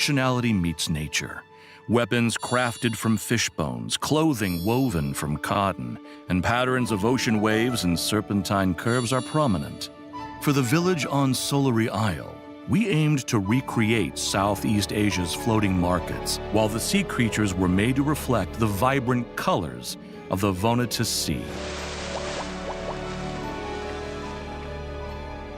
Functionality meets nature. Weapons crafted from fish bones, clothing woven from cotton, and patterns of ocean waves and serpentine curves are prominent. For the village on Solari Isle, we aimed to recreate Southeast Asia's floating markets, while the sea creatures were made to reflect the vibrant colors of the Vonatus Sea.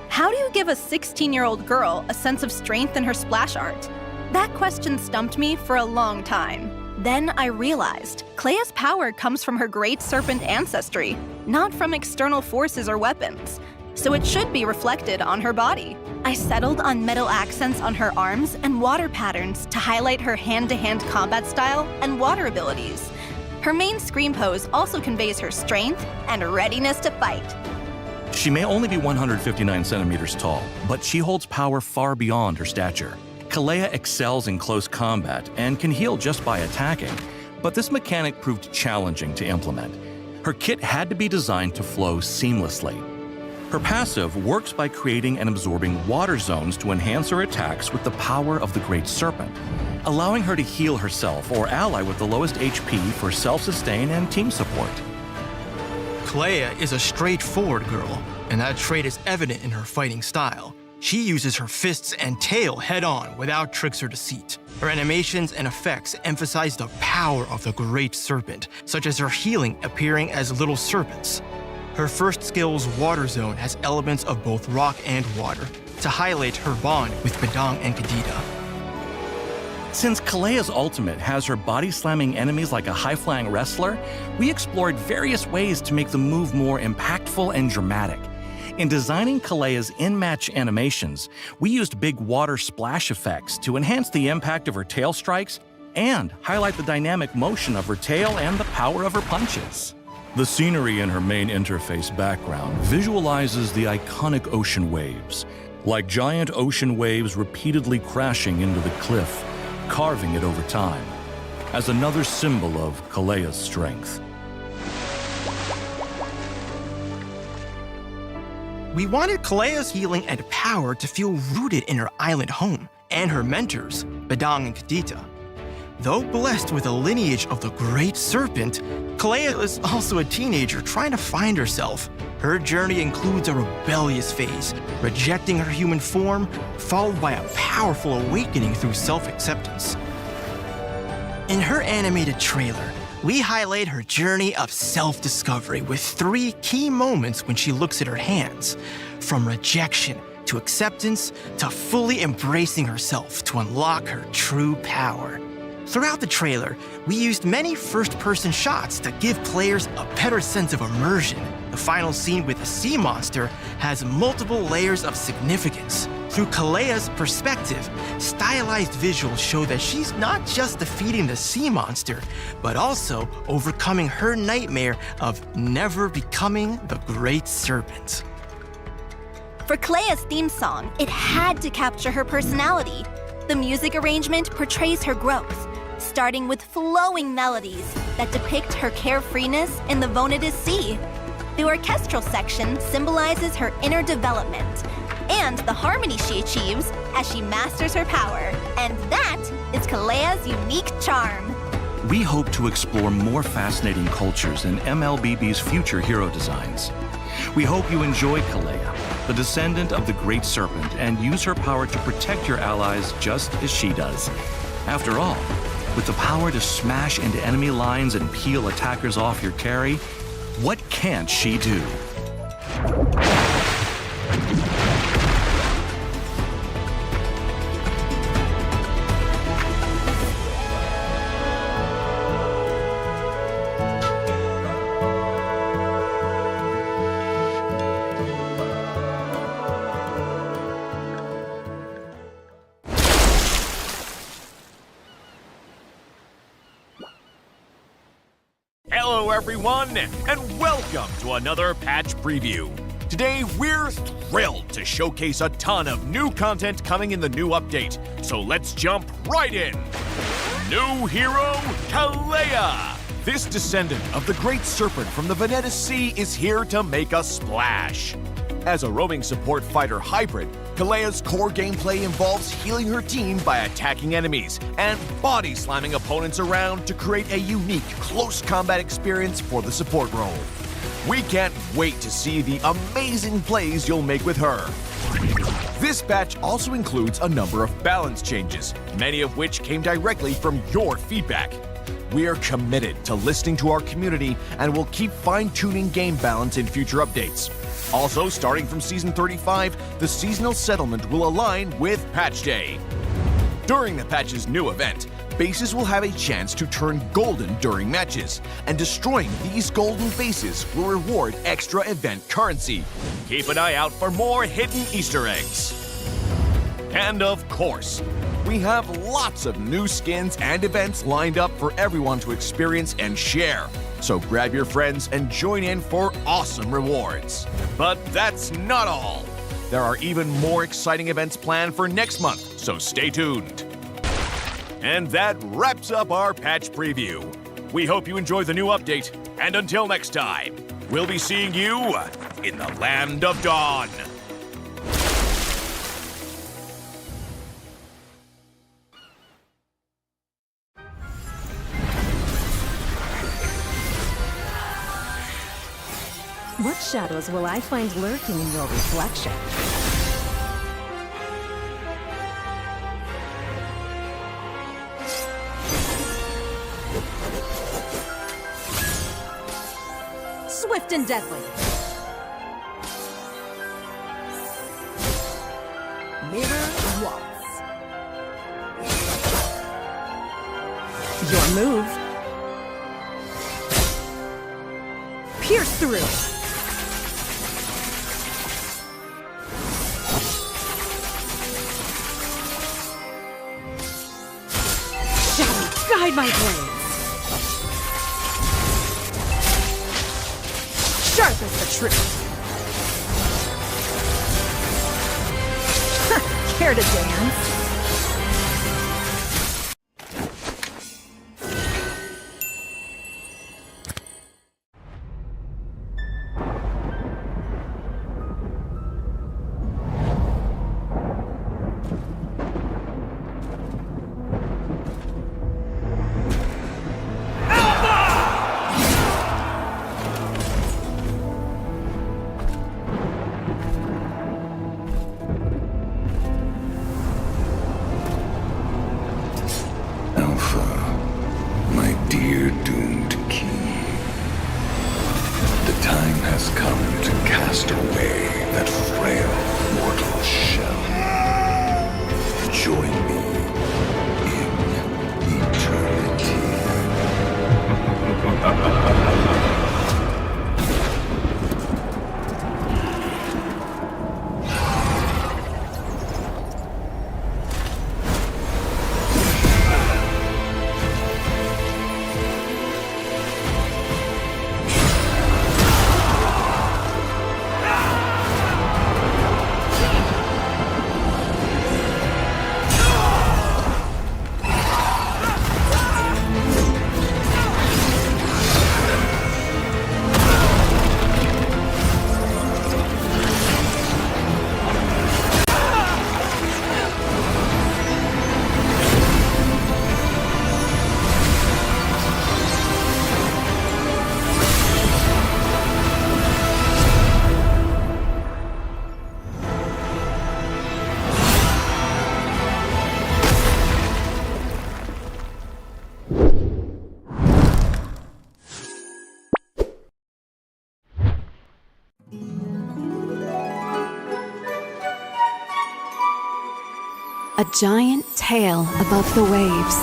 How do you give a 16-year-old girl a sense of strength in her splash art? That question stumped me for a long time. Then I realized Clea's power comes from her great serpent ancestry, not from external forces or weapons. So it should be reflected on her body. I settled on metal accents on her arms and water patterns to highlight her hand-to-hand combat style and water abilities. Her main scream pose also conveys her strength and readiness to fight. She may only be 159 centimeters tall, but she holds power far beyond her stature. Kalea excels in close combat and can heal just by attacking, but this mechanic proved challenging to implement. Her kit had to be designed to flow seamlessly. Her passive works by creating and absorbing water zones to enhance her attacks with the power of the Great Serpent, allowing her to heal herself or ally with the lowest HP for self-sustain and team support. Clea is a straightforward girl, and that trait is evident in her fighting style. She uses her fists and tail head-on without tricks or deceit. Her animations and effects emphasize the power of the Great Serpent, such as her healing appearing as little serpents. Her first skill's Water Zone has elements of both rock and water, to highlight her bond with Badang and Kadita. Since Kalea's ultimate has her body slamming enemies like a high-flying wrestler, we explored various ways to make the move more impactful and dramatic. In designing Kalea's in-match animations, we used big water splash effects to enhance the impact of her tail strikes and highlight the dynamic motion of her tail and the power of her punches. The scenery in her main interface background visualizes the iconic ocean waves, like giant ocean waves repeatedly crashing into the cliff, carving it over time, as another symbol of Kalea's strength. We wanted Kalea's healing and power to feel rooted in her island home and her mentors, Badang and Kadita. Though blessed with a lineage of the Great Serpent, Kalea is also a teenager trying to find herself. Her journey includes a rebellious phase, rejecting her human form, followed by a powerful awakening through self-acceptance. In her animated trailer, we highlight her journey of self-discovery with 3 key moments when she looks at her hands, from rejection to acceptance to fully embracing herself to unlock her true power. Throughout the trailer, we used many first-person shots to give players a better sense of immersion. The final scene with the sea monster has multiple layers of significance. Through Kalea's perspective, stylized visuals show that she's not just defeating the sea monster, but also overcoming her nightmare of never becoming the Great Serpent. For Kalea's theme song, it had to capture her personality. The music arrangement portrays her growth, starting with flowing melodies that depict her carefreeness in the Vonatus Sea. The orchestral section symbolizes her inner development and the harmony she achieves as she masters her power. And that is Kalea's unique charm. We hope to explore more fascinating cultures in MLBB's future hero designs. We hope you enjoy Kalea, the descendant of the Great Serpent, and use her power to protect your allies just as she does. After all, with the power to smash into enemy lines and peel attackers off your carry, what can't she do? Hello everyone, and welcome to another patch preview. Today, we're thrilled to showcase a ton of new content coming in the new update, so let's jump right in. New hero, Kalea! This descendant of the Great Serpent from the Vonatus Sea is here to make a splash. As a roaming support fighter hybrid, Kalea's core gameplay involves healing her team by attacking enemies and body slamming opponents around to create a unique close combat experience for the support role. We can't wait to see the amazing plays you'll make with her. This patch also includes a number of balance changes, many of which came directly from your feedback. We are committed to listening to our community and will keep fine-tuning game balance in future updates. Also, starting from Season 35, the seasonal settlement will align with Patch Day. During the patch's new event, bases will have a chance to turn golden during matches, and destroying these golden bases will reward extra event currency. Keep an eye out for more hidden Easter eggs. And of course, we have lots of new skins and events lined up for everyone to experience and share. So grab your friends and join in for awesome rewards. But that's not all. There are even more exciting events planned for next month, so stay tuned. And that wraps up our patch preview. We hope you enjoy the new update, and until next time, we'll be seeing you in the Land of Dawn. What shadows will I find lurking in your reflection? Swift and deadly. Mirror waltz. Your move. Pierce through. Guide my blades. Sharp as the truth. Care to dance? A giant tail above the waves.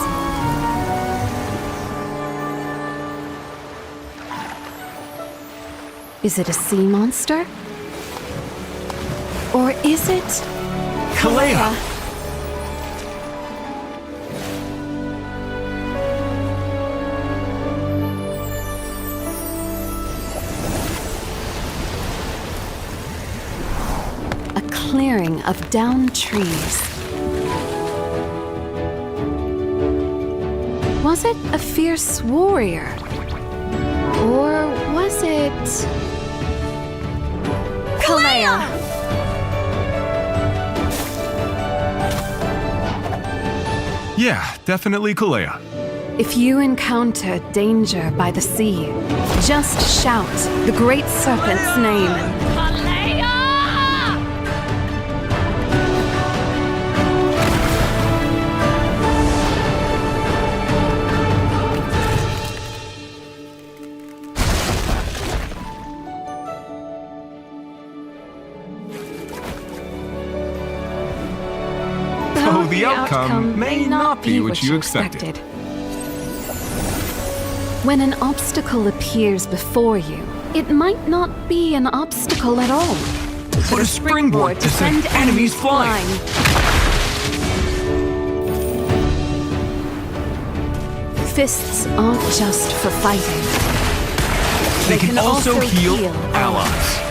Is it a sea monster? Or is it... Kalea! A clearing of downed trees. Was it a fierce warrior? Or was it... Kalea! Yeah, definitely Kalea. If you encounter danger by the sea, just shout the Great Serpent's name. Though the outcome may not be what you expected. When an obstacle appears before you, it might not be an obstacle at all, But a springboard to send enemies flying. Fists aren't just for fighting. They can also heal allies.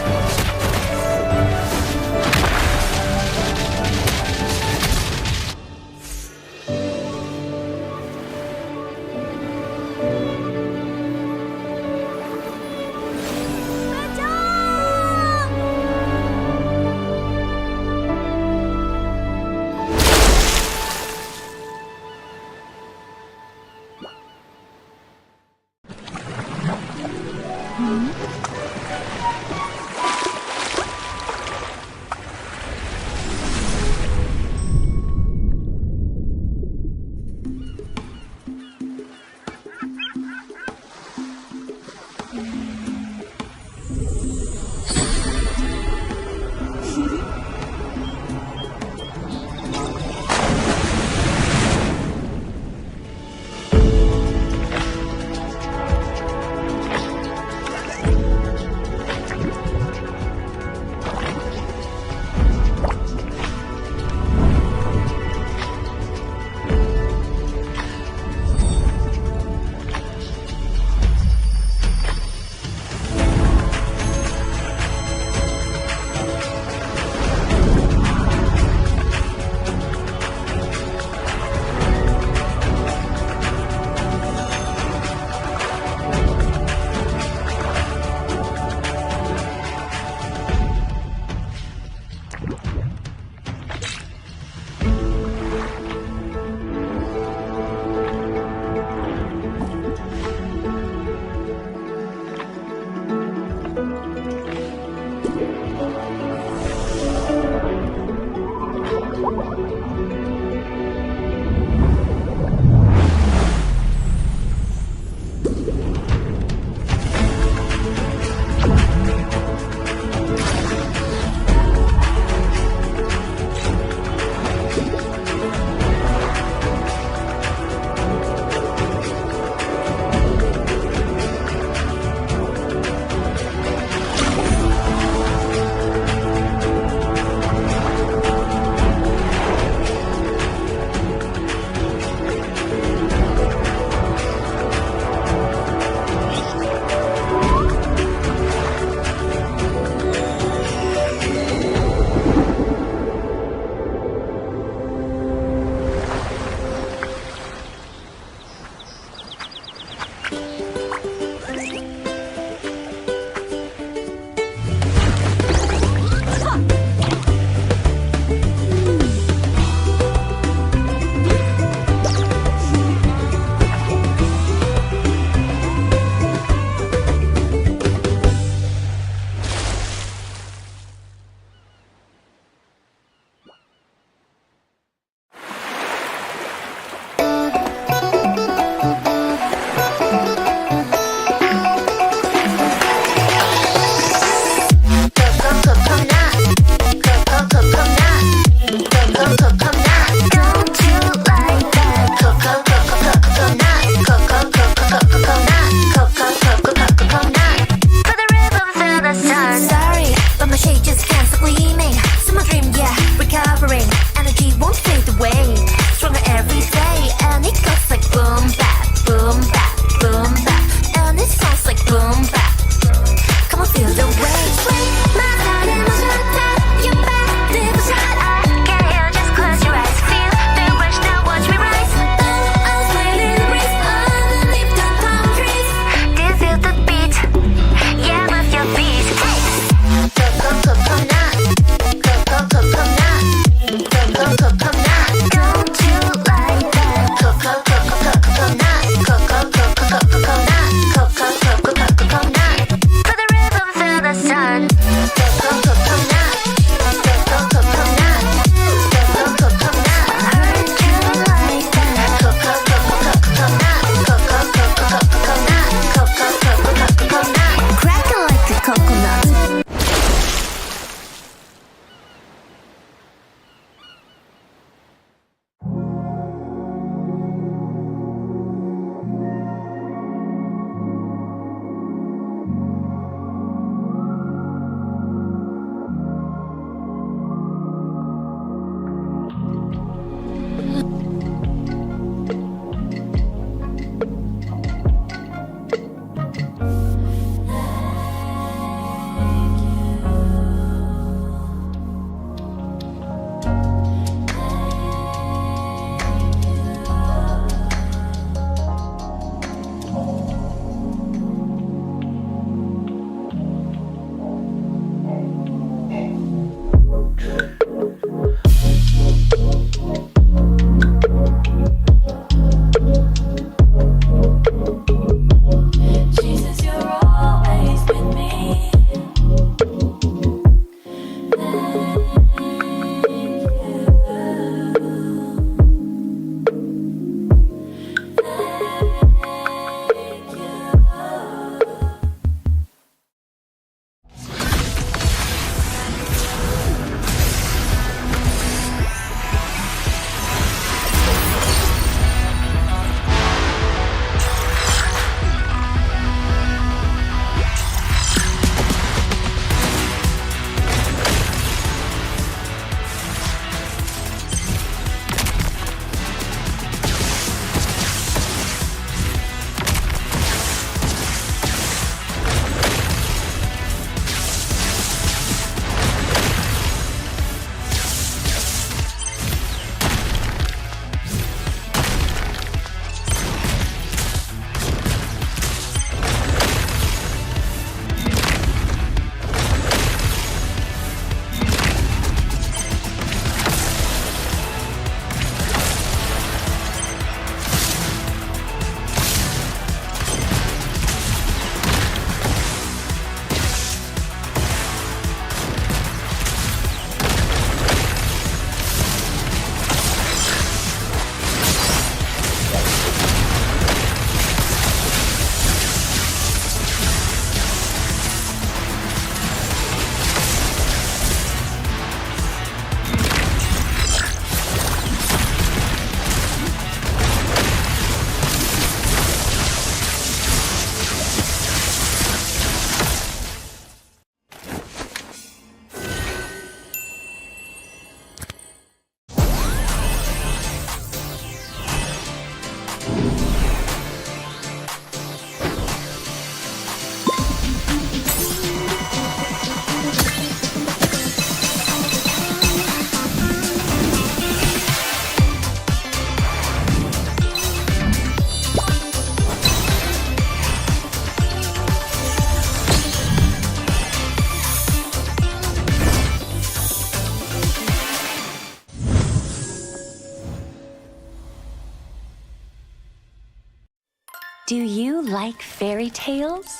Do you like fairy tales?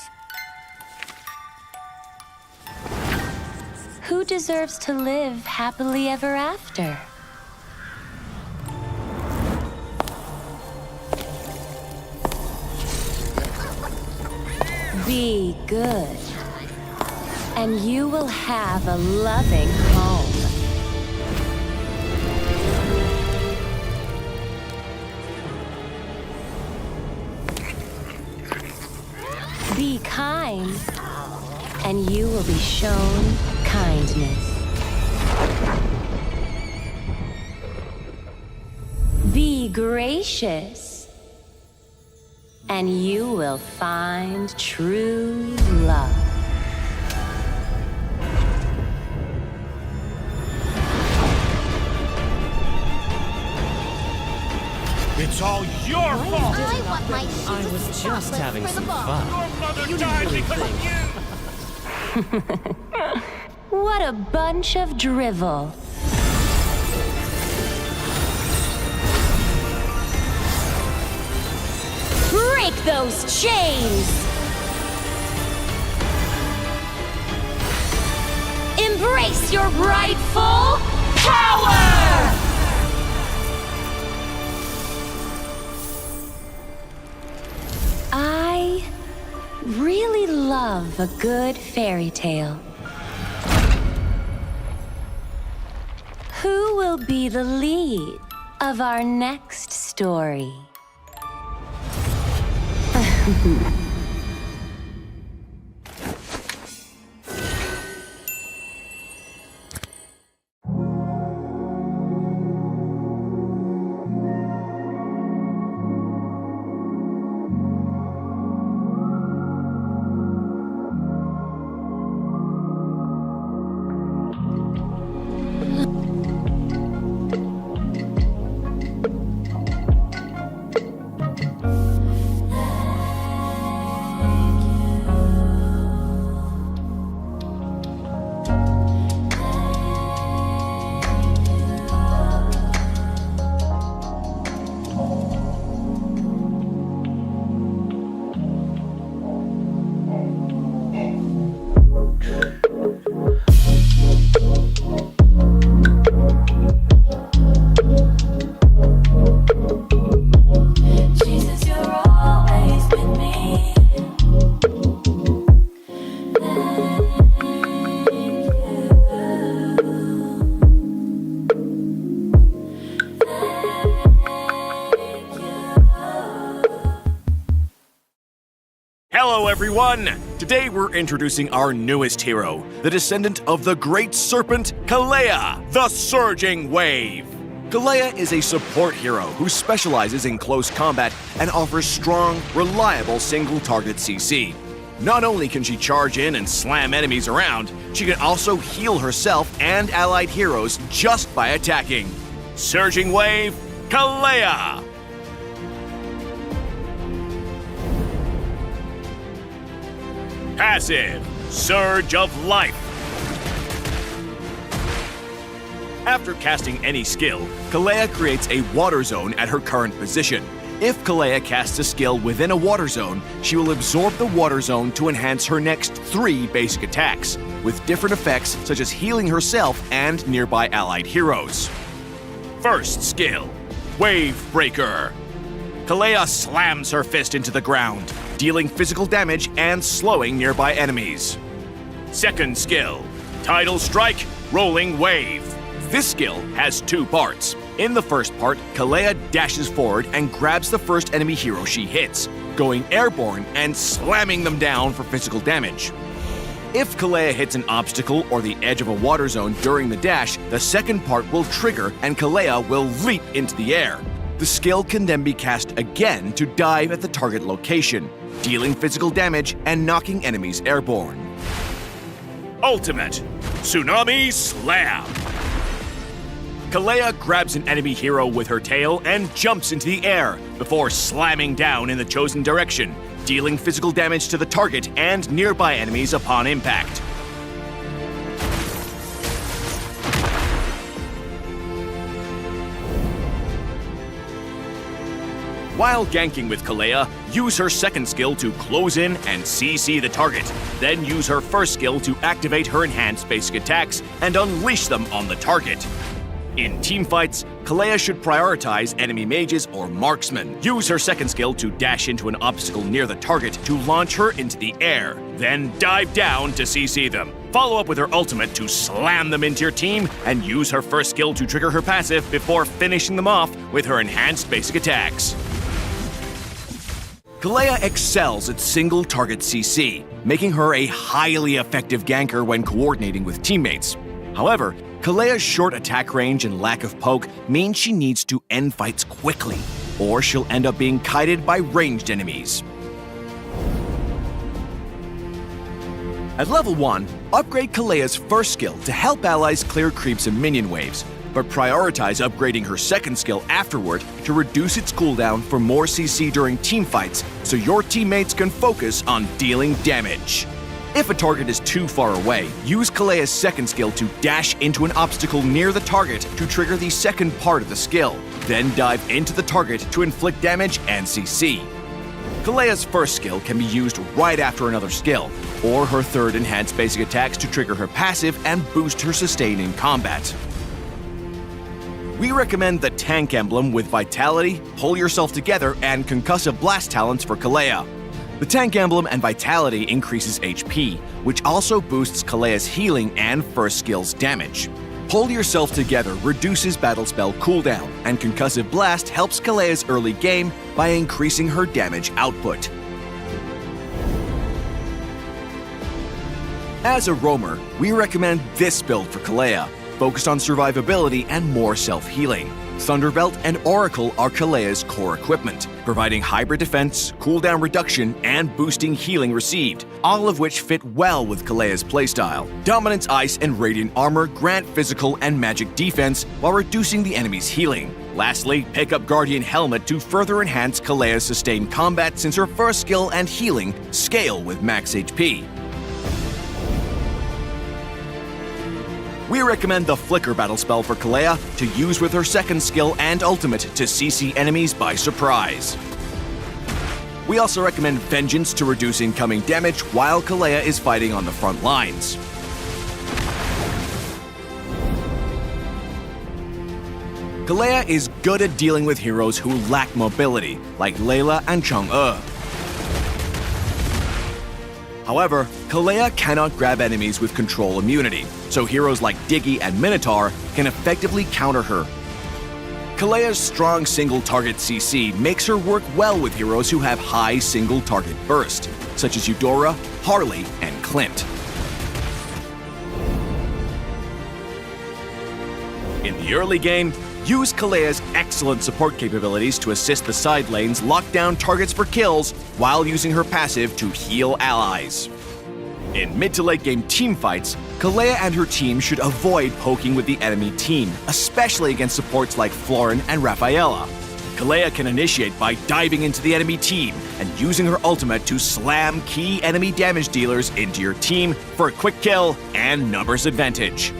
Who deserves to live happily ever after? Be good, and you will have a loving home. Be kind, and you will be shown kindness. Be gracious, and you will find true love. It's all your fault! I want my I was just having some fun. Your mother died because of you! What a bunch of drivel. Break those chains! Embrace your rightful power! I really love a good fairy tale. Who will be the lead of our next story? Hello everyone! Today we're introducing our newest hero, the descendant of the great serpent, Kalea, the Surging Wave. Kalea is a support hero who specializes in close combat and offers strong, reliable single-target CC. Not only can she charge in and slam enemies around, she can also heal herself and allied heroes just by attacking. Surging Wave, Kalea! Passive, Surge of Life. After casting any skill, Kalea creates a water zone at her current position. If Kalea casts a skill within a water zone, she will absorb the water zone to enhance her next 3 basic attacks, with different effects such as healing herself and nearby allied heroes. First skill, Wave Breaker. Kalea slams her fist into the ground, dealing physical damage and slowing nearby enemies. Second skill, Tidal Strike, Rolling Wave. This skill has 2 parts. In the first part, Kalea dashes forward and grabs the first enemy hero she hits, going airborne and slamming them down for physical damage. If Kalea hits an obstacle or the edge of a water zone during the dash, the second part will trigger and Kalea will leap into the air. The skill can then be cast again to dive at the target location, dealing physical damage and knocking enemies airborne. Ultimate, Tsunami Slam. Kalea grabs an enemy hero with her tail and jumps into the air before slamming down in the chosen direction, dealing physical damage to the target and nearby enemies upon impact. While ganking with Kalea, use her second skill to close in and CC the target. Then use her first skill to activate her enhanced basic attacks and unleash them on the target. In teamfights, Kalea should prioritize enemy mages or marksmen. Use her second skill to dash into an obstacle near the target to launch her into the air, then dive down to CC them. Follow up with her ultimate to slam them into your team, and use her first skill to trigger her passive before finishing them off with her enhanced basic attacks. Kalea excels at single target CC, making her a highly effective ganker when coordinating with teammates. However, Kalea's short attack range and lack of poke means she needs to end fights quickly, or she'll end up being kited by ranged enemies. At level 1, upgrade Kalea's first skill to help allies clear creeps and minion waves, but prioritize upgrading her second skill afterward to reduce its cooldown for more CC during teamfights so your teammates can focus on dealing damage. If a target is too far away, use Kalea's second skill to dash into an obstacle near the target to trigger the second part of the skill, then dive into the target to inflict damage and CC. Kalea's first skill can be used right after another skill, or her third enhanced basic attacks to trigger her passive and boost her sustain in combat. We recommend the tank emblem with Vitality, Pull Yourself Together, and Concussive Blast talents for Kalea. The tank emblem and Vitality increases HP, which also boosts Kalea's healing and first skill's damage. Pull Yourself Together reduces battle spell cooldown, and Concussive Blast helps Kalea's early game by increasing her damage output. As a roamer, we recommend this build for Kalea, focused on survivability and more self-healing. Thunderbelt and Oracle are Kalea's core equipment, providing hybrid defense, cooldown reduction, and boosting healing received, all of which fit well with Kalea's playstyle. Dominance Ice and Radiant Armor grant physical and magic defense while reducing the enemy's healing. Lastly, pick up Guardian Helmet to further enhance Kalea's sustained combat since her first skill and healing scale with max HP. We recommend the Flicker battle spell for Kalea to use with her second skill and ultimate to CC enemies by surprise. We also recommend Vengeance to reduce incoming damage while Kalea is fighting on the front lines. Kalea is good at dealing with heroes who lack mobility, like Layla and Chang'e. However, Kalea cannot grab enemies with control immunity, so heroes like Diggy and Minotaur can effectively counter her. Kalea's strong single-target CC makes her work well with heroes who have high single-target burst, such as Eudora, Harley, and Clint. In the early game, use Kalea's excellent support capabilities to assist the side lanes lock down targets for kills while using her passive to heal allies. In mid to late game teamfights, Kalea and her team should avoid poking with the enemy team, especially against supports like Florin and Rafaela. Kalea can initiate by diving into the enemy team and using her ultimate to slam key enemy damage dealers into your team for a quick kill and numbers advantage.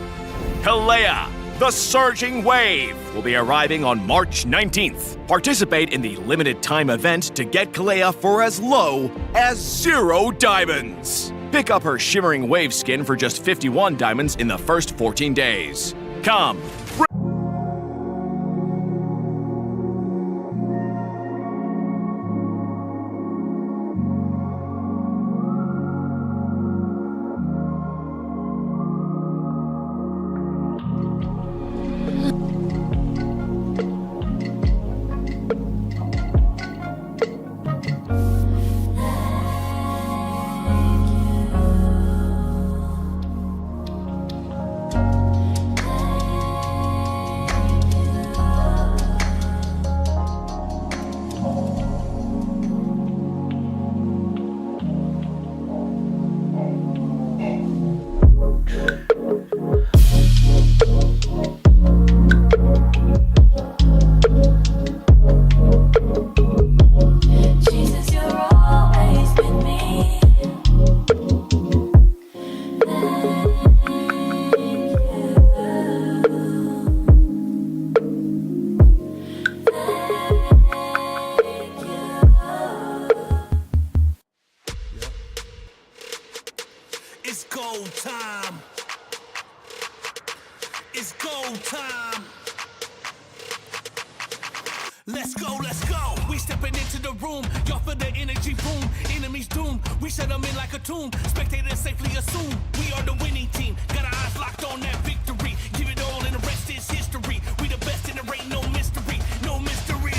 Kalea, the Surging Wave, will be arriving on March 19th. Participate in the limited time event to get Kalea for as low as 0 diamonds. Pick up her Shimmering Wave skin for just 51 diamonds in the first 14 days. Come, time. It's go time. Let's go, let's go. We stepping into the room. Y'all feel the energy boom. Enemies doom. We shut them in like a tomb. Spectators safely assume we are the winning team. Got our eyes locked on that victory. Give it all and the rest is history. We the best and there ain't no mystery. No mystery.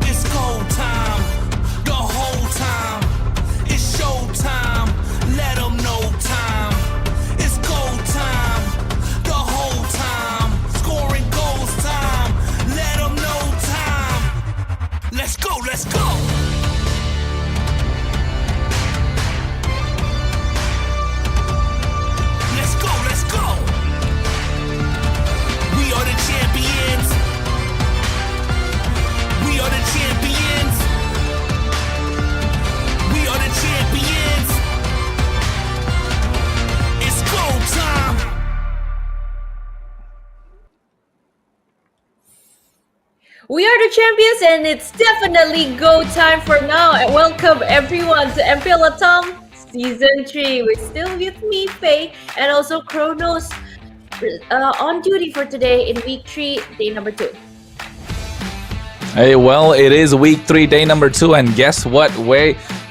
It's go time. The whole time. It's show time. Let them know time. It's go time. The whole time. Scoring goals time. Let them know time. Let's go, let's go. Let's go, let's go. We are the champions. We are the champions. We are the champions. It's go time. We are the champions, and it's definitely go time for now. And welcome everyone to MPL LATAM Season 3. We're still with me, Faye, and also Kronos on duty for today in week 3, day number 2. Hey, well, it is week 3, day number 2, and guess what?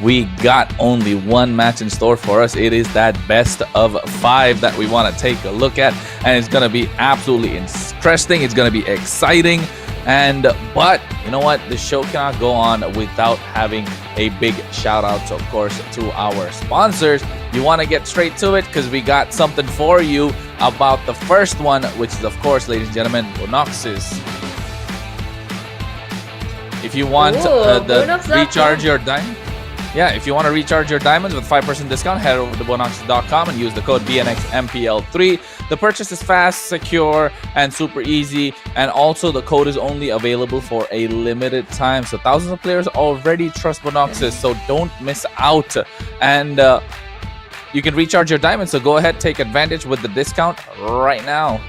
We got only one match in store for us. It is that best of 5 that we want to take a look at, and it's going to be absolutely interesting. It's going to be exciting. But you know what? The show cannot go on without having a big shout out, of course, to our sponsors. You want to get straight to it because we got something for you about the first one, which is, of course, ladies and gentlemen, Bonoxis. If you want recharge your diamond. Yeah, if you want to recharge your diamonds with 5% discount, head over to bonoxis.com and use the code BNXMPL3. The purchase is fast, secure, and super easy. And also, the code is only available for a limited time. So thousands of players already trust Bonoxis, so don't miss out. And you can recharge your diamonds, so go ahead, take advantage with the discount right now.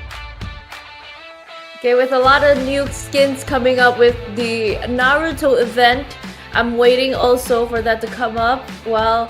Okay, with a lot of new skins coming up with the Naruto event, I'm waiting also for that to come up. While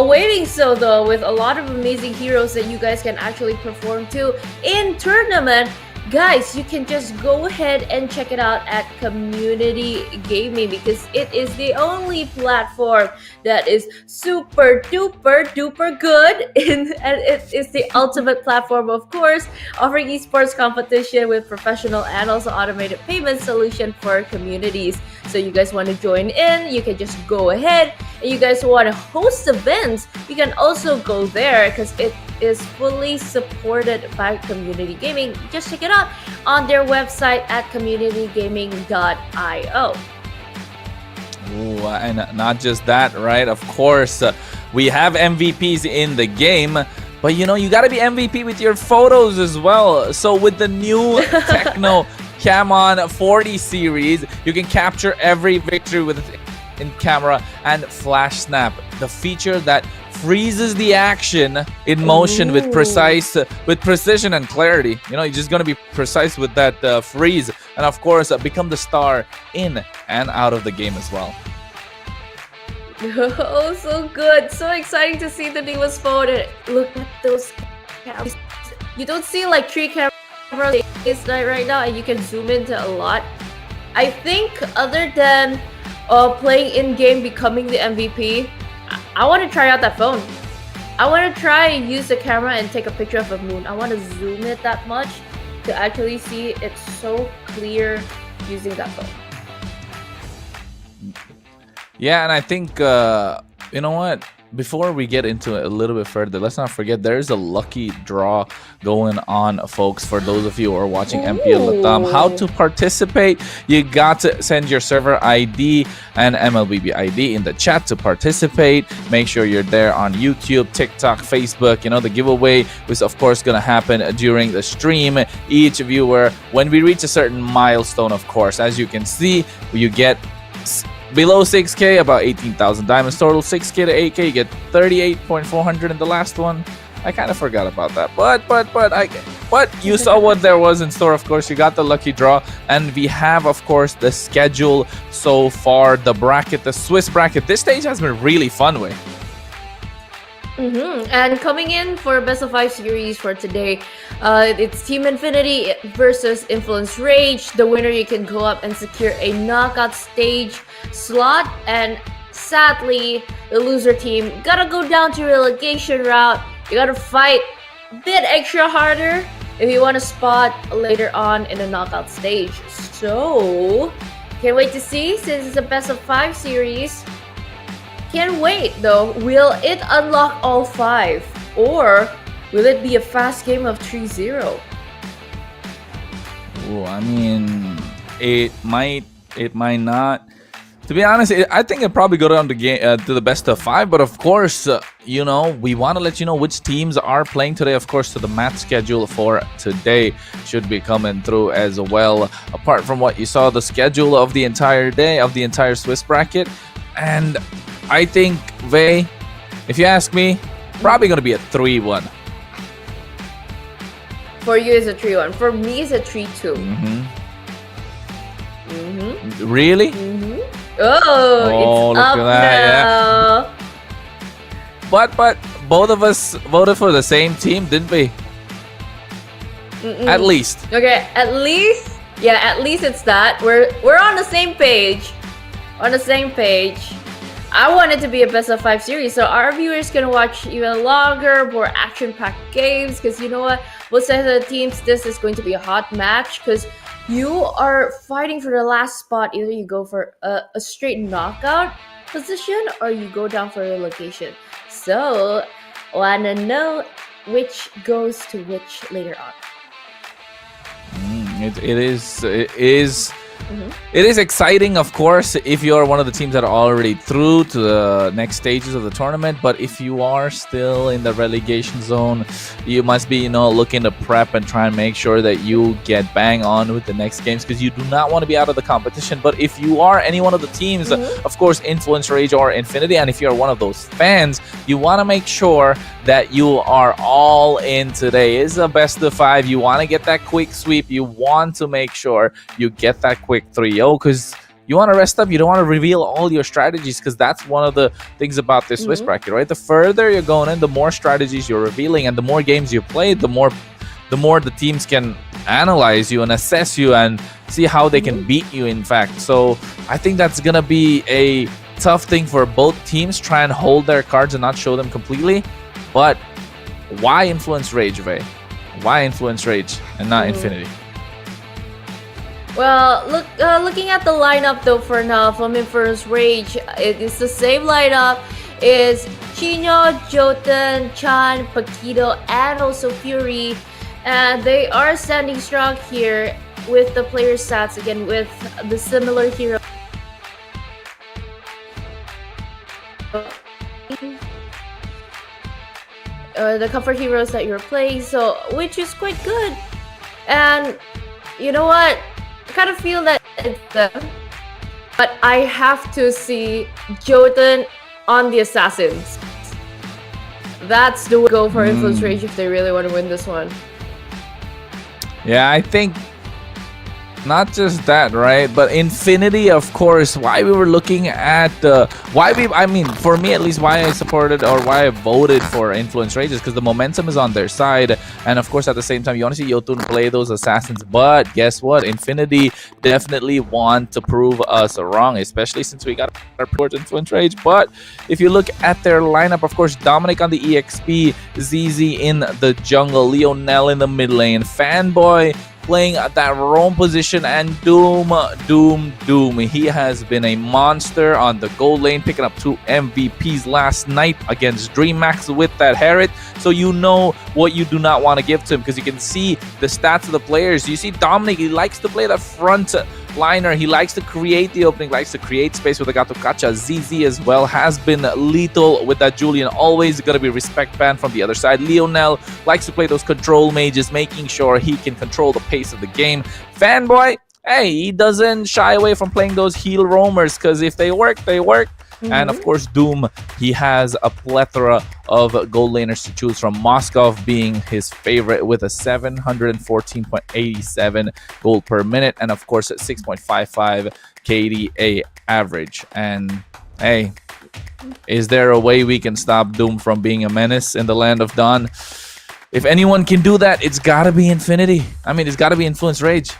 waiting so though, with a lot of amazing heroes that you guys can actually perform to in tournament, guys, you can just go ahead and check it out at Community Gaming because it is the only platform that is super duper good and it is the ultimate platform, of course, offering esports competition with professional and also automated payment solution for communities. So you guys want to join in, you can just go ahead, and you guys want to host events, you can also go there because it is fully supported by Community Gaming. Just check it out on their website at communitygaming.io. Ooh, and not just that, right? Of course, we have MVPs in the game, but you know, you got to be MVP with your photos as well. So with the new Techno Camon 40 series, you can capture every victory with in camera and flash snap, the feature that freezes the action in motion with precision and clarity. You know, you're just gonna be precise with that freeze, and of course become the star in and out of the game as well. Oh, so good, so exciting to see the newest phone. Look at those cameras. You don't see like 3 cameras right now, and you can zoom into a lot. I think other than playing in-game, becoming the MVP, I want to try out that phone. I want to try and use the camera and take a picture of a moon. I want to zoom it that much to actually see it's so clear using that phone. Yeah, and I think, you know what? Before we get into it a little bit further, let's not forget there's a lucky draw going on, folks. For those of you who are watching MPL LATAM, how to participate? You got to send your server ID and MLBB ID in the chat to participate. Make sure you're there on YouTube, TikTok, Facebook. You know, the giveaway is, of course, going to happen during the stream. Each viewer, when we reach a certain milestone, of course, as you can see, you get below 6K, about 18,000 diamonds total. 6K to 8K, you get 38,400 in the last one. I kind of forgot about that, but you saw what there was in store. Of course, you got the lucky draw, and we have, of course, the schedule so far. The bracket, the Swiss bracket. This stage has been really fun, way. And coming in for best of 5 series for today, it's Team Infinity versus Influence Rage. The winner, you can go up and secure a knockout stage slot, and sadly, the loser team gotta go down to relegation route. You gotta fight a bit extra harder if you want a spot later on in the knockout stage. So, can't wait to see, since it's a best of 5 series. Can't wait though. Will it unlock all 5? Or will it be a fast game of 3-0? Ooh, I mean, it might not. To be honest, I think it'd probably go down to the best of 5. But of course, we want to let you know which teams are playing today. Of course, so the match schedule for today should be coming through as well. Apart from what you saw, the schedule of the entire day, of the entire Swiss bracket. And I think, Vey, if you ask me, probably going to be a 3-1. For you, it's a 3-1. For me, it's a 3-2. Really? Oh, it's look up at that, now. yeah. But both of us voted for the same team, didn't we? At least. Okay, at least it's that. We're on the same page. I want it to be a best of 5 series, so our viewers can watch even longer, more action-packed games. Because you know what? Both sides of the teams, this is going to be a hot match. Because you are fighting for the last spot. Either you go for a straight knockout position, or you go down for relegation. So, wanna know which goes to which later on. It is It is exciting, of course, if you're one of the teams that are already through to the next stages of the tournament. But if you are still in the relegation zone, you must be, looking to prep and try and make sure that you get bang on with the next games, because you do not want to be out of the competition. But if you are any one of the teams, of course, Influence, Rage, or Infinity, and if you're one of those fans, you want to make sure that you are all in today. It's a best of 5. You want to get that quick sweep. You want to make sure you get that quick 3-0, because you want to rest up. You don't want to reveal all your strategies, because that's one of the things about this Swiss bracket, right? The further you're going in, the more strategies you're revealing, and the more games you play, the more the teams can analyze you and assess you and see how they can beat you, in fact. So I think that's gonna be a tough thing for both teams, try and hold their cards and not show them completely. But why Influence Rage, Vey? Why Influence Rage and not Infinity? Well, looking at the lineup though for now from Influence Rage, it is the same lineup. It's Chino, Jotun, Chan, Paquito, and also Fury. And they are standing strong here with the player stats, again, with the similar hero. The comfort heroes that you're playing, so which is quite good. And you know what? I kind of feel that it's them, but I have to see Jotun on the Assassins. That's the way to go for Influence Rage if they really want to win this one. Yeah, I think not just that, right? But Infinity, of course, why we were looking at for me at least, why I supported or why I voted for Influence Rage is because the momentum is on their side. And of course, at the same time, you want to see Jotun play those assassins. But guess what? Infinity definitely want to prove us wrong, especially since we got our port Influence Rage. But if you look at their lineup, of course, Dominic on the EXP, ZZ in the jungle, Lionel in the mid lane, Fanboy playing at that roam position, and Doom. He has been a monster on the gold lane, picking up 2 MVPs last night against DreamMax with that Herod. So you know what you do not want to give to him, because you can see the stats of the players. You see Dominic, he likes to play the front liner. He likes to create the opening, likes to create space with the Gato Kacha. ZZ as well has been lethal with that Julian. Always going to be respect band from the other side. Lionel likes to play those control mages, making sure he can control the pace of the game. Fanboy, hey, he doesn't shy away from playing those heal roamers, because if they work, they work. And of course, Doom, he has a plethora of gold laners to choose from. Moskov being his favorite with a 714.87 gold per minute, and of course 6.55 KDA average. And hey, Is there a way we can stop Doom from being a menace in the land of Dawn? If anyone can do that, it's gotta be Infinity. I mean, it's gotta be Influence Rage.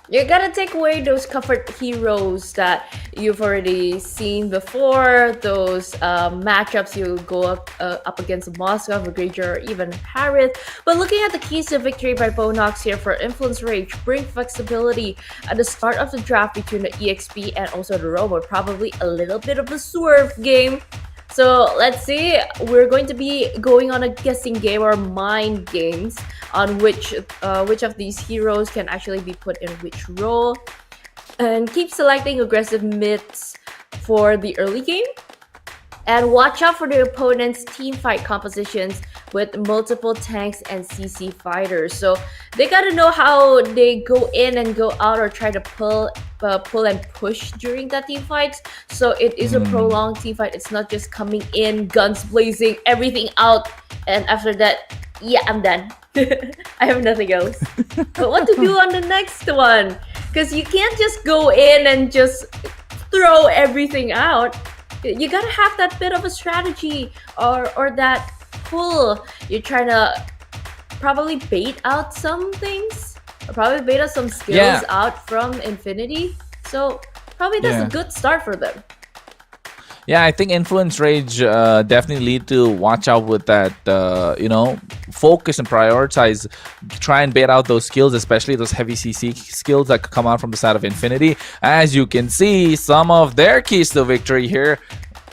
You gotta take away those comfort heroes that you've already seen before, those matchups you go up against Moskov, Relegation, or even Harith. But looking at the keys to victory by Bonox here for Influence Rage, bring flexibility at the start of the draft between the EXP and also the Robo. Probably a little bit of a swerve game. So let's see, we're going to be going on a guessing game or mind games on which of these heroes can actually be put in which role. And keep selecting aggressive mids for the early game. And watch out for the opponent's team fight compositions with multiple tanks and CC fighters. So they gotta know how they go in and go out or try to pull and push during that team fights. So it is a prolonged team fight. It's not just coming in, guns blazing, everything out, and after that, yeah, I'm done. I have nothing else. But what to do on the next one? Because you can't just go in and just throw everything out. You gotta have that bit of a strategy or that pull. You're trying to probably bait out some things, or probably bait out some skills out from Infinity. So probably that's a good start for them. Yeah, I think Influence Rage definitely need to watch out with that, focus and prioritize, try and bait out those skills, especially those heavy CC skills that could come out from the side of Infinity. As you can see, some of their keys to victory here,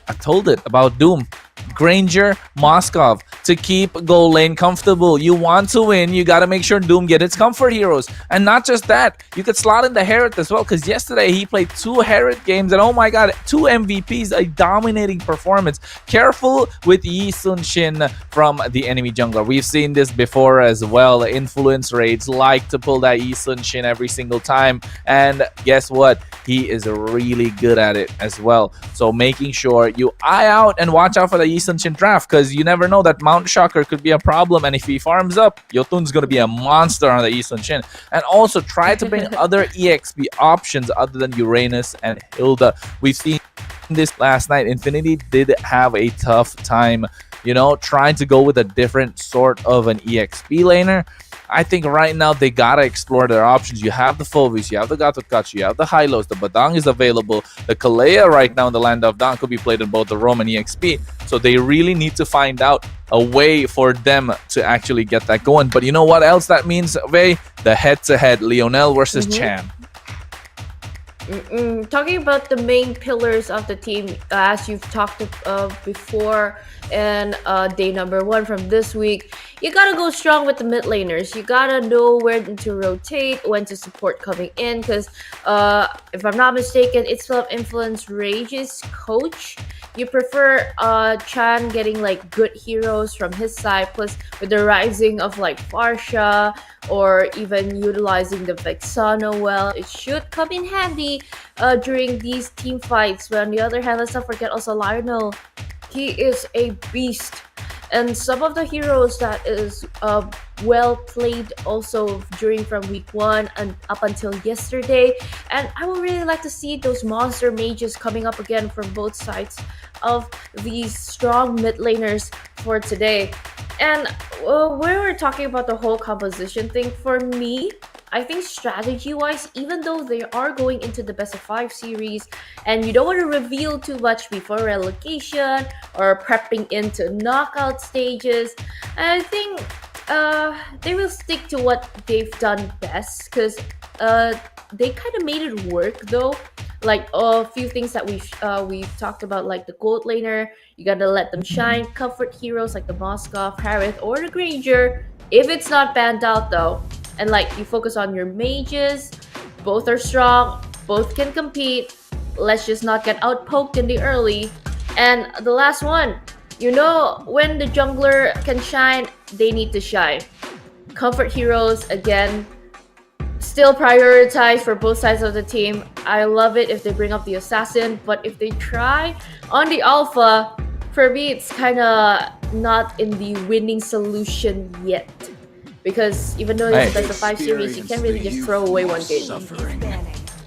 I told it about Doom. Granger, Moskov to keep goal lane comfortable. You want to win, you got to make sure Doom get its comfort heroes. And not just that, you could slot in the Herod as well, because yesterday he played 2 Herod games and oh my god, 2 MVPs, a dominating performance. Careful with Yi Sun Shin from the enemy jungler. We've seen this before as well. Influence Raids like to pull that Yi Sun Shin every single time, and guess what? He is really good at it as well. So making sure you eye out and watch out for the Yi Sun Shin draft, because you never know, that Mount Shocker could be a problem, and if he farms up, Yotun's going to be a monster on the Yi Sun Shin. And also try to bring other EXP options other than Uranus and Hilda. We've seen this last night. Infinity did have a tough time, trying to go with a different sort of an EXP laner. I think right now they gotta explore their options. You have the Fulvis, you have the Gatokachi, you have the Hylos, the Badang is available. The Kalea right now in the land of Dawn could be played in both the Rome and EXP. So they really need to find out a way for them to actually get that going. But you know what else that means, Vey? The head-to-head, Lionel versus Chan. Talking about the main pillars of the team, as you've talked before, and day number 1 from this week, you gotta go strong with the mid laners. You gotta know when to rotate, when to support coming in, because if I'm not mistaken, it's Philip Influence Rage's coach. You prefer Chan getting like good heroes from his side, plus with the rising of like Farsha, or even utilizing the Vexano well, it should come in handy during these team fights. But on the other hand, let's not forget also Lionel. He is a beast, and some of the heroes that is well played also during from week 1 and up until yesterday. And I would really like to see those monster mages coming up again from both sides of these strong mid laners for today. And we were talking about the whole composition thing. For me, I think strategy-wise, even though they are going into the best of 5 series, and you don't want to reveal too much before relegation or prepping into knockout stages, I think they will stick to what they've done best, because they kind of made it work though. Like a few things that we've talked about, like the gold laner, you gotta let them shine. Comfort heroes like the Moskov, Harith, or the Granger, if it's not banned out though. And like you focus on your mages, both are strong, both can compete. Let's just not get outpoked in the early. And the last one, when the jungler can shine, they need to shine. Comfort heroes, again, still prioritized for both sides of the team. I love it if they bring up the assassin, but if they try on the alpha, for me it's kind of not in the winning solution yet. Because even though it's a best of 5 series, you can't really just throw away one game.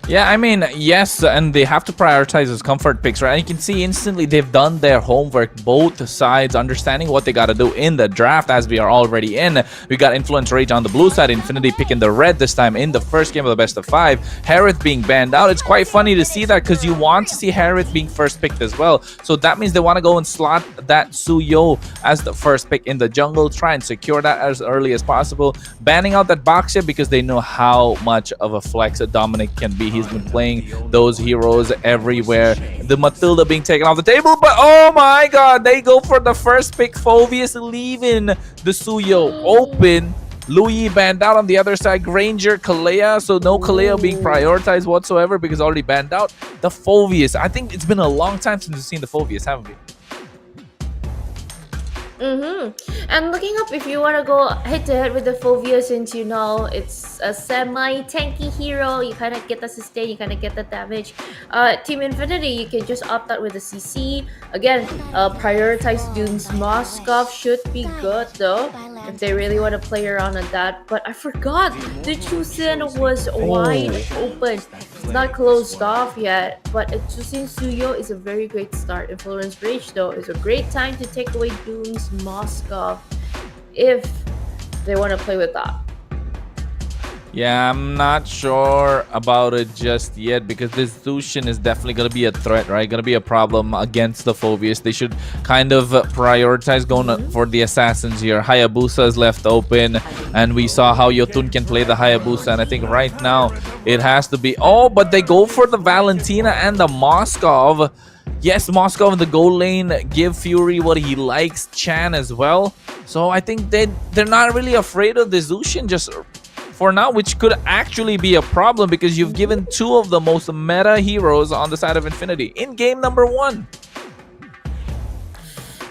Yeah, I mean, yes, and they have to prioritize his comfort picks, right? And you can see instantly they've done their homework, both sides, understanding what they got to do in the draft as we are already in. We got Influence Rage on the blue side, Infinity picking the red this time in the first game of the best of 5. Harith being banned out. It's quite funny to see that because you want to see Harith being first picked as well. So that means they want to go and slot that Suyo as the first pick in the jungle, try and secure that as early as possible. Banning out that Boxia because they know how much of a flex a Dominic can be. He's been playing those heroes everywhere. The Matilda being taken off the table, but oh my god, they go for the first pick. Phoveus leaving the Suyo open. Louis banned out on the other side. Granger, Kalea, so no Kalea being prioritized whatsoever because already banned out. The Phoveus, I think it's been a long time since we've seen the Phoveus, haven't we? And looking up, if you want to go head-to-head with the Phoveus, since you know it's a semi-tanky hero, you kind of get the sustain, you kind of get the damage. Team Infinity, you can just opt out with the CC. Again, prioritize Doom's Moskov should be good though, if they really want to play around on that. But I forgot, the Chusen was wide open. It's not closed off yet, but Chusen Suyo is a very great start. Influence Rage though is a great time to take away Doom's Moskov if they want to play with that. Yeah, I'm not sure about it just yet because this Zushin is definitely going to be a threat, right? Going to be a problem against the Phoveus. They should kind of prioritize going for the assassins here. Hayabusa is left open, and we saw how Yotun can play the Hayabusa, and I think right now it has to be... Oh, but they go for the Valentina and the Moskov. Yes, Moskov in the goal lane give Fury what he likes, Chan as well. So I think they're not really afraid of the Zushin just for now, which could actually be a problem because you've given two of the most meta heroes on the side of Infinity in game number 1.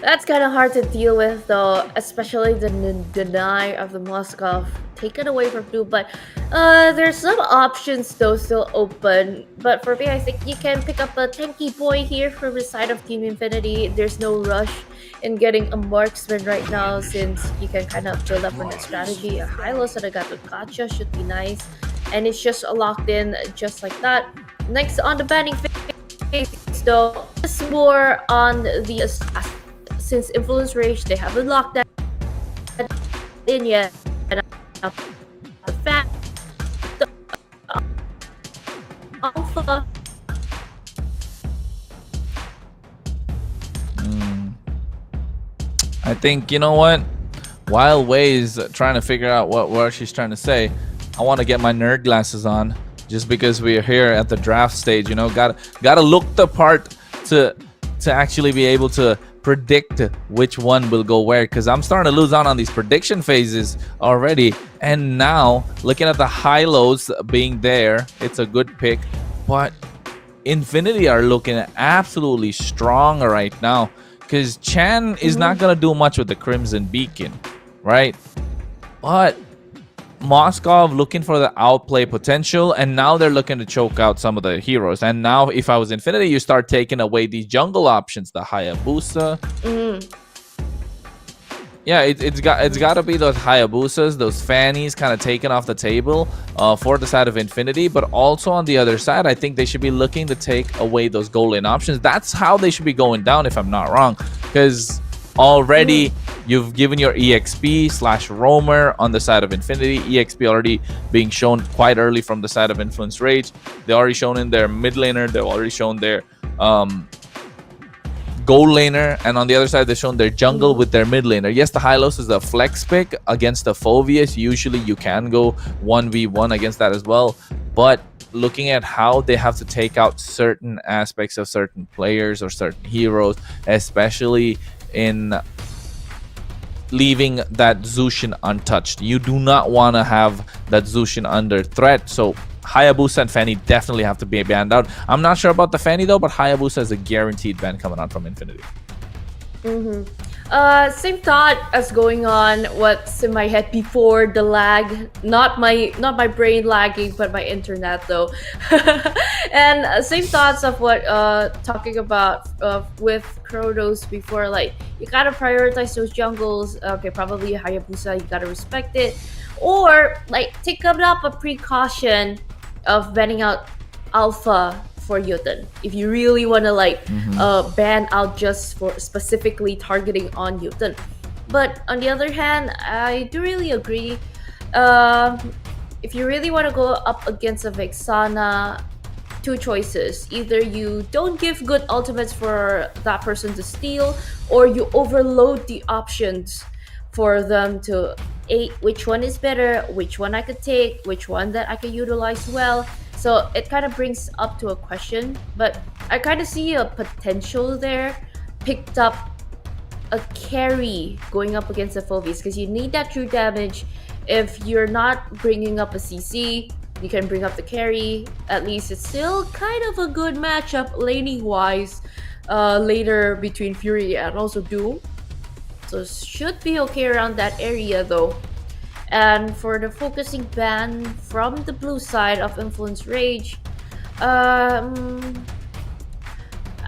That's kind of hard to deal with though, especially the deny of the Moskov taken away from Blue. But there's some options though still open. But for me, I think you can pick up a tanky boy here from the side of Team Infinity. There's no rush in getting a marksman right now since you can kind of build up on that strategy. A Hylos that I got with Gotcha should be nice. And it's just locked in just like that. Next on the banning phase though, it's more on the assassin. Since Influence Rage, they haven't locked that in yet. And the fact the Alpha. I think, you know what? While Wei is trying to figure out what she's trying to say, I want to get my nerd glasses on just because we are here at the draft stage. You know, gotta look the part to actually be able to predict which one will go where, because I'm starting to lose out on these prediction phases already. And now looking at the high lows being there, it's a good pick, but Infinity are looking absolutely strong right now because Chan is not gonna do much with the Crimson Beacon, right? But Moskov looking for the outplay potential, and now they're looking to choke out some of the heroes. And now if I was Infinity, you start taking away these jungle options, the Hayabusa. Yeah, it's got to be those Hayabusas, those Fannies kind of taken off the table for the side of Infinity. But also on the other side, I think they should be looking to take away those goal lane options. That's how they should be going down, if I'm not wrong, because already you've given your EXP / roamer on the side of Infinity. EXP already being shown quite early from the side of Influence Rage. They already shown in their mid laner. They've already shown their gold laner, and on the other side they've shown their jungle with their mid laner. Yes, the Hylos is a flex pick against the Phoveus. Usually you can go 1v1 against that as well, but looking at how they have to take out certain aspects of certain players or certain heroes, especially in leaving that Zushin untouched. You do not want to have that Zushin under threat. So Hayabusa and Fanny definitely have to be banned out. I'm not sure about the Fanny though, but Hayabusa is a guaranteed ban coming out from Infinity. Same thought as going on what's in my head before the lag. Not my brain lagging, but my internet though. And same thoughts of what talking about with Kronos before. Like, you gotta prioritize those jungles. Okay, probably Hayabusa, you gotta respect it, or like take up a precaution of banning out alpha for Jotun. If you really want to like ban out just for specifically targeting on Jotun. But on the other hand, I do really agree. If you really want to go up against a Vexana, two choices. Either you don't give good ultimates for that person to steal, or you overload the options for them to which one is better, which one I could take, which one that I could utilize well. So it kind of brings up to a question, but I kind of see a potential there. Picked up a carry going up against the Phobies because you need that true damage. If you're not bringing up a CC, you can bring up the carry. At least it's still kind of a good matchup laning wise later between Fury and also Doom. So should be okay around that area though. And for the focusing ban from the blue side of Influence Rage, I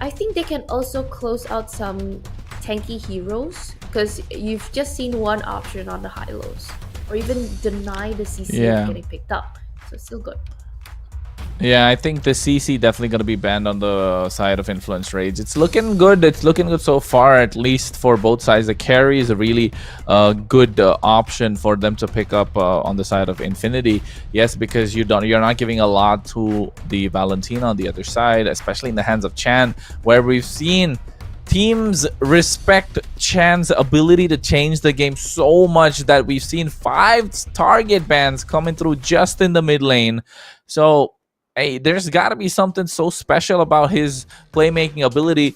think they can also close out some tanky heroes because you've just seen one option on the high-lows, or even deny the CC getting picked up. So it's still good. Yeah, I think the CC definitely going to be banned on the side of Influence Rage. It's looking good. It's looking good so far, at least for both sides. The carry is a really good option for them to pick up on the side of Infinity. Yes, because you're not giving a lot to the Valentina on the other side, especially in the hands of Chan, where we've seen teams respect Chan's ability to change the game so much that we've seen 5 target bans coming through just in the mid lane. So hey, there's got to be something so special about his playmaking ability.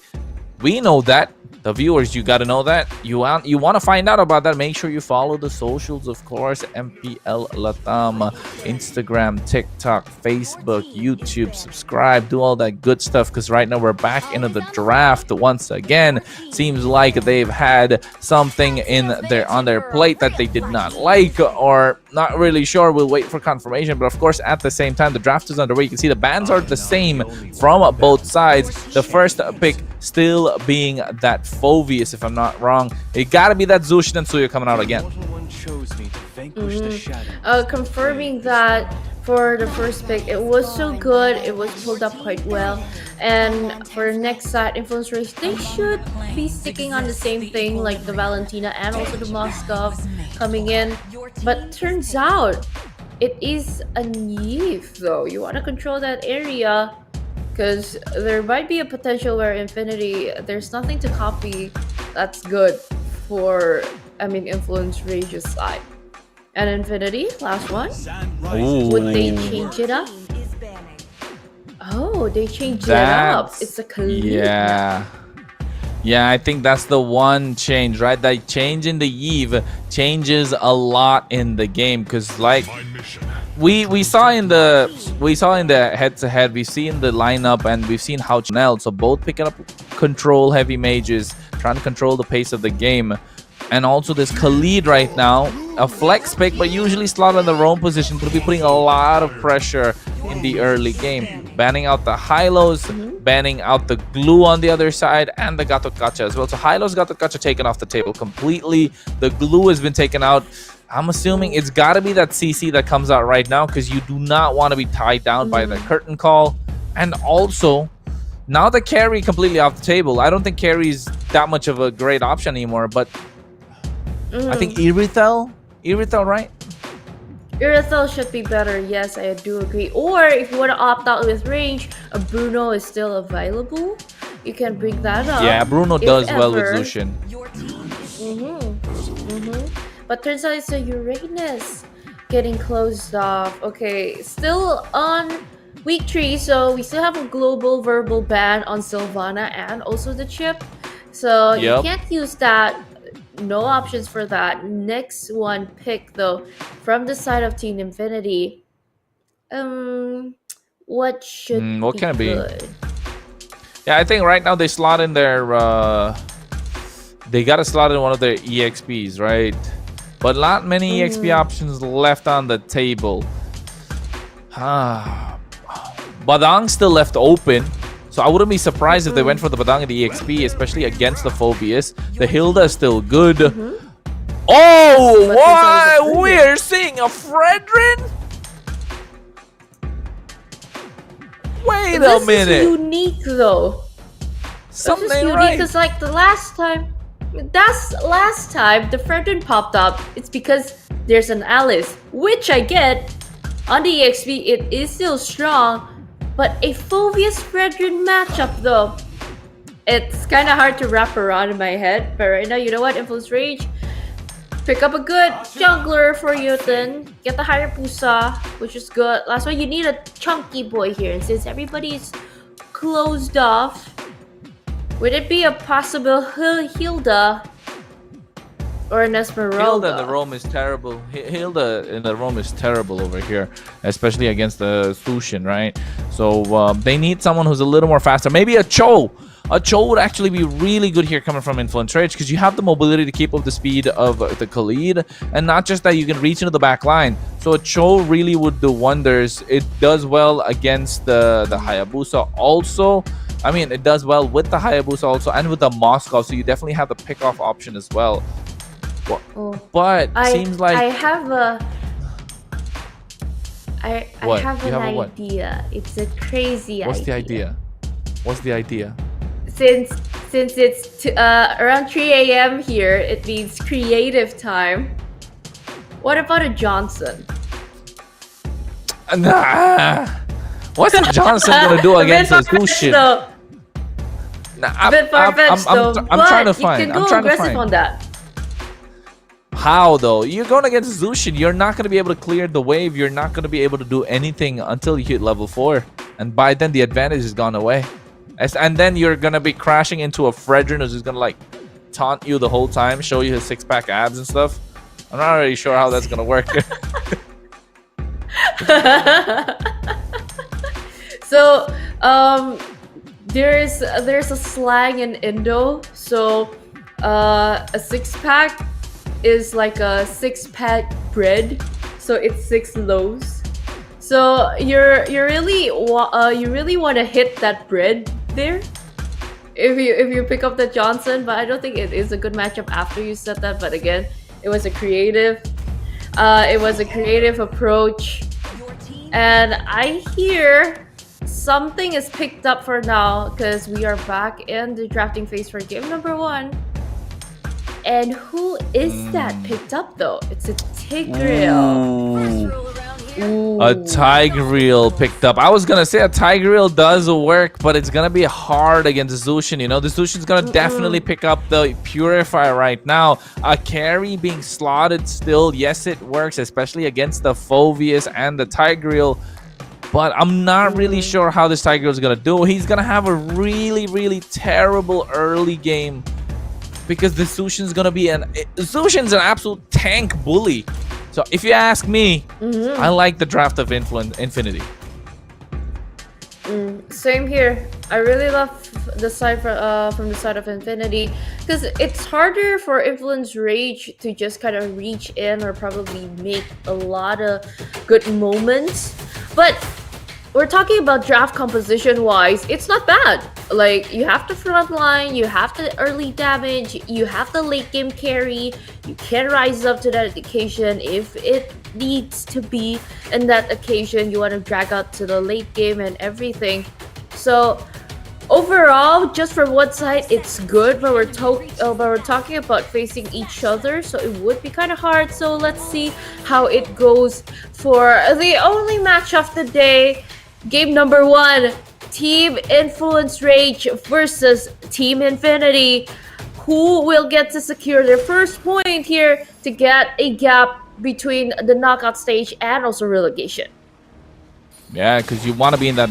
We know that. The viewers, you got to know that. You want to find out about that. Make sure you follow the socials, of course. MPL LATAM, Instagram, TikTok, Facebook, YouTube. Subscribe. Do all that good stuff because right now we're back into the draft once again. Seems like they've had something on their plate that they did not like or not really sure. We'll wait for confirmation. But of course, at the same time, the draft is underway. You can see the bans are the same from both sides. The first pick still being that Phobius, if I'm not wrong. It gotta be that Zushin and Suya coming out again. Confirming that for the first pick, it was so good. It was pulled up quite well. And for the next side, Influence Race, they should be sticking on the same thing like the Valentina and also the Moskov coming in. But turns out it is a Neve though. You want to control that area, because there might be a potential where Infinity, there's nothing to copy that's good for, Influence Rage's side. And Infinity, last one. Ooh. Would they change it up? Oh, they changed it up. It's a clean. Yeah, I think that's the one change, right? That change in the Eve changes a lot in the game because, like, we saw in the head-to-head, we've seen the lineup and we've seen how Chanel, so both picking up control heavy mages, trying to control the pace of the game. And also this Khalid right now, a flex pick, but usually slot in the roam position, could be putting a lot of pressure in the early game. Banning out the high-lows, banning out the glue on the other side, and the Gato Gacha as well. So high-lows, Gato Gacha taken off the table completely. The glue has been taken out. I'm assuming it's got to be that CC that comes out right now because you do not want to be tied down by the curtain call. And also, now the carry completely off the table. I don't think carry is that much of a great option anymore, but I think Irithel, right? Irithel should be better, yes, I do agree. Or if you want to opt out with range, a Bruno is still available. You can bring that up. Yeah, Bruno does well with Lucian. But turns out it's a Uranus getting closed off. Okay, still on week 3, so we still have a global verbal ban on Sylvana and also the chip. So you can't use that. No options for that. Next one pick though from the side of Team Infinity. What should what be can it be? good? Yeah, I think right now they slot in their they gotta slot in one of their EXPs, right? But not many EXP options left on the table. Badang still left open. So I wouldn't be surprised if they went for the Badang and the EXP, especially against the Phobius. The Hilda is still good. Oh, why? We're seeing a Fredrin? Wait a This minute. is unique though. Something this is unique right. because like the last time the Fredrin popped up, it's because there's an Alice, which I get. On the EXP, it is still strong, but a Phoveus Fredrin matchup though, it's kind of hard to wrap around in my head. But right now, you know what? Influence Rage, pick up a good jungler for Yuten, get the Hayabusa, which is good. Last one, you need a chunky boy here, and since everybody's closed off, would it be a possible Hilda or an Esmeralda? Hilda in the roam is terrible. Hilda in the roam is terrible over here, especially against the Sushin, right? So they need someone who's a little more faster. Maybe a Cho. A Cho would actually be really good here coming from Influence Rage because you have the mobility to keep up the speed of the Khalid, and not just that, you can reach into the back line. So a Cho really would do wonders. It does well against the Hayabusa also. I mean, it does well with the Hayabusa also and with the Moscow, so you definitely have the pick-off option as well. But seems like I have an what? idea. It's a crazy What's the idea. idea? What's the idea? Since it's around 3 a.m. here, it means creative time. What about a Johnson? Nah. What's Johnson gonna do against a Sushin? A bit far-fetched though. I'm trying to find. You can go aggressive on that. How though? You're going against Zushin. You're not going to be able to clear the wave. You're not going to be able to do anything until you hit level 4. And by then, the advantage is gone away. And then you're going to be crashing into a Fredrin who's just going to like taunt you the whole time, show you his 6-pack abs and stuff. I'm not really sure how that's going to work. So, there's a slang in Indo. So, a 6-pack is like a 6-pack bread, so it's 6 loaves. So you really want to hit that bread there if you pick up the Johnson. But I don't think it is a good matchup after you set that. But again, it was a creative approach, and I hear something is picked up for now because we are back in the drafting phase for game number 1. And who is that picked up though? It's a Tigreal. A Tigreal picked up. I was gonna say a Tigreal does work, but it's gonna be hard against Zushin. You know, the Zushin's gonna definitely pick up the Purifier right now. A carry being slotted still, yes, it works, especially against the Phoveus and the Tigreal. But I'm not really sure how this Tigreal is gonna do. He's gonna have a really, really terrible early game, because the Zushin's gonna be Zushin's an absolute tank bully. So if you ask me, I like the draft of Infinity. Same here. I really love the side from the side of Infinity, because it's harder for Influence Rage to just kind of reach in or probably make a lot of good moments. But we're talking about draft composition wise, it's not bad. Like, you have the front line, you have the early damage, you have the late game carry, you can rise up to that occasion if it needs to be in that occasion. You want to drag out to the late game and everything. So overall, just from one side, it's good, but we're talking about facing each other, so it would be kind of hard. So let's see how it goes for the only match of the day. Game number 1, Team Influence Rage versus Team Infinity. Who will get to secure their first point here to get a gap between the knockout stage and also relegation? Yeah, because you want to be in that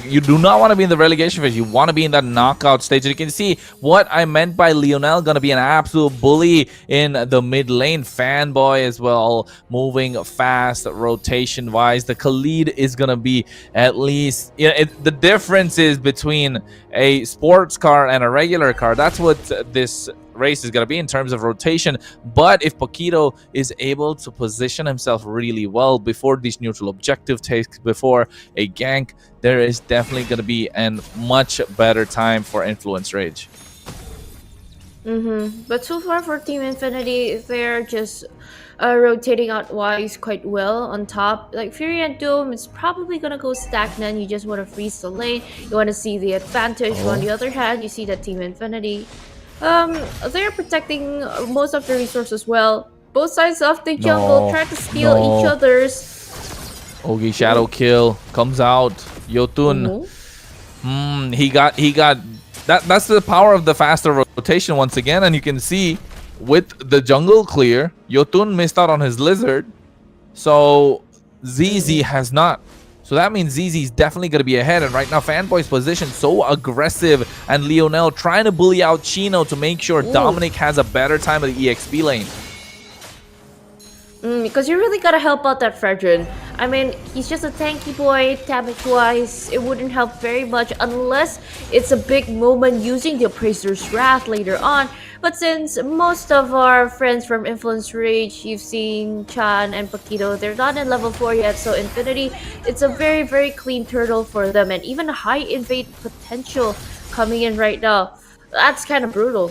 you do not want to be in the relegation phase. You want to be in that knockout stage. And you can see what I meant by Lionel gonna be an absolute bully in the mid lane. Fanboy as well, moving fast, rotation wise. The Khalid is gonna be at least, you know, the difference is between a sports car and a regular car. That's what this race is going to be in terms of rotation. But if Paquito is able to position himself really well before these neutral objective takes, before a gank, there is definitely going to be a much better time for Influence Rage. But so far for Team Infinity, they're just rotating out wise quite well on top. Like Fury and Doom, it's probably gonna go stagnant. You just want to freeze the lane. You want to see the advantage. On the other hand, you see that Team Infinity, they're protecting most of the resources well. Both sides of the jungle try to steal each other's. Ogi shadow kill comes out. Yotun. He got that's the power of the faster rotation once again, and you can see with the jungle clear, Yotun missed out on his lizard, so ZZ has not. So that means ZZ's definitely going to be ahead, and right now Fanboy's position so aggressive, and Lionel trying to bully out Chino to make sure Dominic has a better time at the EXP lane. Because you really gotta help out that Fredrin. I mean, he's just a tanky boy, damage-wise. It wouldn't help very much unless it's a big moment using the Appraiser's Wrath later on. But since most of our friends from Influence Rage, you've seen Chan and Paquito, they're not in level 4 yet, so Infinity, it's a very, very clean turtle for them, and even a high invade potential coming in right now. That's kind of brutal.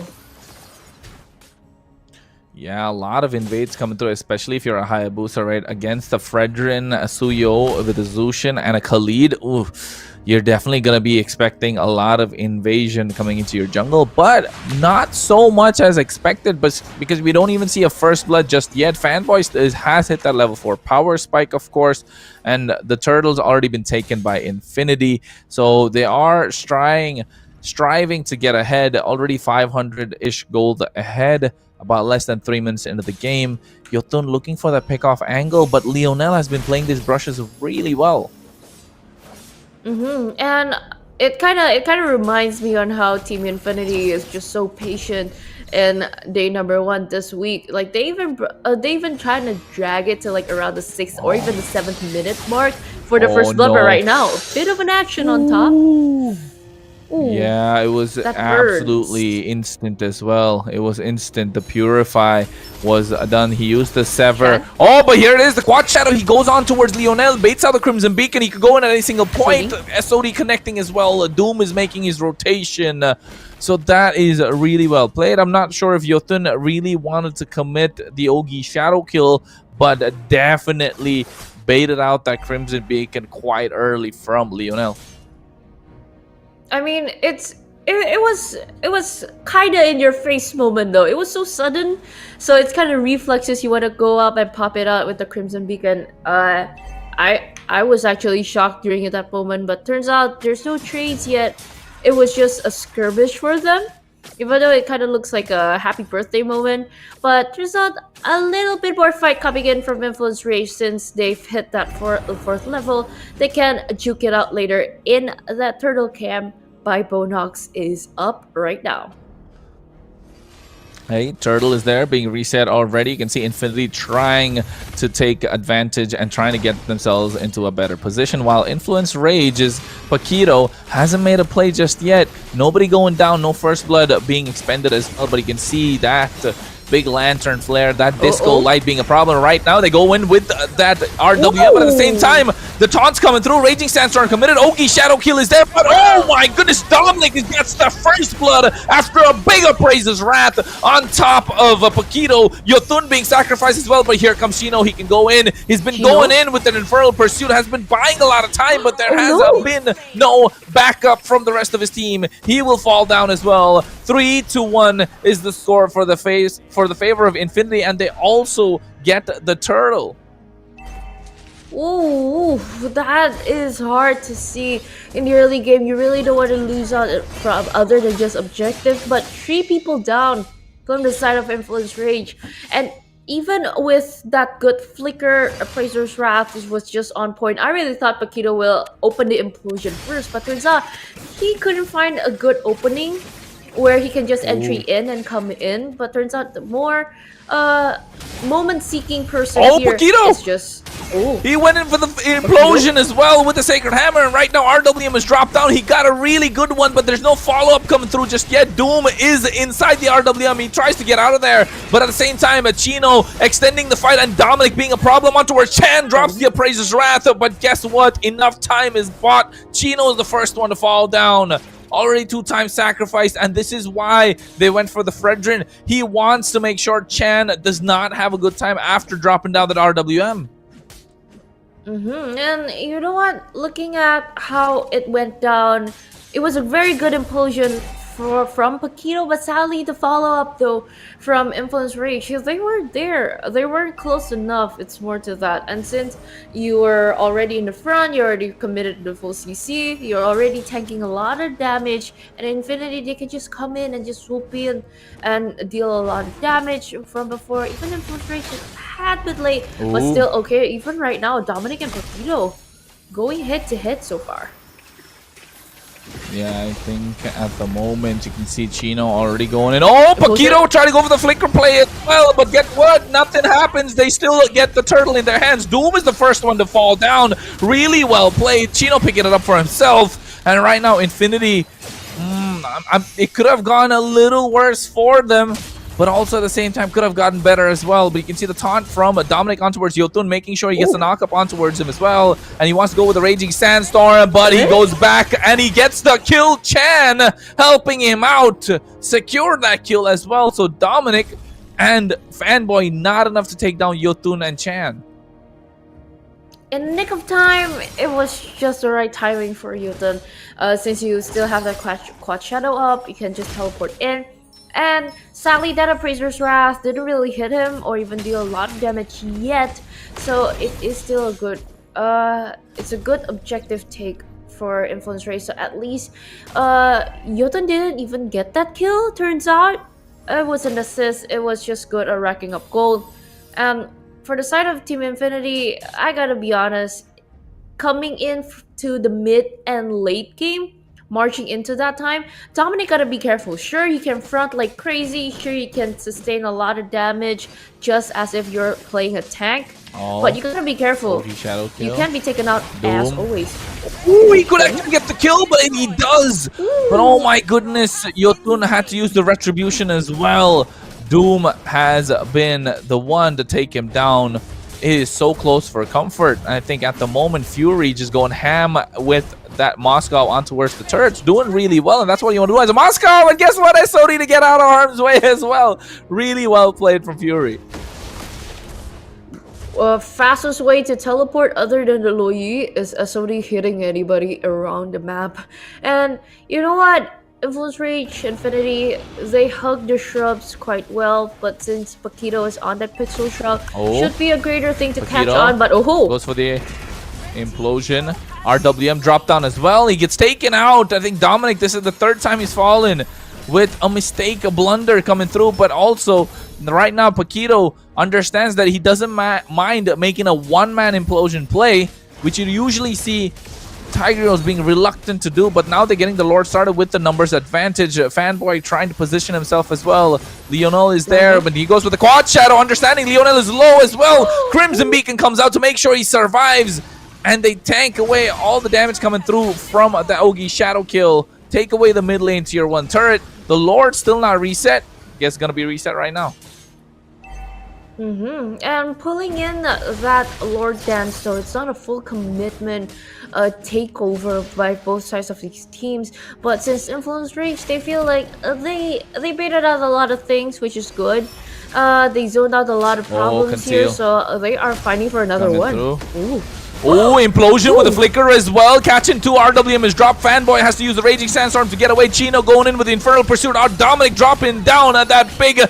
Yeah, a lot of invades coming through, especially if you're a Hayabusa, right? Against a Fredrin, a Suyo with a Zushin, and a Khalid. Ooh, you're definitely going to be expecting a lot of invasion coming into your jungle, but not so much as expected, but because we don't even see a first blood just yet. Fanboy has hit that level 4 power spike, of course, and the turtle's already been taken by Infinity, so they are striving to get ahead, already 500-ish gold ahead. About less than 3 minutes into the game. Yotun looking for that pick-off angle, but Lionel has been playing these brushes really well. And it kind of reminds me on how Team Infinity is just so patient in day number 1 this week. Like they even trying to drag it to like around the 6th or even the 7th minute mark for the first blood. But right now, a bit of an action on top. Ooh, yeah, it was absolutely instant as well. It was instant. The Purify was done. He used the Sever. Oh, but here it is. The Quad Shadow. He goes on towards Lionel. Baits out the Crimson Beacon. He could go in at any single point. SOD connecting as well. Doom is making his rotation. So that is really well played. I'm not sure if Yotun really wanted to commit the Ogi Shadow kill, but definitely baited out that Crimson Beacon quite early from Lionel. I mean, it was kind of in your face moment though. It was so sudden, so it's kind of reflexes. You want to go up and pop it out with the Crimson Beacon. I was actually shocked during that moment, but turns out there's no trades yet. It was just a skirmish for them, even though it kind of looks like a happy birthday moment. But turns out a little bit more fight coming in from Influence Rage since they've hit that fourth level. They can juke it out later in that turtle camp. By Bonox is up right now. Hey, Turtle is there being reset already. You can see Infinity trying to take advantage and trying to get themselves into a better position, while Influence Rage's Paquito hasn't made a play just yet. Nobody going down, no first blood being expended as well, but you can see that big lantern flare, that disco light being a problem right now. They go in with that RWM, but at the same time, the taunts coming through. Raging Sandstorm committed. Ogi Shadow Kill is there, but oh my goodness, Dominic gets the first blood after a big Appraiser's Wrath on top of Paquito. Yotun being sacrificed as well, but here comes Chino. He can go in. He's been going in with an Infernal Pursuit, has been buying a lot of time, but there has been no backup from the rest of his team. He will fall down as well. 3-1 is the score for the favor of Infinity, and they also get the turtle. Ooh, that is hard to see in the early game. You really don't want to lose out from other than just objective, but 3 people down from the side of Influence Rage, and even with that good flicker, Appraiser's Wrath was just on point. I really thought Paquito will open the implosion first, but turns out he couldn't find a good opening where he can just entry in and come in. But turns out the more moment-seeking person here Paquito! is just... He went in for the implosion as well with the Sacred Hammer, and right now RWM has dropped down. He got a really good one, but there's no follow-up coming through just yet. Doom is inside the RWM. He tries to get out of there, but at the same time, Chino extending the fight and Dominic being a problem onto where Chan drops the Appraiser's Wrath, but guess what? Enough time is bought. Chino is the first one to fall down. already 2 times sacrificed, and this is why they went for the Fredrin. He wants to make sure Chan does not have a good time after dropping down that RWM. And you know what? Looking at how it went down, it was a very good implosion from Paquito, but sadly the follow-up though from Influence Rage, they weren't there. They weren't close enough. It's more to that. And since you were already in the front, you're already committed to full CC, you're already tanking a lot of damage, and Infinity, they can just come in and just swoop in and deal a lot of damage from before. Even Influence Rage had been late, but still okay. Even right now, Dominic and Paquito going head to head so far. Yeah, I think at the moment you can see Chino already going in. Oh, Paquito trying to go for the flicker play as well, but get what? Nothing happens. They still get the turtle in their hands. Doom is the first one to fall down. Really well played. Chino picking it up for himself. And right now, Infinity, it could have gone a little worse for them, but also at the same time could have gotten better as well. But you can see the taunt from Dominic on towards Yotun, making sure he gets the knock-up on towards him as well. And he wants to go with the Raging Sandstorm, but he goes back and he gets the kill. Chan helping him out, secure that kill as well. So Dominic and Fanboy not enough to take down Yotun and Chan. In the nick of time, it was just the right timing for Yotun. Since you still have that quad shadow up, you can just teleport in. And sadly, that Appraiser's Wrath didn't really hit him or even deal a lot of damage yet. So it is still a good, it's a good objective take for Influence Ray. So at least, Yotun didn't even get that kill. Turns out, it was an assist. It was just good at racking up gold. And for the side of Team Infinity, I gotta be honest, coming in to the mid and late game, marching into that time, Dominic gotta be careful. Sure, you can front like crazy. Sure, you can sustain a lot of damage just as if you're playing a tank. But you gotta be careful. You can't be taken out as always. Ooh, he could actually get the kill, but he does. But oh my goodness, Yotun had to use the Retribution as well. Doom has been the one to take him down. It is so close for comfort. I think at the moment, Fury just going ham with that Moscow on towards the turrets, doing really well, and that's what you want to do as a Moscow. And guess what? SOD to get out of harm's way as well. Really well played from Fury. Fastest way to teleport other than the Loi is SOD hitting anybody around the map. And you know what? Influence Rage, Infinity, they hug the shrubs quite well, but since Paquito is on that pixel shrub, should be a greater thing to catch on, but goes for the implosion. RWM dropped down as well. He gets taken out. I think Dominic, this is the 3rd time he's fallen with a mistake, a blunder coming through, but also right now Paquito understands that he doesn't mind making a one-man implosion play, which you usually see Tiger Heroes being reluctant to do, but now they're getting the Lord started with the numbers advantage. Fanboy trying to position himself as well. Lionel is there, but he goes with the quad shadow, understanding Lionel is low as well. Crimson Beacon comes out to make sure he survives, and they tank away all the damage coming through from the Ogi shadow kill. Take away the mid lane tier 1 turret. The Lord still not reset. Guess gonna be reset right now. And pulling in that Lord dance, so it's not a full commitment takeover by both sides of these teams. But since Influence Rage, they feel like they baited out a lot of things, which is good. They zoned out a lot of problems here, so they are fighting for another one. Oh, implosion with the flicker as well. Catching 2. RWM is dropped. Fanboy has to use the Raging Sandstorm to get away. Chino going in with the Infernal Pursuit. Dominic dropping down at that big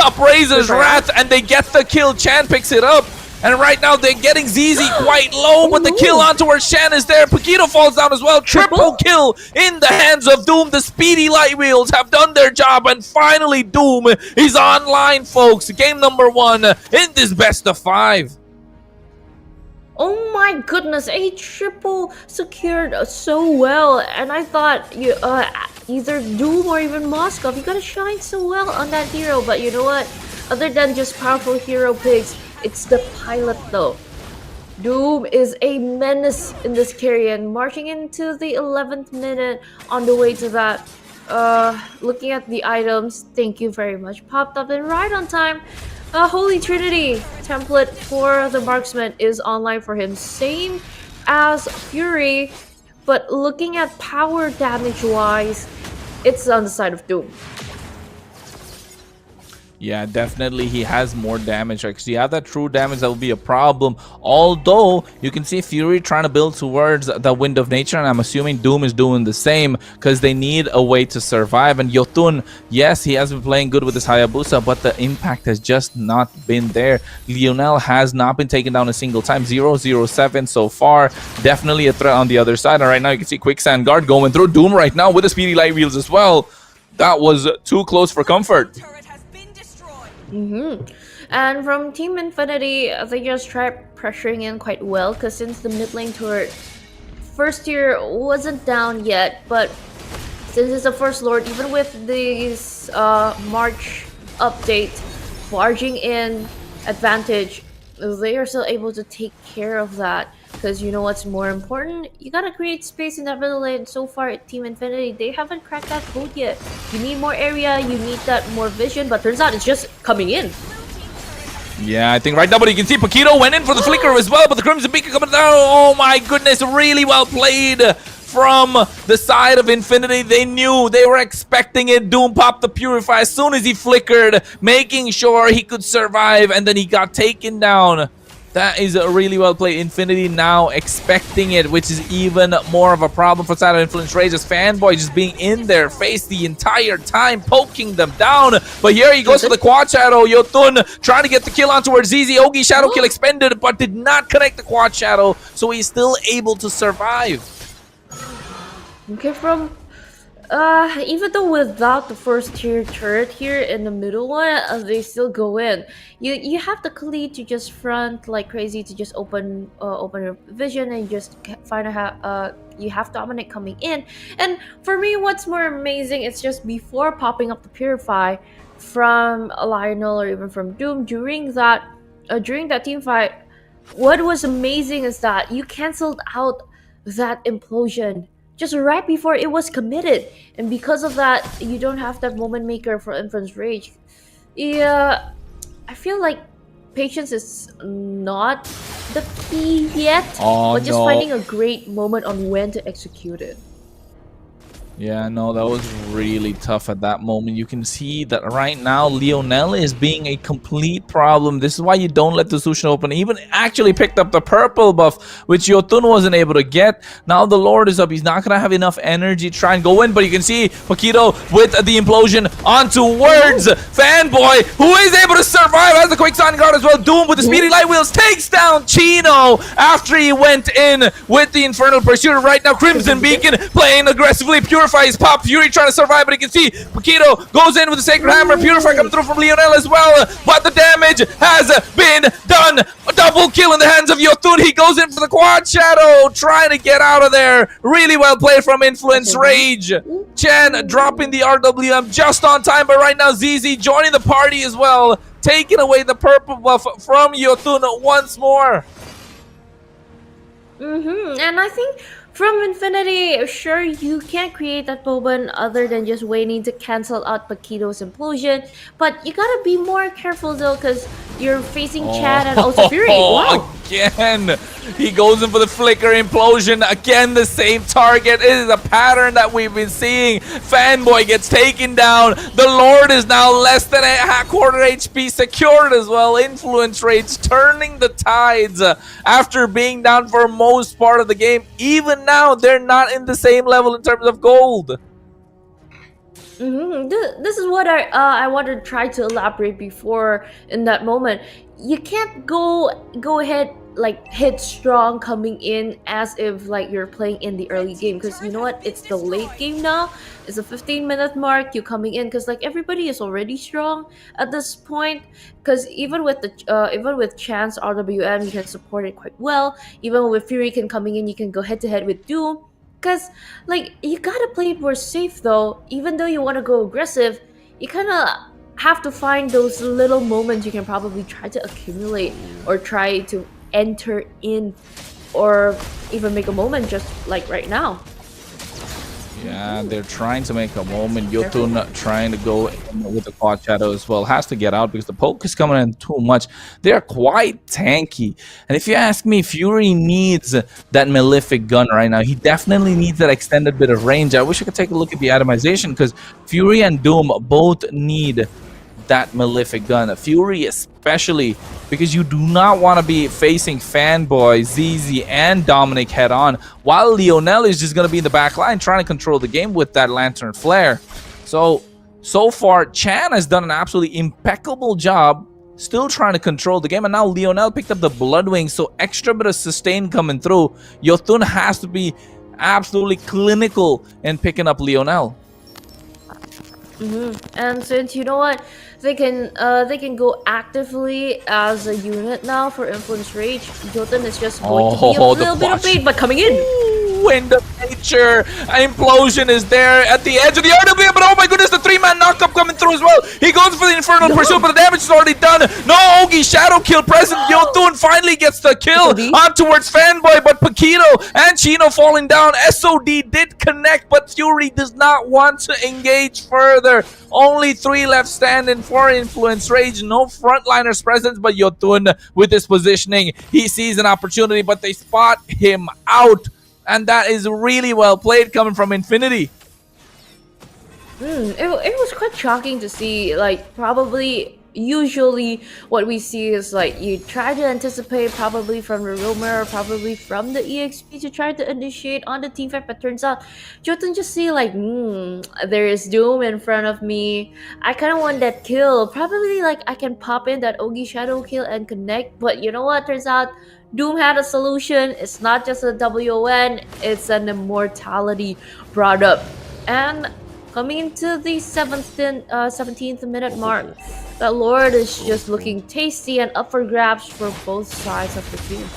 Appraiser's Wrath, and they get the kill. Chan picks it up. And right now they're getting ZZ quite low, but the kill on towards Chan is there. Paquito falls down as well. Triple kill in the hands of Doom. The speedy light wheels have done their job, and finally Doom is online, folks. Game number 1 in this best of 5. Oh my goodness, a triple secured so well, and I thought you either Doom or even Moscow, you gotta shine so well on that hero. But you know what? Other than just powerful hero picks, it's the pilot though. Doom is a menace in this carry, and marching into the 11th minute on the way to that. Looking at the items, thank you very much, popped up and right on time. Holy Trinity template for the marksman is online for him, same as Fury, but looking at power damage wise, it's on the side of Doom. Yeah, definitely he has more damage. Like, so you have that true damage, that will be a problem. Although you can see Fury trying to build towards the Wind of Nature, and I'm assuming Doom is doing the same because they need a way to survive. And Yotun, yes, he has been playing good with his Hayabusa, but the impact has just not been there. Lionel has not been taken down a single time. 0-0-7 so far. Definitely a threat on the other side. And right now you can see Quicksand Guard going through. Doom right now with the Speedy Light Wheels as well. That was too close for comfort. And from Team Infinity, they just tried pressuring in quite well, because since the mid lane turret first tier wasn't down yet, but since it's the first lord, even with this March update, barging in advantage, they are still able to take care of that. Because you know what's more important? You gotta create space in that middle lane. So far at Team Infinity, they haven't cracked that code yet. You need more area, you need that more vision, but turns out it's just coming in. Yeah, I think right now, but you can see Paquito went in for the flicker as well, but the Crimson Beacon coming down. Oh my goodness, really well played from the side of Infinity. They knew, they were expecting it. Doom popped the Purify as soon as he flickered, making sure he could survive, and then he got taken down. That is a really well played. Infinity now expecting it, which is even more of a problem for side of Influence Rage, as Fanboy just being in their face the entire time, poking them down. But here he goes for the Quad Shadow. Yotun trying to get the kill on towards ZZ. Ogi Shadow kill expended, but did not connect the Quad Shadow, so he's still able to survive. Okay, from even though without the first tier turret here in the middle one, they still go in. You have the Khalid to just front like crazy, to just open your vision, and just find out you have Dominic coming in. And for me, what's more amazing, it's just before popping up the Purify from Lionel or even from Doom during that team fight. What was amazing is that you canceled out that implosion just right before it was committed, and because of that, you don't have that moment maker for Influence Rage. Yeah, I feel like patience is not the key yet, but just finding a great moment on when to execute it. Yeah, no, that was really tough at that moment. You can see that right now Lionel is being a complete problem. This is why you don't let the Sushin open. He even actually picked up the purple buff, which Yotun wasn't able to get. Now the Lord is up. He's not going to have enough energy to try and go in, but you can see Paquito with the implosion on towards Fanboy, who is able to survive as the Quicksand Guard as well. Doom with the Speedy Light Wheels takes down Chino after he went in with the Infernal Pursuer. Right now, Crimson Beacon playing aggressively. Purify his pop. Fury trying to survive, but you can see Paquito goes in with the Sacred Hammer. Purify coming through from Lionel as well, but the damage has been done. A double kill in the hands of Yotun. He goes in for the Quad Shadow, trying to get out of there. Really well played from Influence Rage. Chen dropping the RWM just on time, but right now ZZ joining the party as well, taking away the purple buff from Yotun once more. And I think from Infinity, sure, you can't create that moment other than just waiting to cancel out Paquito's implosion, but you gotta be more careful though, because you're facing Chad and also Fury. Wow. Again, he goes in for the flicker implosion. Again, the same target. It is a pattern that we've been seeing. Fanboy gets taken down. The Lord is now less than a quarter HP secured as well. Influence Rage turning the tides after being down for most part of the game. Even now, they're not in the same level in terms of gold. This is what I wanted to try to elaborate before in that moment. You can't go ahead like hit strong coming in as if like you're playing in the early game, because you know what, it's the late game now. It's a 15-minute mark. You coming in because like everybody is already strong at this point, because even with Chance RWM, you can support it quite well. Even with Fury can coming in, you can go head to head with Doom. Because, like, you gotta play it more safe though. Even though you want to go aggressive, you kind of have to find those little moments you can probably try to accumulate or try to enter in, or even make a moment just like right now. Yeah, they're trying to make a moment. Yotun trying to go with the quad shadow as well. Has to get out because the poke is coming in too much. They're quite tanky. And if you ask me, Fury needs that Malefic gun right now. He definitely needs that extended bit of range. I wish I could take a look at the atomization because Fury and Doom both need that Malefic gun. Fury especially because you do not want to be facing Fanboy, ZZ, and Dominic head on while Lionel is just going to be in the back line trying to control the game with that Lantern Flare. So far, Chan has done an absolutely impeccable job still trying to control the game, and now Lionel picked up the Bloodwing, so extra bit of sustain coming through. Yotun has to be absolutely clinical in picking up Lionel. And since you know what, they can go actively as a unit now for Influence Rage. Jotun is just going to be a little bit of bait, but coming in. Wind of Nature, implosion is there at the edge of the RWM, but oh my goodness, the 3-man knockup coming through as well. He goes for the Infernal Pursuit, but the damage is already done. No Ogi Shadow Kill present. Yotun finally gets the kill on towards Fanboy, but Paquito and Chino falling down. SOD did connect, but Fury does not want to engage further. Only 3 left standing for Influence Rage. No frontliners present, but Yotun with his positioning, he sees an opportunity, but they spot him out. And that is really well played coming from Infinity. It was quite shocking to see. Like, probably usually what we see is like you try to anticipate probably from the rumor or probably from the EXP to try to initiate on the team fight, but turns out Jotun just see like there is Doom in front of me. I kind of want that kill. Probably like I can pop in that Ogi Shadow kill and connect, but you know what, turns out Doom had a solution. It's not just a WON, it's an immortality brought up. And coming into the 17th minute mark, that Lord is just looking tasty and up for grabs for both sides of the team.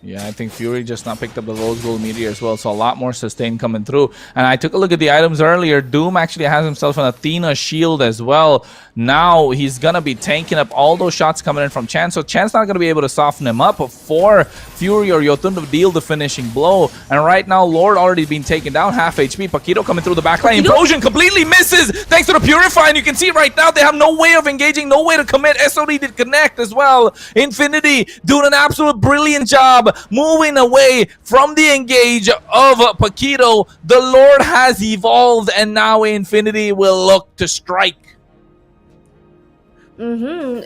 Yeah, I think Fury just not picked up the Rose Gold Meteor as well, so a lot more sustain coming through. And I took a look at the items earlier. Doom actually has himself an Athena shield as well. Now he's going to be tanking up all those shots coming in from Chan, so Chan's not going to be able to soften him up for Fury or Yotun to deal the finishing blow. And right now, Lord already been taken down, half HP. Paquito coming through the backline. Implosion completely misses thanks to the Purify, and you can see right now they have no way of engaging, no way to commit. SOD did connect as well. Infinity doing an absolute brilliant job moving away from the engage of Paquito. The Lord has evolved, and now Infinity will look to strike.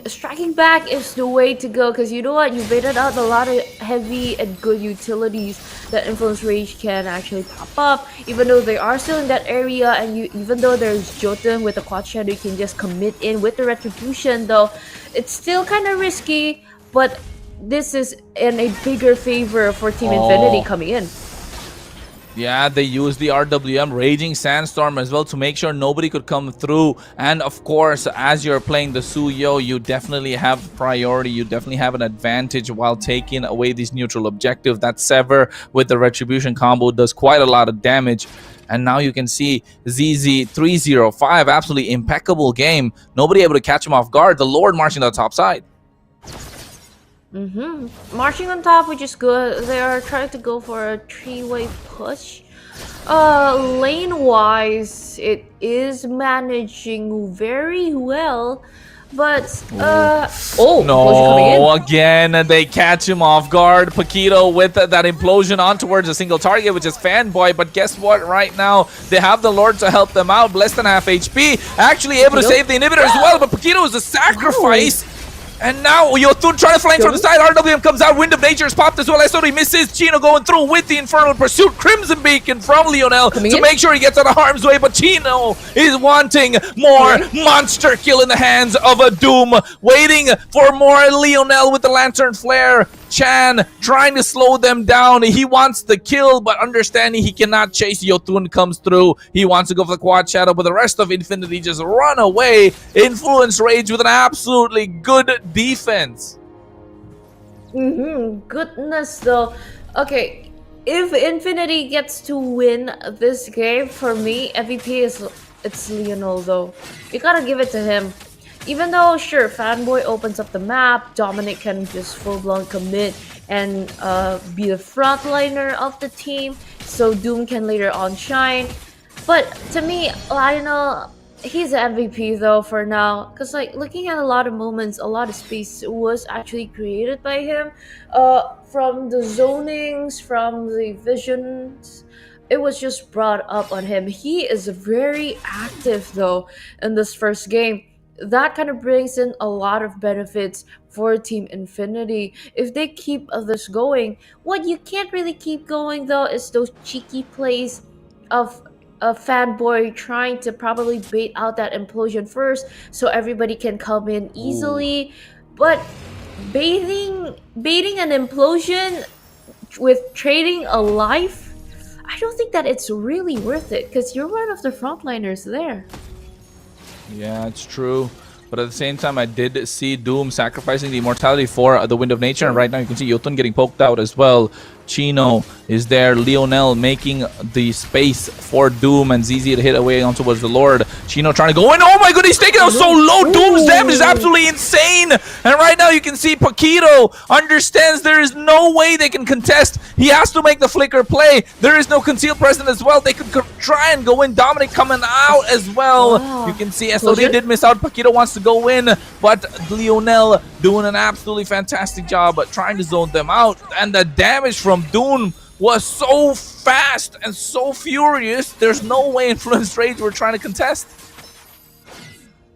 Striking back is the way to go, because you know what, you baited out a lot of heavy and good utilities that Influence Rage can actually pop up, even though they are still in that area, and even though there's Jotun with the quad shadow, you can just commit in with the retribution. Though it's still kind of risky, but this is in a bigger favor for Team Infinity coming in. Yeah, they used the RWM Raging Sandstorm as well to make sure nobody could come through. And of course, as you're playing the Suyo, you definitely have priority. You definitely have an advantage while taking away these neutral objectives. That Sever with the Retribution combo does quite a lot of damage. And now you can see ZZ 305, absolutely impeccable game. Nobody able to catch him off guard. The Lord marching to the top side. Marching on top, which is good. They are trying to go for a 3-way push. Lane wise, it is managing very well, but no, again they catch him off guard. Paquito with that implosion on towards a single target, which is Fanboy. But guess what, right now they have the Lord to help them out, less than half HP, actually able to save the inhibitor as well, but Paquito is a sacrifice. And now Yotun trying to flank from the side. RWM comes out. Wind of Nature is popped as well. SOD misses. Chino going through with the Infernal Pursuit. Crimson Beacon from Lionel to make sure he gets out of harm's way. But Chino is wanting more monster kill in the hands of a Doom. Waiting for more Lionel with the Lantern Flare. Chan trying to slow them down. He wants the kill, but understanding he cannot chase. Yotun comes through. He wants to go for the quad shadow, but the rest of Infinity just run away. Influence Rage with an absolutely good defense. Goodness though. Okay, if Infinity gets to win this game, for me, MVP it's Lionel though. You gotta give it to him. Even though, sure, Fanboy opens up the map, Dominic can just full-blown commit and be the frontliner of the team. so Doom can later on shine. But to me, Lionel, he's an MVP though for now, because like looking at a lot of moments, a lot of space was actually created by him, from the zonings, from the visions. It was just brought up on him. He is very active though in this first game. That kind of brings in a lot of benefits for Team Infinity if they keep this going. What you can't really keep going though is those cheeky plays of a fanboy trying to probably bait out that implosion first so everybody can come in easily. But baiting an implosion with trading a life, I don't think that it's really worth it because you're one of the frontliners there. Yeah, it's true. But at the same time, I did see Doom sacrificing the immortality for the Wind of Nature. And right now, you can see Jotun getting poked out as well. Chino is there. Lionel making the space for Doom and ZZ to hit away on towards the Lord. Chino trying to go in. Oh my god, he's taking out so low. Doom's damage is absolutely insane. And right now, you can see Paquito understands there is no way they can contest. He has to make the flicker play. There is no concealed presence as well. They could try and go in. Dominic coming out as well. Wow. You can see SOD did miss out. Paquito wants to go in, but Lionel doing an absolutely fantastic job at trying to zone them out. And the damage from Doom was so fast and so furious. There's no way Influence Rage were trying to contest.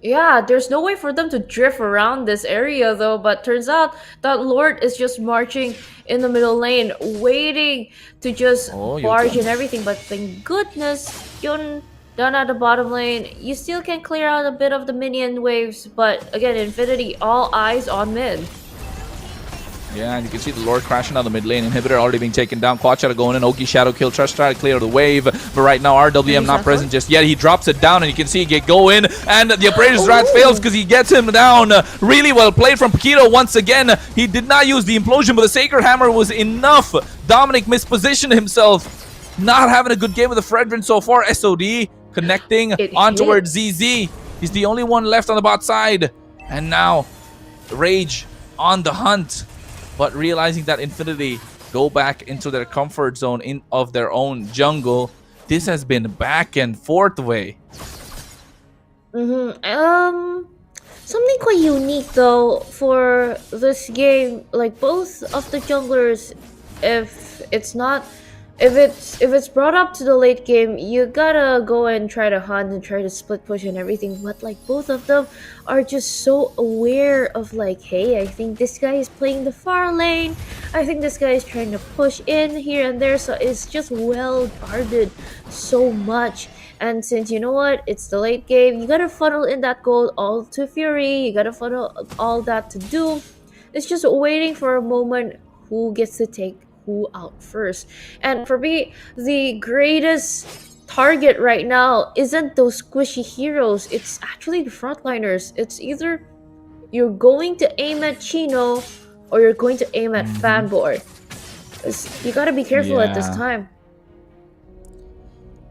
Yeah, there's no way for them to drift around this area though, but turns out that Lord is just marching in the middle lane, waiting to just barge and everything. But thank goodness, Yun down at the bottom lane. You still can clear out a bit of the minion waves, but again, Infinity, all eyes on mid. Yeah, and you can see the Lord crashing on the mid lane. Inhibitor already being taken down. Quad Shadow going in. Oki Shadow kill. Trust try to clear the wave. But right now, RWM not present just yet. He drops it down, and you can see it go in. And the Abrader's Wrath fails because he gets him down. Really well played from Paquito once again. He did not use the implosion, but the Sacred Hammer was enough. Dominic mispositioned himself. Not having a good game with the Fredrin so far. SOD connecting on towards ZZ. He's the only one left on the bot side. And now, Rage on the hunt. But realizing that Infinity go back into their comfort zone of their own jungle, this has been back and forth way. Something quite unique though for this game, like both of the junglers, if it's brought up to the late game, you gotta go and try to hunt and try to split push and everything, but like both of them are just so aware of like, hey, I think this guy is playing the far lane, I think this guy is trying to push in here and there, so it's just well guarded so much. And since you know what, it's the late game, you gotta funnel in that gold all to Fury, you gotta funnel all that to Doom. It's just waiting for a moment who gets to take who out first. And for me, the greatest target right now isn't those squishy heroes, it's actually the frontliners. It's either you're going to aim at Chino or you're going to aim at Fanboy. You gotta be careful at this time.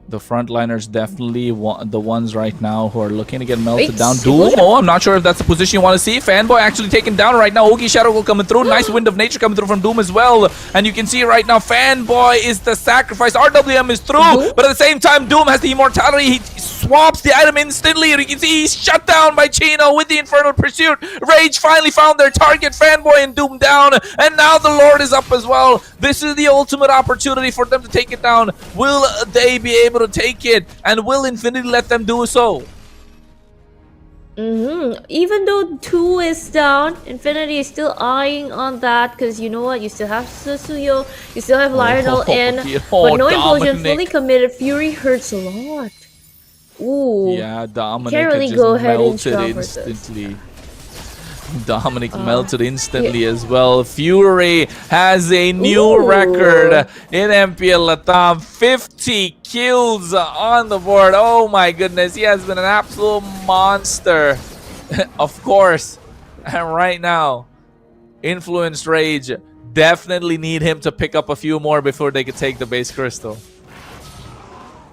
The frontliners definitely the ones right now who are looking to get melted down. Doom, I'm not sure if that's the position you want to see. Fanboy actually taken down right now. Oki Shadow will coming through. Nice Wind of Nature coming through from Doom as well. And you can see right now, Fanboy is the sacrifice. RWM is through, but at the same time, Doom has the immortality. He swaps the item instantly. And you can see he's shut down by Chino with the Infernal Pursuit. Rage finally found their target. Fanboy and Doom down. And now the Lord is up as well. This is the ultimate opportunity for them to take it down. Will they be able to take it, and will Infinity let them do so? Even though 2 is down, Infinity is still eyeing on that because you know what, you still have Susuyo, you still have Lionel in, but no implosion, fully committed. Fury hurts a lot. Ooh, yeah, Dominic can't really just go ahead melted and instantly. Dominic melted instantly as well. Fury has a new record in MPL LATAM. 50 kills on the board. Oh my goodness, he has been an absolute monster. Of course. And right now, Influenced Rage definitely need him to pick up a few more before they could take the base crystal.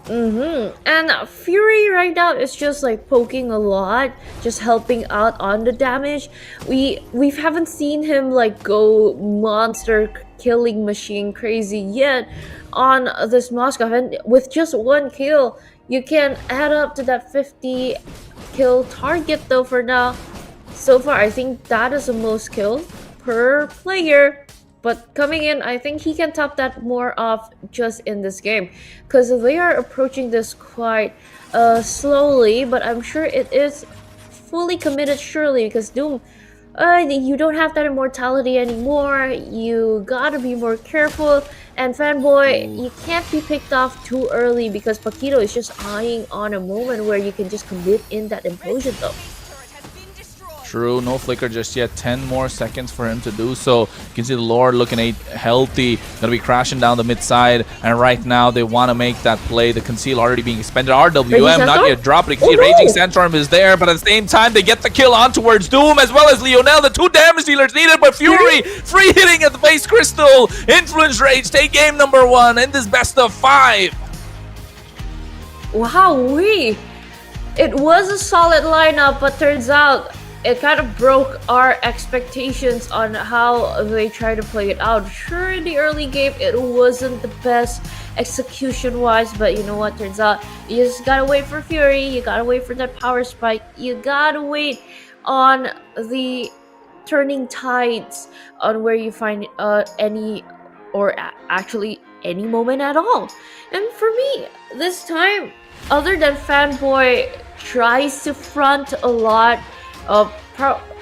And Fury right now is just like poking a lot, just helping out on the damage. We haven't seen him like go monster killing machine crazy yet on this Moscow, and with just one kill, you can add up to that 50 kill target though for now. So far, I think that is the most kills per player. But coming in, I think he can top that more off just in this game, because they are approaching this quite slowly. But I'm sure it is fully committed, surely, because Doom, you don't have that immortality anymore. You gotta be more careful. And Fanboy, you can't be picked off too early, because Paquito is just eyeing on a moment where you can just commit in that implosion though. True, no flicker just yet. 10 more seconds for him to do so. You can see the Lord looking healthy. Gonna be crashing down the mid side. And right now they want to make that play. The conceal already being expended. RWM not yet dropped. You can see Raging Sandstorm is there, but at the same time they get the kill on towards Doom as well as Lionel. The 2 damage dealers needed, but Fury free hitting at the base crystal. Influence Rage take game number 1 in this best of 5. Wow, it was a solid lineup, but turns out it kind of broke our expectations on how they tried to play it out. Sure, in the early game, it wasn't the best execution-wise, but you know what? Turns out you just gotta wait for Fury, you gotta wait for that power spike, you gotta wait on the turning tides on where you find any, or actually any moment at all. And for me, this time, other than Fanboy tries to front a lot,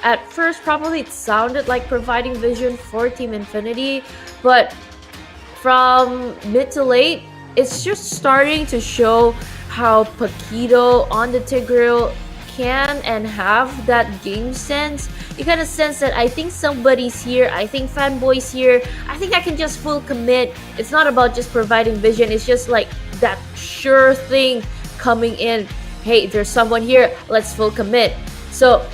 at first probably it sounded like providing vision for Team Infinity, but from mid to late, it's just starting to show how Paquito on the Tigreal can and have that game sense. You kind of sense that I think somebody's here, I think Fanboy's here, I think I can just full commit. It's not about just providing vision, it's just like that sure thing coming in. Hey, there's someone here, let's full commit. So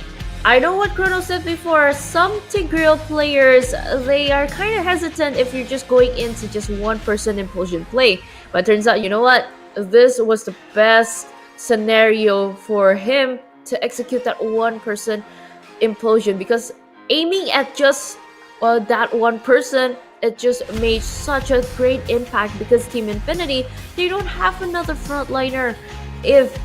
I know what Chrono said before, some Tigreal players, they are kind of hesitant if you're just going into just one person implosion play. But turns out, you know what? This was the best scenario for him to execute that one person implosion, because aiming at just that one person, it just made such a great impact, because Team Infinity, they don't have another frontliner if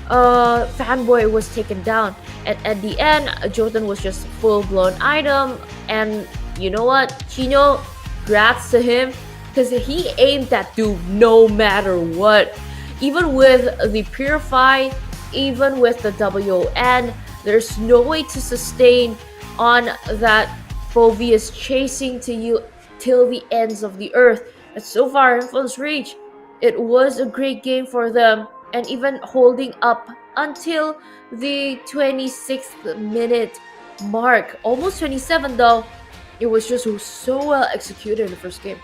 Fanboy was taken down. And at the end, Jotun was just full-blown item. And you know what? Chino, grats to him, because he aimed that dude no matter what. Even with the Purify, even with the WON, there's no way to sustain on that Phoveus chasing to you till the ends of the earth. And so far, Influence Rage, it was a great game for them, and even holding up until the 26th minute mark. Almost 27 though. It was just so well executed in the first game.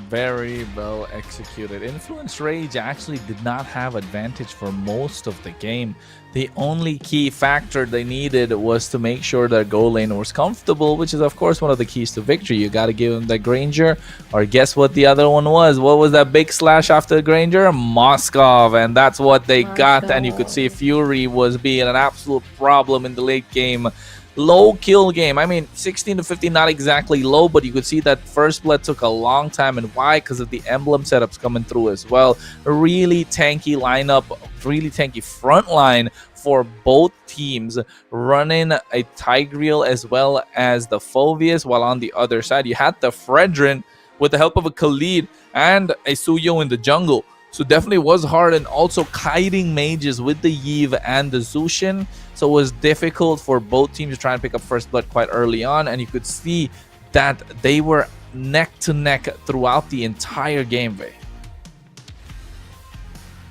Very well executed. Influence Rage actually did not have advantage for most of the game. The only key factor they needed was to make sure their goal lane was comfortable, which is of course one of the keys to victory. You got to give them the Granger, or guess what the other one was? What was that big slash after the Granger? Moskov, and that's what they got. And you could see Fury was being an absolute problem in the late game. Low kill game. I mean, 16 to 15, not exactly low, but you could see that first blood took a long time. And why? Because of the emblem setups coming through as well. A really tanky lineup, really tanky front line for both teams, running a Tigreal as well as the Phoveus, while on the other side you had the Fredrin with the help of a Khalid and a Suyo in the jungle. So definitely was hard, and also kiting mages with the Yve and the Zushin. So it was difficult for both teams to try and pick up first blood quite early on, and you could see that they were neck to neck throughout the entire game.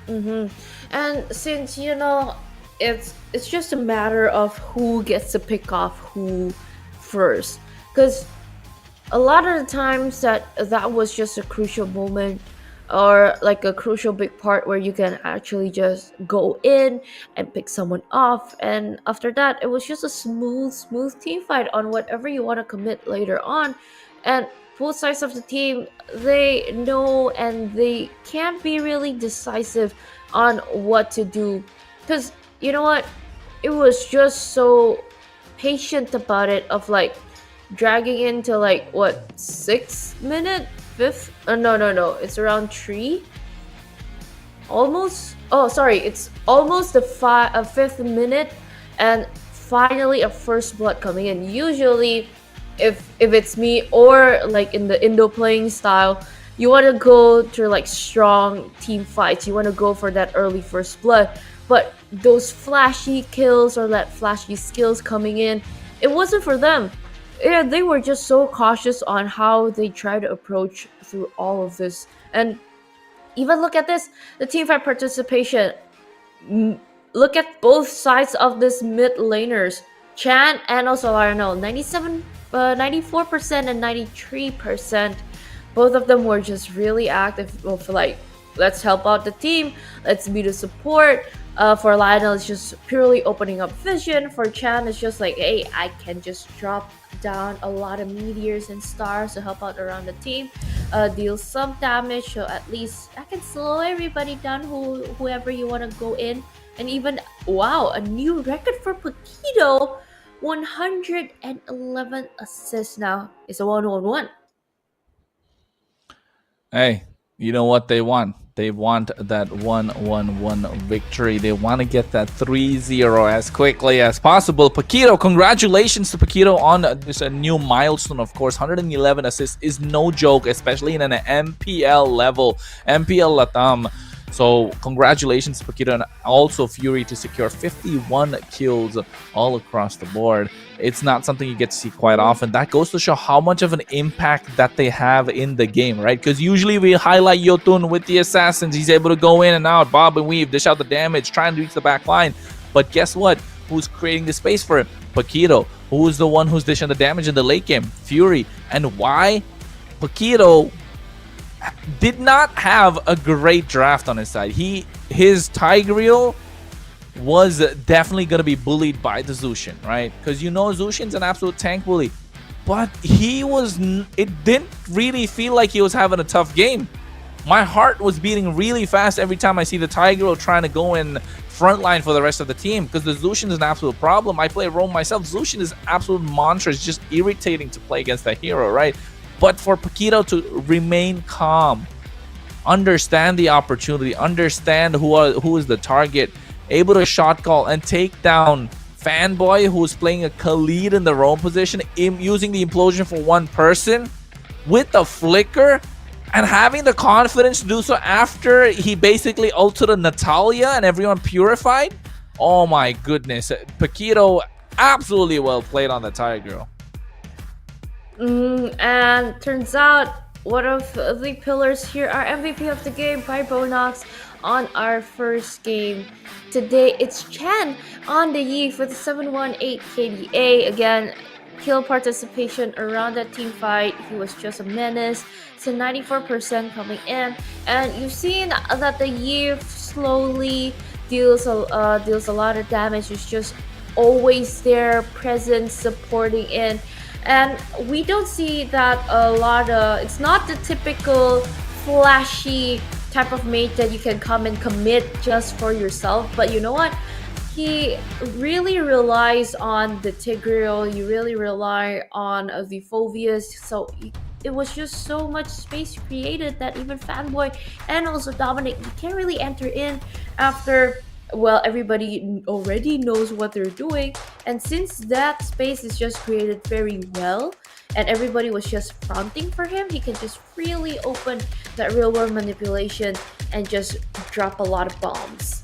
And since, you know, it's just a matter of who gets to pick off who first, because a lot of the times that was just a crucial moment, or like a crucial big part where you can actually just go in and pick someone off, and after that it was just a smooth team fight on whatever you want to commit later on. And both sides of the team, they know and they can't be really decisive on what to do. Because, you know what? It was just so patient about it, of like dragging into like, what, 6 minute? 5th? No. It's around 3. Almost. Oh, sorry. It's almost a 5th minute, and finally a first blood coming in. Usually, if it's me, or like in the Indo playing style, you want to go to like strong team fights. You want to go for that early first blood. But those flashy kills or that flashy skills coming in, it wasn't for them. Yeah, they were just so cautious on how they try to approach through all of this. And even look at this, the team fight participation. Look at both sides of this mid laners, Chan and also Lionel, 94% and 93%. Both of them were just really active of like, let's help out the team, let's be the support. For Lionel, it's just purely opening up vision. For Chan, it's just like, hey, I can just drop down a lot of meteors and stars to help out around the team, deal some damage, so at least I can slow everybody down, whoever you want to go in. And even, wow, a new record for Paquito, 111 assists now. It's a 1-1-1. Hey, you know what they want? They want that 1-1-1 victory. They want to get that 3-0 as quickly as possible. Paquito, congratulations to Paquito on this new milestone, of course. 111 assists is no joke, especially in an MPL level, MPL LATAM. So congratulations to Paquito, and also Fury to secure 51 kills all across the board. It's not something you get to see quite often. That goes to show how much of an impact that they have in the game, right? Because usually we highlight Yotun with the assassins. He's able to go in and out, bob and weave, dish out the damage, try and reach the back line. But guess what? Who's creating the space for him? Paquito. Who's the one who's dishing the damage in the late game? Fury. And why? Paquito did not have a great draft on his side. His Tigreal was definitely going to be bullied by the Zushin, right? Because you know Zushin's an absolute tank bully. But it didn't really feel like he was having a tough game. My heart was beating really fast every time I see the Tigreal trying to go in frontline for the rest of the team, because the Zushin is an absolute problem. I play Rome myself. Zushin is absolute monster. It's just irritating to play against that hero, right? But for Paquito to remain calm, understand the opportunity, understand who is the target, able to shot call and take down Fanboy, who's playing a Khalid in the Rome position, using the implosion for one person with the flicker, and having the confidence to do so after he basically ulted a Natalia and everyone purified. Oh my goodness. Paquito absolutely well played on the Tigreal. And turns out one of the pillars here, our MVP of the game by Bonox on our first game today. It's Chan on the Yi for the 718 KDA. Again, kill participation around that team fight. He was just a menace. It's a 94% coming in, and you've seen that the Yi slowly deals a lot of damage. It's just always there, present, supporting in. And we don't see that a lot it's not the typical flashy type of mate that you can come and commit just for yourself. But you know what? He really relies on the Tigreal, you really rely on the Phobias. So it was just so much space created that even Fanboy and also Dominic, you can't really enter in after, well, everybody already knows what they're doing. And since that space is just created very well and everybody was just fronting for him, he can just really open that real world manipulation and just drop a lot of bombs.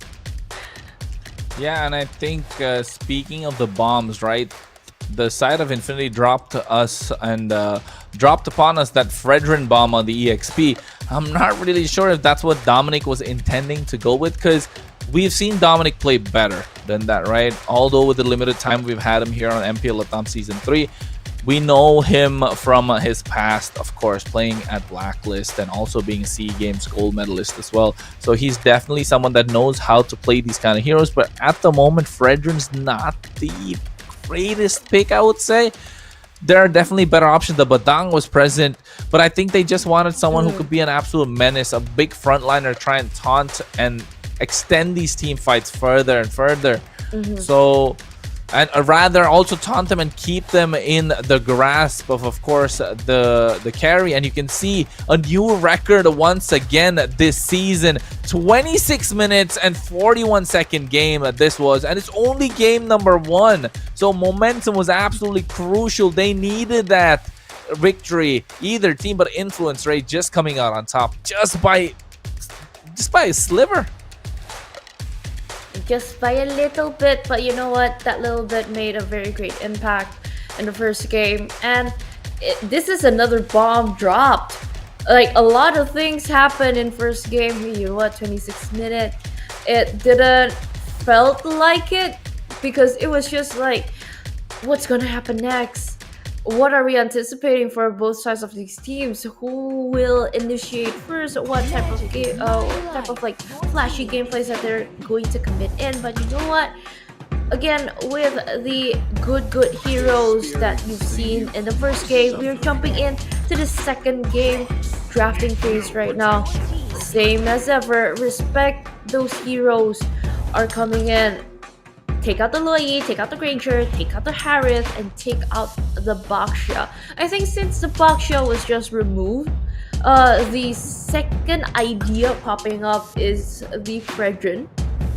Yeah, and I think speaking of the bombs, right, the side of Infinity dropped to us and dropped upon us that Fredrin bomb on the EXP. I'm not really sure if that's what Dominic was intending to go with, because we've seen Dominic play better than that, right? Although with the limited time we've had him here on MPL LATAM Season 3, we know him from his past, of course, playing at Blacklist and also being SEA Games gold medalist as well. So he's definitely someone that knows how to play these kind of heroes. But at the moment, Fredrin's not the greatest pick, I would say. there are definitely better options. The Badang was present, but I think they just wanted someone who could be an absolute menace, a big frontliner, try and taunt and extend these team fights further and further. So, and rather also taunt them and keep them in the grasp of course, the carry. And you can see a new record once again this season. 26 minutes and 41-second game this was, and it's only game number 1. So momentum was absolutely crucial. They needed that victory, either team, but Influence Rate just coming out on top just by a sliver. Just by a little bit, but you know what? That little bit made a very great impact in the first game. And this is another bomb dropped. Like, a lot of things happened in first game. You know what? 26 minutes. It didn't felt like it because it was just like, what's gonna happen next? What are we anticipating for both sides of these teams? Who will initiate first? What type of game? What type of like flashy gameplays that they're going to commit in? But you know what? Again, with the good heroes that you've seen in the first game, we're jumping in to the second game drafting phase right now. Same as ever. Respect those heroes are coming in. Take out the Loi, take out the Granger, take out the Harith, and take out the Baxia. I think since the Baxia was just removed, the second idea popping up is the Fredrin.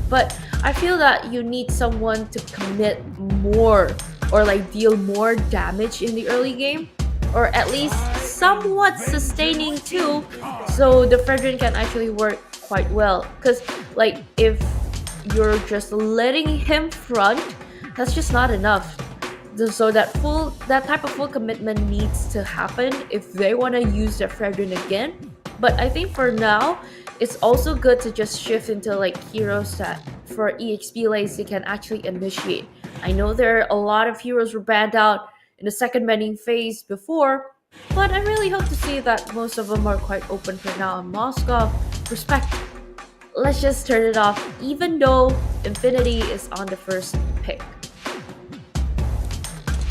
But I feel that you need someone to commit more or like deal more damage in the early game, or at least somewhat sustaining too, so the Fredrin can actually work quite well. Because like if you're just letting him front, that's just not enough. So that type of full commitment needs to happen if they want to use their Fredrin again. But I think for now, it's also good to just shift into like heroes that for EXP lanes they can actually initiate. I know there are a lot of heroes were banned out in the second banning phase before, but I really hope to see that most of them are quite open for now. And Moscow, respect. Let's just turn it off, even though Infinity is on the first pick.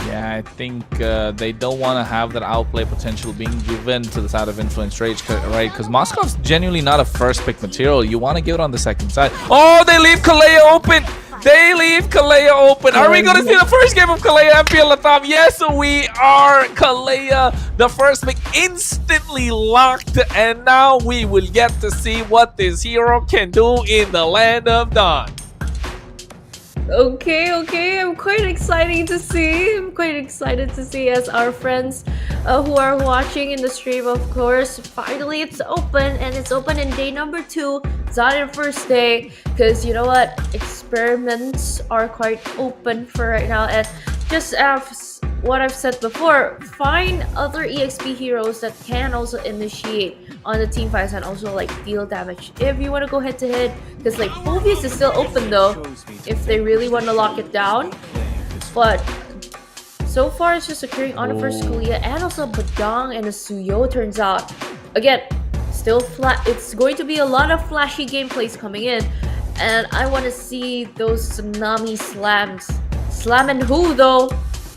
Yeah, I think they don't want to have that outplay potential being given to the side of Influence Rage, right? Because Moscow's genuinely not a first pick material. You want to give it on the second side. Oh, they leave Kalea open! They leave Kalea open. Are we going to see the first game of Kalea MPL LATAM? Yes, we are. Kalea, the first pick, instantly locked. And now we will get to see what this hero can do in the Land of Dawn. Okay, I'm quite excited to see. As our friends who are watching in the stream, of course, finally it's open, and it's open in day number 2. It's not in first day, because you know what? Experiments are quite open for right now. And just as what I've said before, find other EXP heroes that can also initiate on the team fights and also like deal damage if you want to go head to head, because like Mobius is still open though if they really want to lock it down. But so far it's just occurring on the first Kulia, and also Badang and a Suyo turns out. Again, still flat. It's going to be a lot of flashy gameplays coming in, and I want to see those tsunami slams. Slamming who though?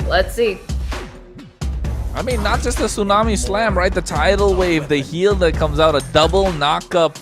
Let's see. I mean, not just the tsunami slam, right? The tidal wave, the heal that comes out, a double knockup,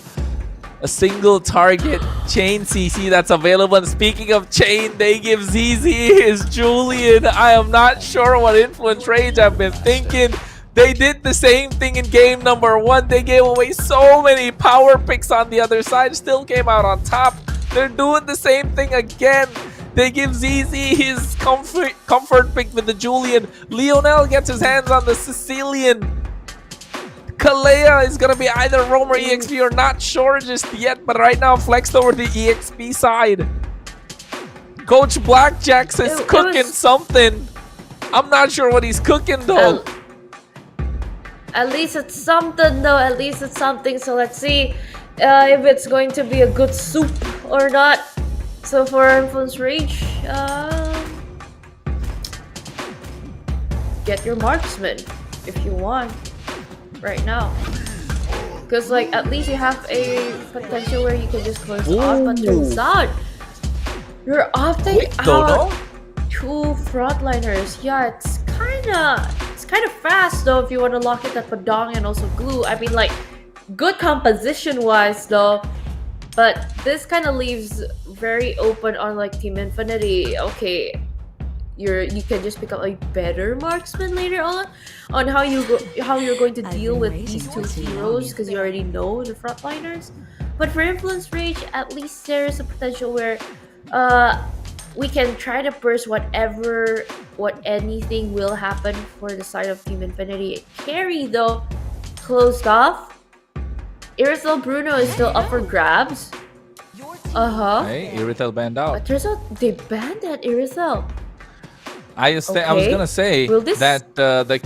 a single target chain CC that's available. And speaking of chain, they give ZZ his Julian. I am not sure what Influence Rage have been thinking. They did the same thing in game number 1. They gave away so many power picks on the other side, still came out on top. They're doing the same thing again. They give ZZ his comfort pick with the Julian. Lionel gets his hands on the Sicilian. Kalea is going to be either Roam or EXP, or not sure just yet, but right now flexed over the EXP side. Coach Blackjacks is cooking something. I'm not sure what he's cooking though. At least it's something though, at least it's something. So let's see if it's going to be a good soup or not. So for Influence Rage, get your marksman if you want right now. Because like at least you have a potential where you can just close off, but turns out you're opting out 2 frontliners. Yeah, it's kind kind of fast though if you want to lock it at Padong and also Glue. I mean, like, good composition wise though, but this kind of leaves very open on like Team Infinity. Okay, you can just pick up a better marksman later on how you're going to deal with these two heroes, because you already know the frontliners. But for Influence Rage, at least there is a potential where we can try to burst what anything will happen for the side of Team Infinity. Carry though, closed off. Irisel Bruno is still up for grabs. Hey, Irisel banned out. But turns out they banned that Irisel. I was gonna say that the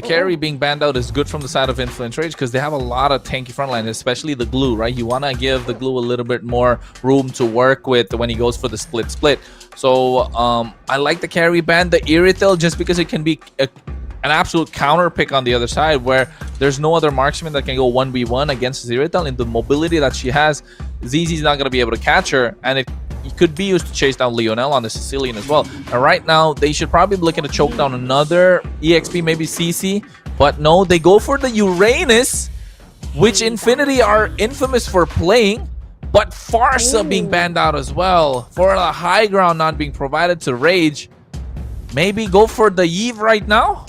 carry being banned out is good from the side of Influence Rage, because they have a lot of tanky frontline, especially the Glue, right? You want to give the Glue a little bit more room to work with when he goes for the split. So I like the carry ban, the Irithel, just because it can be an absolute counter pick on the other side, where there's no other marksman that can go 1v1 against Irithel. In the mobility that she has, ZZ's not going to be able to catch her, and it could be used to chase down Leonel on the Sicilian as well. And right now, they should probably be looking to choke down another EXP, maybe CC. But no, they go for the Uranus, which Infinity are infamous for playing. But Farsa being banned out as well, for the high ground not being provided to Rage. Maybe go for the Eve right now?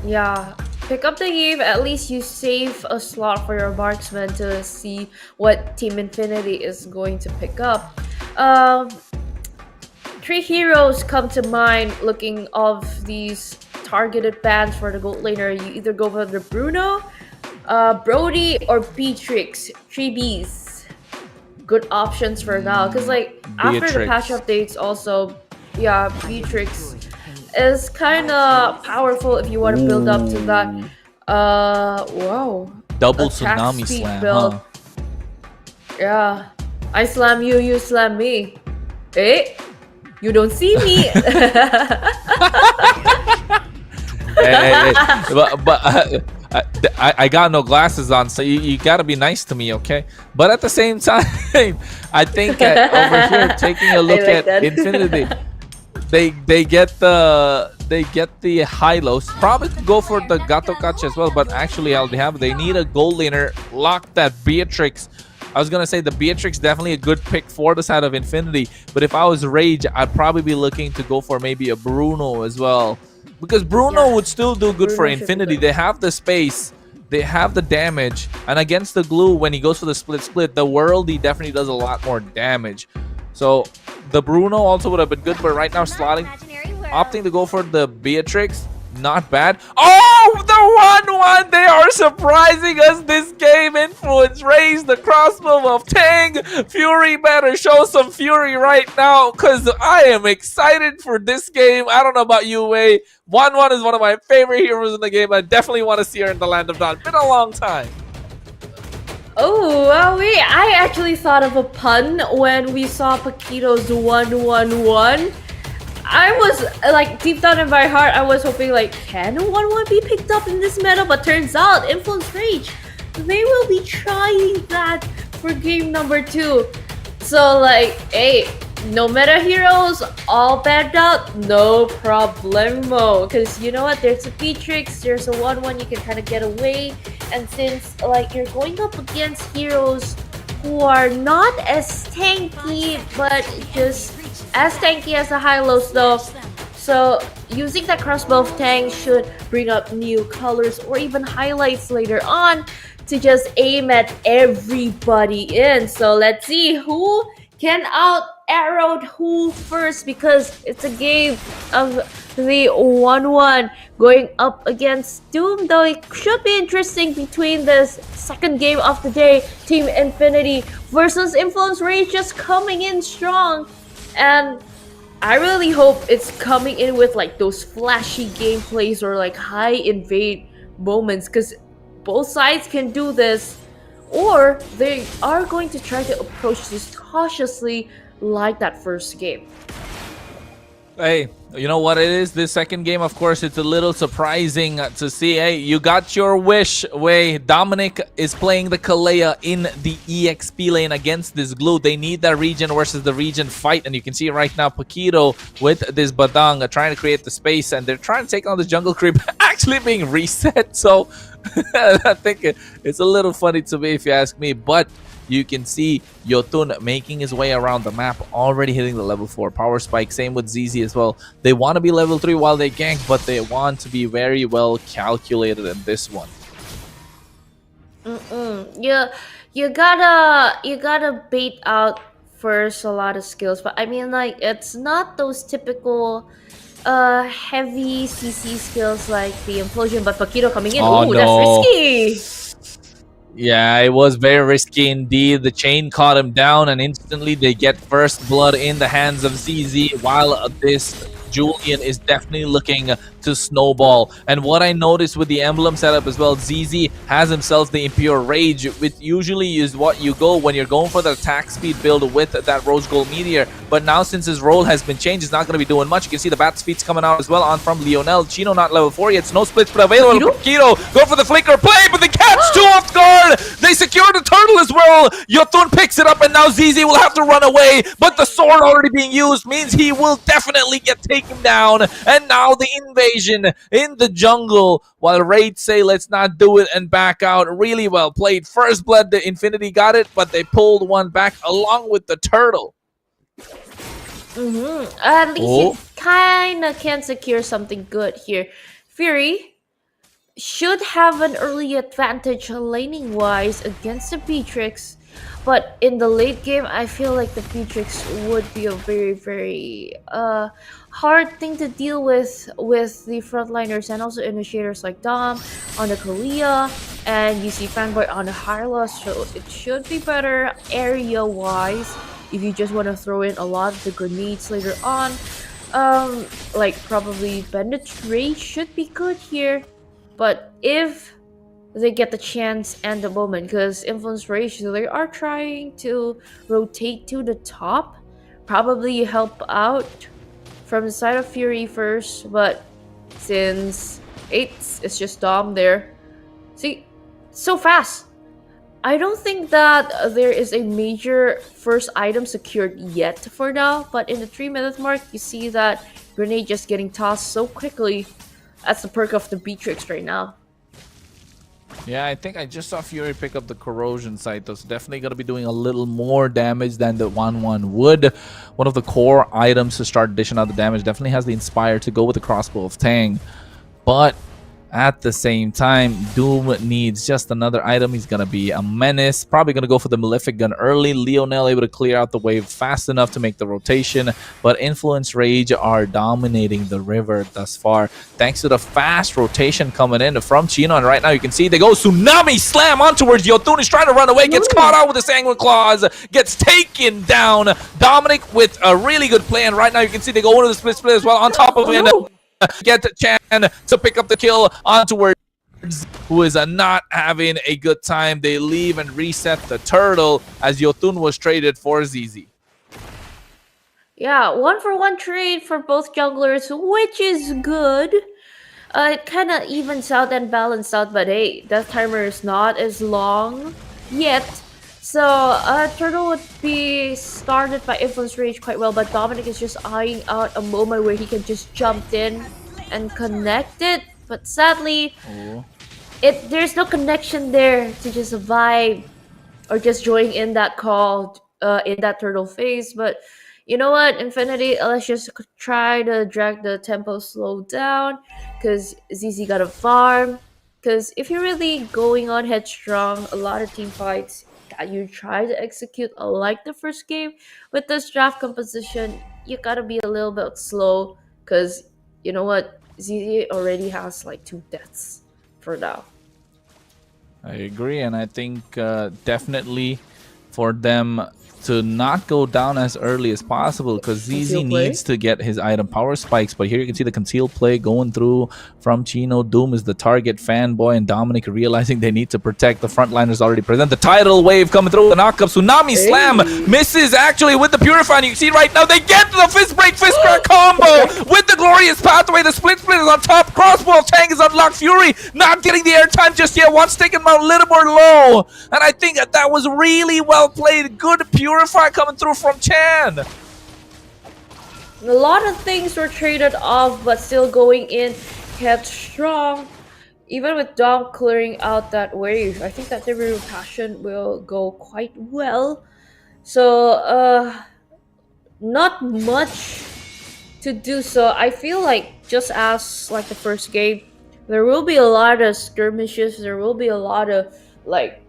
Yeah. Pick up the Eve, at least you save a slot for your marksman to see what Team Infinity is going to pick up. Three heroes come to mind looking of these targeted bans for the gold laner. You either go for the Bruno, Brody, or Beatrix. 3Bs. Good options for now. Because like after the patch updates also, yeah, Beatrix is kind of powerful if you want to build up to that wow, double attack tsunami speed slam, build. Yeah, I slam you, you slam me. Eh? You don't see me. hey. But I got no glasses on, so you gotta be nice to me, okay? But at the same time, I think over here, taking a look at that. Infinity, they get the high-lows. Probably go for the Gato Catch as well, but actually they need a gold laner. Lock that Beatrix. I was gonna say the Beatrix definitely a good pick for the side of Infinity, but if I was Rage, I'd probably be looking to go for maybe a Bruno as well, because Bruno would still do good for Infinity. They have the space, they have the damage, and against the Glue, when he goes for the split, the Worldy definitely does a lot more damage. So the Bruno also would have been good, but right now opting to go for the Beatrix, not bad. Oh, the 1-1! They are surprising us this game. Influence Raise the crossbow of Tang. Fury better show some fury right now, because I am excited for this game. I don't know about you, Wei. 1-1 is one of my favorite heroes in the game. I definitely want to see her in the Land of Dawn. Been a long time. Oh, I actually thought of a pun when we saw Paquito's 1-1-1. I was like, deep down in my heart, I was hoping like, can a 1-1 be picked up in this meta? But turns out, Influence Rage, they will be trying that for game number 2. So like, hey, no meta heroes, all banned out, no problemo. Because you know what, there's a Beatrix, there's a 1-1, you can kind of get away. And since like you're going up against heroes who are not as tanky, but just as tanky as the high-lows though, so using that crossbow of Tang should bring up new colors or even highlights later on to just aim at everybody in. So let's see who can out-arrow who first, because it's a game of the 1-1 going up against Doom, though it should be interesting between this second game of the day, Team Infinity versus Influence Rage, just coming in strong. And I really hope it's coming in with like those flashy gameplays or like high invade moments, because both sides can do this, or they are going to try to approach this cautiously like that first game. Hey, you know what it is? This second game, of course, it's a little surprising to see. Hey, you got your wish. Way Dominic is playing the Kalea in the EXP lane against this Glue. They need that region versus the region fight, and you can see right now Paquito with this Badang trying to create the space, and they're trying to take on the jungle creep, actually being reset. So I think it's a little funny to me, if you ask me, but you can see Yotun making his way around the map, already hitting the level 4 power spike. Same with ZZ as well. They want to be level 3 while they gank, but they want to be very well calculated in this one. Yeah, you gotta bait out first a lot of skills, but I mean, like, it's not those typical heavy CC skills like the implosion, but Paquito coming in. Oh, Ooh, no. that's risky. Yeah, it was very risky indeed. The chain caught him down, and instantly they get first blood in the hands of ZZ, while this Julian is definitely looking to snowball. And what I noticed with the emblem setup as well, ZZ has himself the Impure Rage, which usually is what you go when you're going for the attack speed build with that Rose Gold Meteor. But now, since his role has been changed, he's not going to be doing much. You can see the bat speeds coming out as well on from Lionel. Chino not level 4 yet, no splits but available. Paquito go for the flicker play, but the catch two off guard. They secure the turtle as well. Yotun picks it up, and now ZZ will have to run away, but the sword already being used means he will definitely get taken down. And now the invasion in the jungle, while Raid say let's not do it and back out. Really well played. First blood, the Infinity got it, but they pulled one back along with the turtle. At least you kind of can secure something good here. Fury should have an early advantage laning wise against the Beatrix, but in the late game I feel like the Beatrix would be a very hard thing to deal with the frontliners and also initiators like Dom on the Kalia, and you see Fanboy on the Hyla, so it should be better area wise if you just want to throw in a lot of the grenades later on. Like probably Bandit Ray should be good here. But if they get the chance and the moment, because Influence Rage, they are trying to rotate to the top, probably help out from the side of Fury first, but since it's just Dom there. See, so fast. I don't think that there is a major first item secured yet for now, but in the 3-minute mark, you see that grenade just getting tossed so quickly. That's the perk of the Beatrix right now. Yeah, I think I just saw Fury pick up the corrosion site. That's definitely going to be doing a little more damage than the 1-1 would. One of the core items to start dishing out the damage definitely has the Inspire to go with the Crossbow of Tang. But at the same time, Doom needs just another item. He's going to be a menace. Probably going to go for the Malefic Gun early. Lionel able to clear out the wave fast enough to make the rotation. But Influence Rage are dominating the river thus far, thanks to the fast rotation coming in from Chino. And right now you can see they go Tsunami Slam on towards Yotun. He's trying to run away. Gets caught out with the Sanguine Claws. Gets taken down. Dominic with a really good play. And right now you can see they go into the split as well on top of it. Get Chan to pick up the kill on towards who is not having a good time. They leave and reset the turtle as Yotun was traded for ZZ. Yeah, 1-for-1 trade for both junglers, which is good. It kind of evens out and balanced out, but hey, that timer is not as long yet. So, Turtle would be started by Influence Rage quite well, but Dominic is just eyeing out a moment where he can just jump in and connect it. But sadly, there's no connection there to just vibe or just join in that call in that Turtle phase. But you know what, Infinity, let's just try to drag the tempo slow down, because ZZ got a farm. Because if you're really going on headstrong, a lot of team fights that you try to execute like the first game with this draft composition, you gotta be a little bit slow, because you know what, ZZ already has like 2 deaths for now. I agree, and I think definitely for them to not go down as early as possible because ZZ needs to get his item power spikes. But here you can see the concealed play going through from Chino. Doom is the target. Fanboy and Dominic realizing they need to protect. The frontliners already present. The tidal wave coming through. The knockup. Tsunami Slam misses actually with the Purify. And you can see right now they get the fist break, fist crack combo with the glorious pathway. The split is on top. Crossbow tank is unlocked. Fury not getting the airtime just yet. Wants taking him out a little more low. And I think that was really well played. Good Purify coming through from Chan. A lot of things were traded off, but still going in, kept strong. Even with Dom clearing out that wave, I think that Delivery of Passion will go quite well. So, not much to do. So I feel like just as like the first game, there will be a lot of skirmishes. There will be a lot of like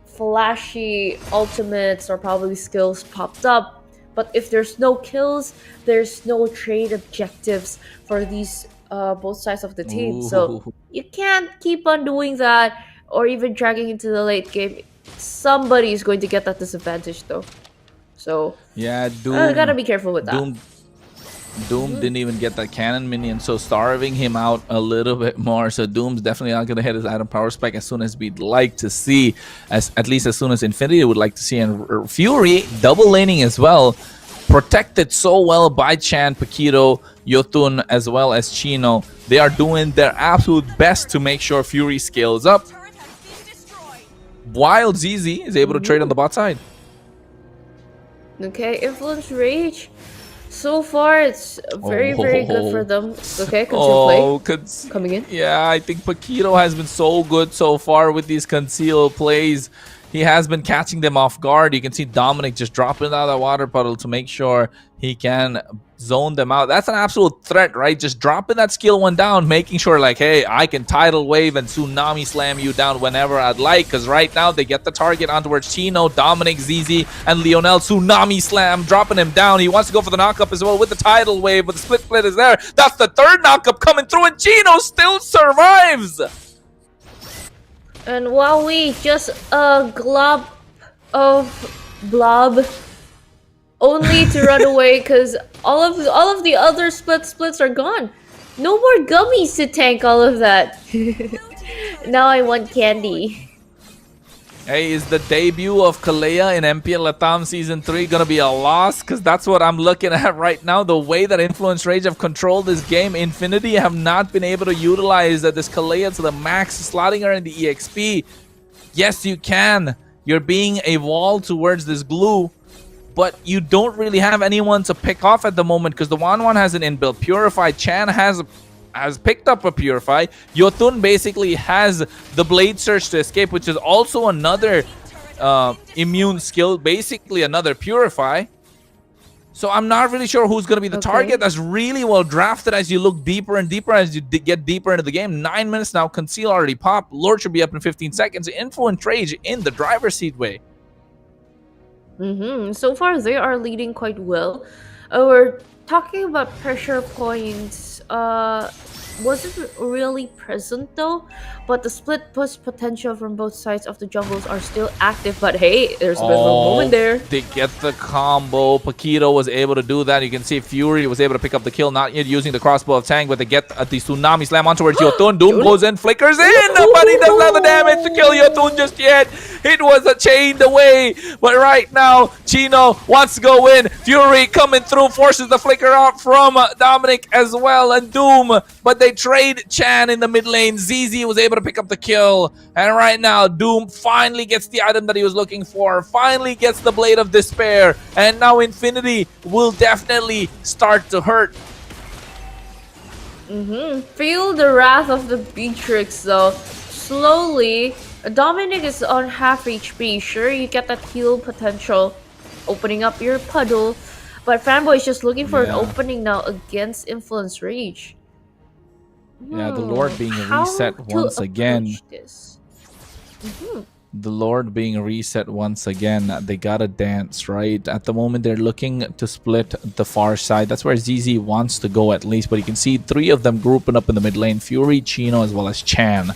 flashy ultimates or probably skills popped up, but if there's no kills, there's no trade objectives for these both sides of the team. Ooh. So you can't keep on doing that or even dragging into the late game. Somebody is going to get that disadvantage though, so yeah, Doom gotta be careful with that. Doom didn't even get that cannon minion, so starving him out a little bit more. So Doom's definitely not going to hit his item power spike as soon as we'd like to see, at least as soon as Infinity would like to see. And Fury double laning as well, protected so well by Chan, Paquito, Yotun, as well as Chino. They are doing their absolute best to make sure Fury scales up, while ZZ is able to trade on the bot side. Okay, Influence Rage. So far, it's very good for them. Okay, conceal play coming in. Yeah, I think Paquito has been so good so far with these conceal plays. He has been catching them off guard. You can see Dominic just dropping out of the water puddle to make sure he can zone them out. That's an absolute threat, right? Just dropping that skill one down, making sure like, hey, I can tidal wave and tsunami slam you down whenever I'd like. Because right now they get the target on towards Chino, Dominic, ZZ, and Lionel. Tsunami slam, dropping him down. He wants to go for the knockup as well with the tidal wave, but the split is there. That's the third knockup coming through, and Chino still survives. And while we just glob of blob only to run away because all of the other splits are gone. No more gummies to tank all of that. Now I want candy. Hey, is the debut of Kalea in MPL LATAM Season 3 gonna be a loss? Because that's what I'm looking at right now. The way that Influence Rage have controlled this game, Infinity have not been able to utilize this Kalea to the max, slotting her in the EXP. Yes, you can. You're being a wall towards this glue, but you don't really have anyone to pick off at the moment because the Wanwan has an inbuilt Purify. Chan has picked up a Purify. Yotun basically has the Blade Surge to escape, which is also another immune skill, basically another Purify. So I'm not really sure who's going to be the target. That's really well drafted as you look deeper and deeper as you get deeper into the game. 9 minutes now. Conceal already popped. Lord should be up in 15 seconds. Influence Rage in the driver's seat way. So far, they are leading quite well. We're talking about pressure points. Wasn't really present though, but the split push potential from both sides of the jungles are still active. But hey, there's a bit of a moment there. They get the combo. Paquito was able to do that. You can see Fury was able to pick up the kill, not yet using the crossbow of Tang, but they get the tsunami slam on towards Yotun. Doom goes in, flickers in, but he doesn't have the damage to kill Yotun just yet. It was a chained away, but right now Chino wants to go in. Fury coming through, forces the flicker out from Dominic as well, and Doom, but they trade Chan in the mid lane. ZZ was able to pick up the kill, and right now Doom finally gets the item that he was looking for, finally gets the Blade of Despair, and now Infinity will definitely start to hurt. Feel the wrath of the Beatrix though. Slowly, Dominic is on half HP. Sure, you get that heal potential, opening up your puddle, but Fanboy is just looking for an opening now against Influence Rage. Yeah, the Lord being reset once again. The Lord being reset once again. They gotta dance, right? At the moment, they're looking to split the far side. That's where ZZ wants to go at least. But you can see 3 of them grouping up in the mid lane. Fury, Chino, as well as Chan.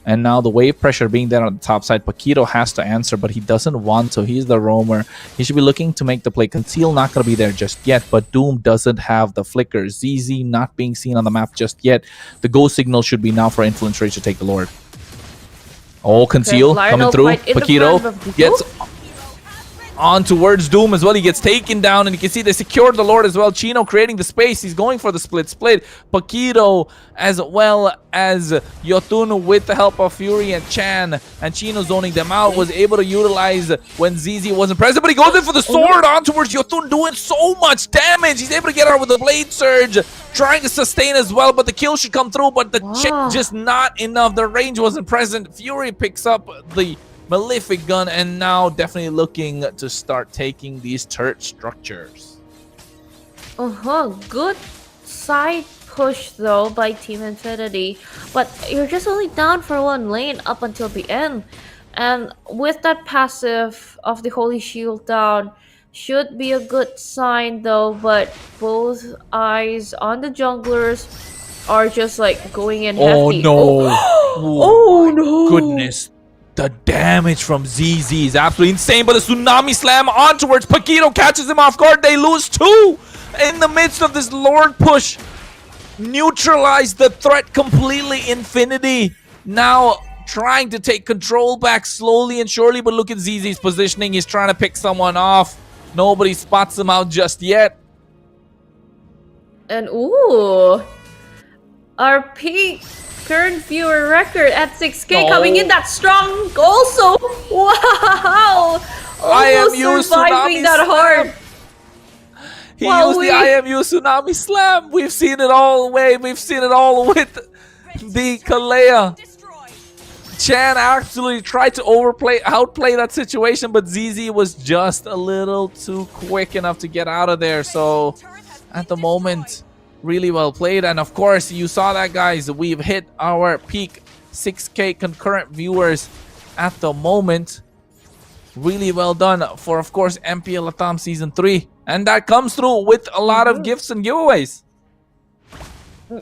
And now the wave pressure being there on the top side, Paquito has to answer, but he doesn't want to. He's the roamer. He should be looking to make the play. Conceal not going to be there just yet, but Doom doesn't have the flicker. ZZ not being seen on the map just yet. The go signal should be now for Influence Rage to take the Lord. Oh, Conceal coming through. Paquito gets on towards Doom as well. He gets taken down, and you can see they secured the Lord as well. Chino creating the space. He's going for the split. Paquito as well as Yotun with the help of Fury and Chan, and Chino zoning them out, was able to utilize when ZZ wasn't present, but he goes in for the sword on towards Yotun, doing so much damage. He's able to get out with the Blade Surge, trying to sustain as well, but the kill should come through, but the just not enough. The range wasn't present. Fury picks up the Malefic gun, and now definitely looking to start taking these turret structures. Good side push though by Team Infinity, but you're just only down for one lane up until the end. And with that passive of the Holy Shield down, should be a good sign though, but both eyes on the junglers are just like going in hefty. Oh no. Goodness. The damage from ZZ is absolutely insane, but the tsunami slam on towards Paquito catches him off guard. They lose 2 in the midst of this Lord push. Neutralize the threat completely. Infinity now trying to take control back slowly and surely, but look at ZZ's positioning. He's trying to pick someone off. Nobody spots him out just yet. And our peak current viewer record at 6K coming in that strong also. Wow! Almost surviving that hard. He used the IMU Tsunami Slam. We've seen it all We've seen it all with the Kalea. Chan actually tried to outplay that situation, but ZZ was just a little too quick enough to get out of there. So at the moment, really well played. And of course, you saw that, guys. We've hit our peak 6K concurrent viewers at the moment. Really well done for, of course, MPL LATAM Season 3. And that comes through with a lot of gifts and giveaways. And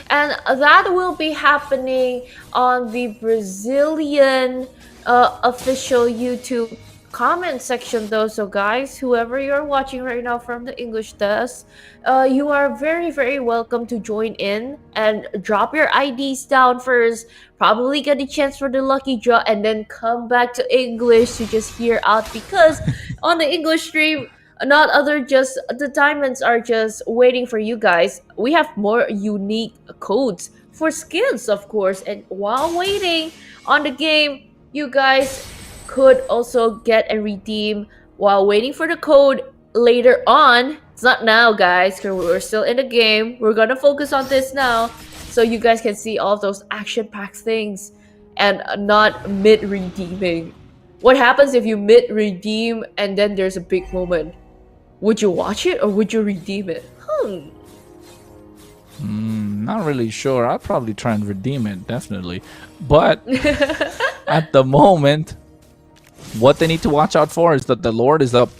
that will be happening on the Brazilian official YouTube comment section though. So guys, whoever you're watching right now from the English desk, you are very welcome to join in and drop your IDs down first, probably get a chance for the lucky draw, and then come back to English to just hear out, because on the English stream, just the diamonds are just waiting for you guys. We have more unique codes for skins, of course, and while waiting on the game, you guys could also get and redeem while waiting for the code later on. It's not now, guys, because we're still in the game. We're gonna focus on this now, so you guys can see all of those action-packed things and not mid-redeeming. What happens if you mid-redeem and then there's a big moment? Would you watch it or would you redeem it? Not really sure. I'll probably try and redeem it, definitely. But at the moment, what they need to watch out for is that the Lord is up.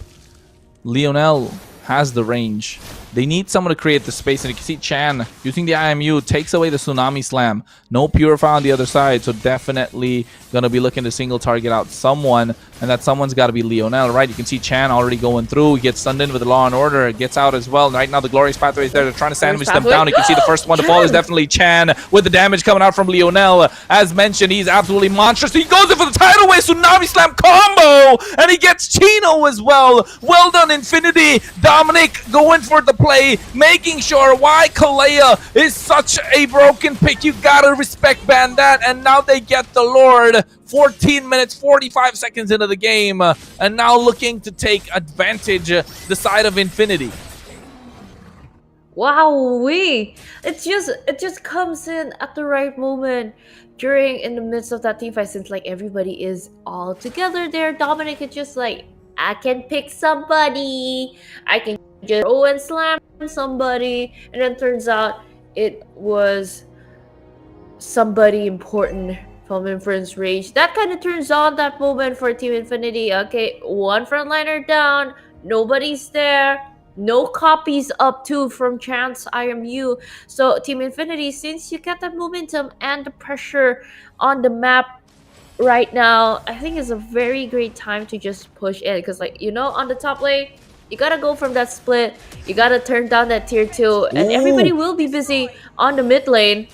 Lionel has the range. They need someone to create the space, and you can see Chan using the IMU takes away the Tsunami Slam. No Purify on the other side, so definitely gonna be looking to single target out someone, and that someone's got to be Lionel, right? You can see Chan already going through. He gets stunned in with the Law and Order. It gets out as well. Right now, the Glorious Pathway is there. They're trying to sandwich them down. You can see the first one to fall is definitely Chan, with the damage coming out from Lionel. As mentioned, he's absolutely monstrous. He goes in for the tidal wave Tsunami Slam combo, and he gets Chino as well. Well done, Infinity. Dominic going for the play, making sure why Kalea is such a broken pick. You gotta respect Bandit, and now they get the Lord. 14 minutes, 45 seconds into the game, and now looking to take advantage the side of Infinity. Wow, it just comes in at the right moment in the midst of that team fight, since like everybody is all together there. Dominic is just like, I can pick somebody, I can just throw and slam somebody, and then turns out it was somebody important from Influence Rage. That kind of turns on that moment for Team Infinity. Okay, one frontliner down, nobody's there. No copies up too from Chance IMU. So Team Infinity, since you get the momentum and the pressure on the map right now, I think it's a very great time to just push in, because like, you know, on the top lane, you gotta go from that split, you gotta turn down that tier 2, and everybody will be busy on the mid lane.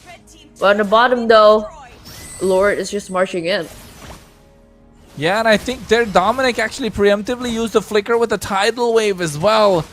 But on the bottom though, Lord is just marching in. Yeah, and I think there Dominic actually preemptively used the flicker with the tidal wave as well.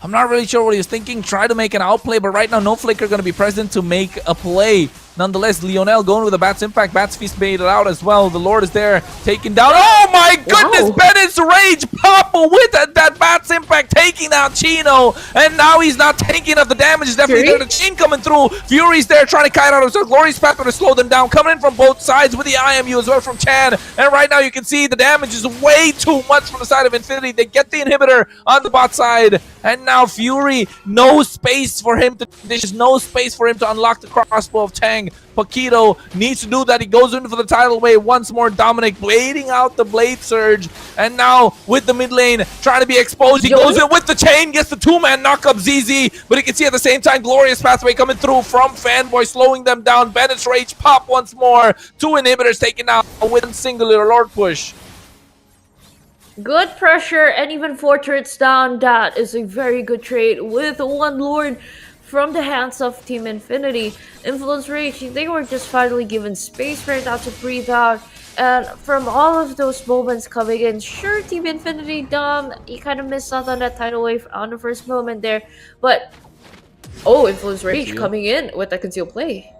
I'm not really sure what he was thinking. Try to make an outplay, but right now no flicker going to be present to make a play. Nonetheless, Lionel going with the Bat's Impact. Bat's Feast made it out as well. The Lord is there, taking down. Oh my goodness! Wow. Bennett's Rage pop with that Bat's Impact, taking out Chino. And now he's not taking up the damage. It's definitely there. The chain coming through. Fury's there trying to kite out himself. Glorious Path going to slow them down. Coming in from both sides with the IMU as well from Chan. And right now you can see the damage is way too much from the side of Infinity. They get the inhibitor on the bot side. And now Fury, no space for him to. There's no space for him to unlock the crossbow of Tang. Paquito needs to do that. He goes in for the tidal wave once more. Dominic blading out the blade surge, and now with the mid lane trying to be exposed, he goes in with the chain, gets the two-man knock up ZZ, but he can see at the same time Glorious Pathway coming through from Fanboy, slowing them down. Bennett's Rage pop once more. 2 inhibitors taken out with a singular Lord push. Good pressure, and even 4 turrets down. That is a very good trade with 1 Lord from the hands of Team Infinity. Influence Rage, they were just finally given space right now to breathe out. And from all of those moments coming in, sure, Team Infinity, you kind of missed out on that tidal wave on the first moment there. But, oh, Influence Rage coming in with a concealed play.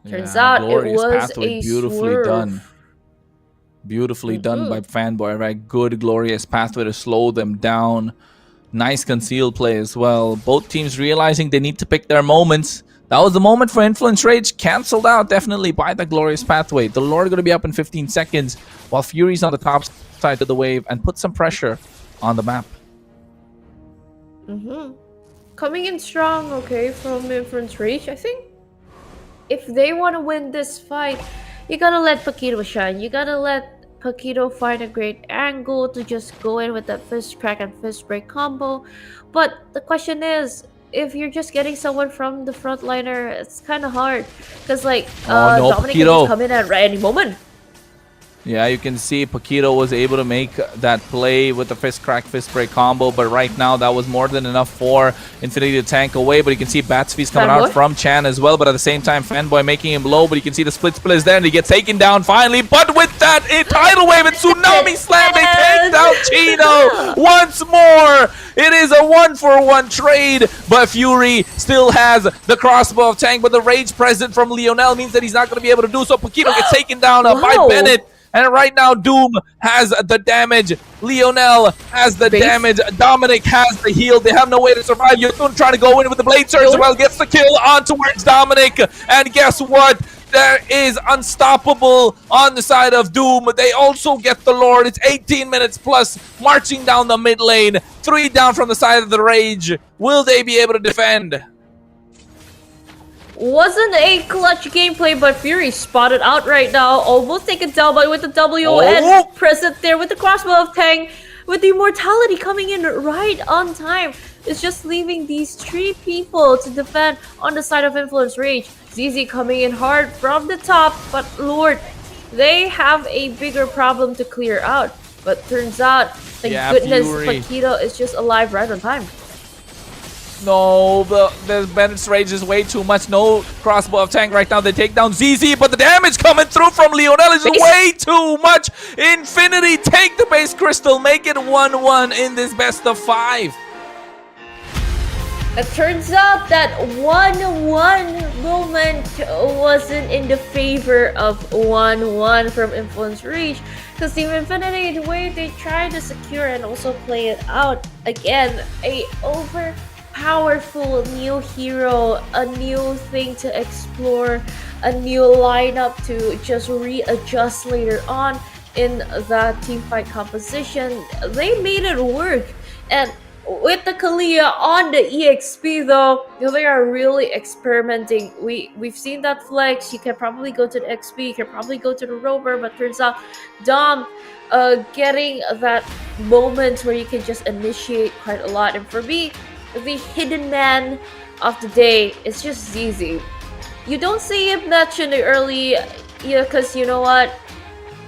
Turns out it was a beautifully swerve. Done. Beautifully done by Fanboy, right? Good, Glorious Pathway to slow them down. Nice concealed play as well. Both teams realizing they need to pick their moments. That was the moment for Influence Rage. Cancelled out definitely by the Glorious Pathway. The Lord going to be up in 15 seconds while Fury's on the top side of the wave and put some pressure on the map. Coming in strong, okay, from Influence Rage. I think if they want to win this fight, you gotta let Paquito shine. You gotta let Paquito find a great angle to just go in with that fist crack and fist break combo. But the question is, if you're just getting someone from the frontliner, it's kind of hard, because like Dominic can just come in at any moment. Yeah, you can see Paquito was able to make that play with the fist crack, fist break combo, but right now that was more than enough for Infinity to tank away. But you can see Bat's Feast coming out from Chan as well, but at the same time Fanboy making him low, but you can see the split is there and he gets taken down finally. But with that tidal wave and tsunami slam, they take down Chino once more. It is a 1-for-1 trade, but Fury still has the crossbow of Tank, but the rage present from Lionel means that he's not going to be able to do so. Paquito gets taken down by Bennett. And right now, Doom has the damage. Lionel has the damage. Dominic has the heal. They have no way to survive. Yotun trying to go in with the Blade Surge as well. Gets the kill on towards Dominic. And guess what? There is Unstoppable on the side of Doom. They also get the Lord. It's 18 minutes plus, marching down the mid lane. 3 down from the side of the Rage. Will they be able to defend? Wasn't a clutch gameplay, but Fury spotted out right now. Almost taken down by with the W and present there with the crossbow of Tang. With the immortality coming in right on time. It's just leaving these 3 people to defend on the side of Influence Rage. ZZ coming in hard from the top, but Lord, they have a bigger problem to clear out. But turns out, thank goodness, Paquito is just alive right on time. No, the Bennett's Rage is way too much. No crossbow of Tank right now. They take down ZZ, but the damage coming through from Lionel is way too much. Infinity take the base crystal, make it 1-1 in this best of 5. It turns out that 1-1 moment wasn't in the favor of 1-1 from Influence Reach, because Team Infinity, the way they tried to secure and also play it out, again, a powerful new hero, a new thing to explore, a new lineup to just readjust later on in the teamfight composition. They made it work, and with the Kalia on the EXP though, they are really experimenting. We've seen that flex. You can probably go to the XP, you can probably go to the rover, but turns out Dom getting that moment where you can just initiate quite a lot. And for me, the hidden man of the day is just ZZ. You don't see him much in the early, because you know what?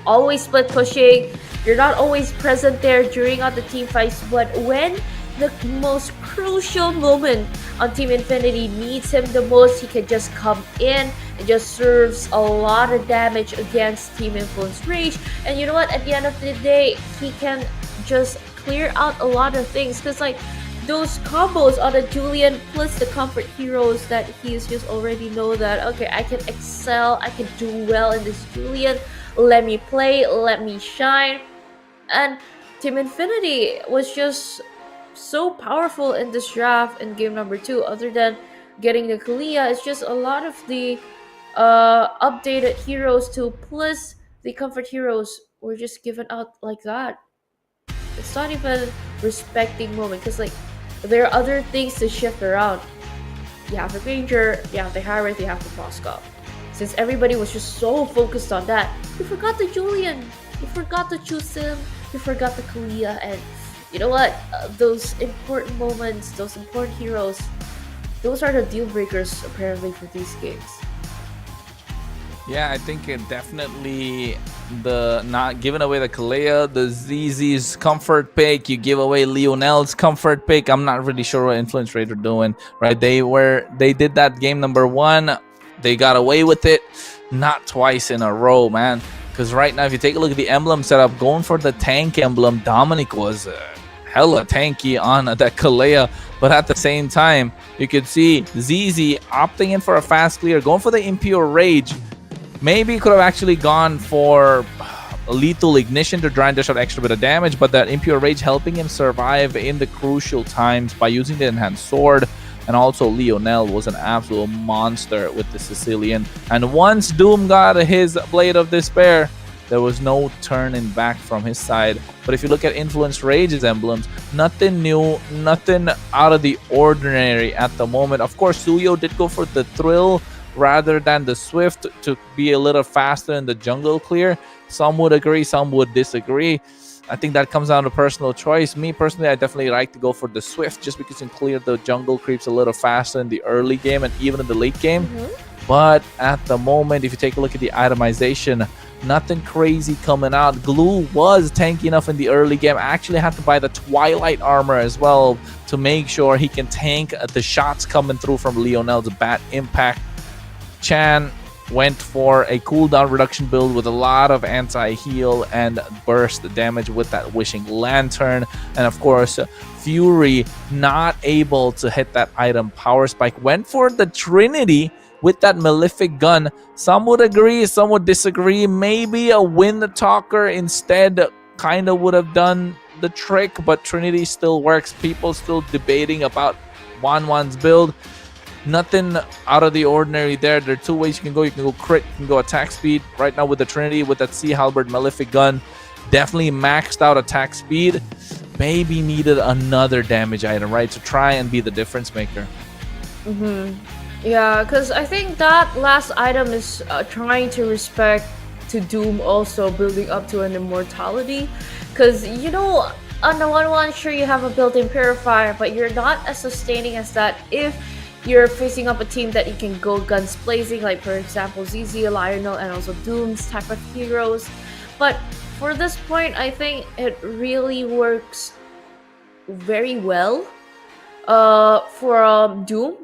Always split pushing. You're not always present there during all the team fights, but when the most crucial moment on Team Infinity needs him the most, he can just come in and just serves a lot of damage against Team Influence Rage. And you know what? At the end of the day, he can just clear out a lot of things, because like those combos on the Julian plus the comfort heroes that he's just already know that, okay, I can excel, I can do well in this Julian, let me play, let me shine. And Team Infinity was just so powerful in this draft in game number 2. Other than getting the Kalia, it's just a lot of the updated heroes too, plus the comfort heroes were just given out like that. It's not even respecting moment, because like there are other things to shift around. You have the Ranger, you have the Harith, you have the Moscow. Since everybody was just so focused on that, you forgot the Julian, you forgot the Chusim, you forgot the Kalia, and you know what? Those important moments, those important heroes, those are the deal breakers apparently for these games. Yeah, I think it definitely the not giving away the Kalea, the ZZ's comfort pick, you give away Leonel's comfort pick. I'm not really sure what Influence Rate are doing, right? They did that game number 1, they got away with it, not twice in a row, man. Because right now, if you take a look at the emblem setup, going for the tank emblem, Dominic was hella tanky on that Kalea. But at the same time, you could see ZZ opting in for a fast clear, going for the Impure Rage. Maybe could have actually gone for a lethal ignition to try and dish out extra bit of damage, but that Impure Rage helping him survive in the crucial times by using the enhanced sword. And also Leonel was an absolute monster with the Sicilian. And once Doom got his Blade of Despair, there was no turning back from his side. But if you look at Influence Rage's emblems, nothing new, nothing out of the ordinary at the moment. Of course, Suyo did go for the Thrill rather than the Swift to be a little faster in the jungle clear. Some would agree, some would disagree. I think that comes down to personal choice. Me personally, I definitely like to go for the Swift just because you can clear the jungle creeps a little faster in the early game and even in the late game. But at the moment, if you take a look at the itemization, nothing crazy coming out. Glue was tanky enough in the early game. I actually had to buy the Twilight armor as well to make sure he can tank the shots coming through from Leonel's Bat Impact. Chan went for a cooldown reduction build with a lot of anti-heal and burst damage with that Wishing Lantern. And of course, Fury not able to hit that item Power Spike. Went for the Trinity with that Malefic Gun. Some would agree, some would disagree. Maybe a Wind Talker instead kind of would have done the trick, but Trinity still works. People still debating about Wanwan's build. Nothing out of the ordinary there. There are 2 ways you can go. You can go crit, you can go attack speed. Right now with the Trinity, with that Sea Halberd Malefic Gun, definitely maxed out attack speed. Maybe needed another damage item, right, to try and be the difference maker. Yeah, because I think that last item is trying to respect to Doom, also building up to an immortality. Because, you know, on the one, sure, you have a built-in purifier, but you're not as sustaining as that if you're facing up a team that you can go guns blazing, like for example ZZ, Lionel, and also Doom's type of heroes. But for this point, I think it really works very well for Doom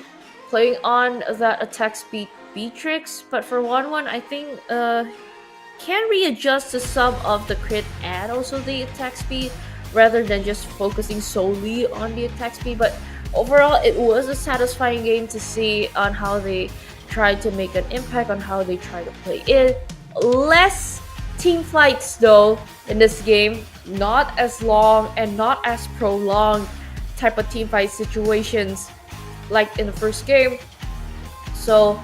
playing on that attack speed Beatrix. But for 1-1, I think can readjust to some of the crit and also the attack speed rather than just focusing solely on the attack speed. But overall, it was a satisfying game to see on how they tried to make an impact, on how they try to play it. Less team fights though in this game, not as long and not as prolonged type of team fight situations like in the first game. So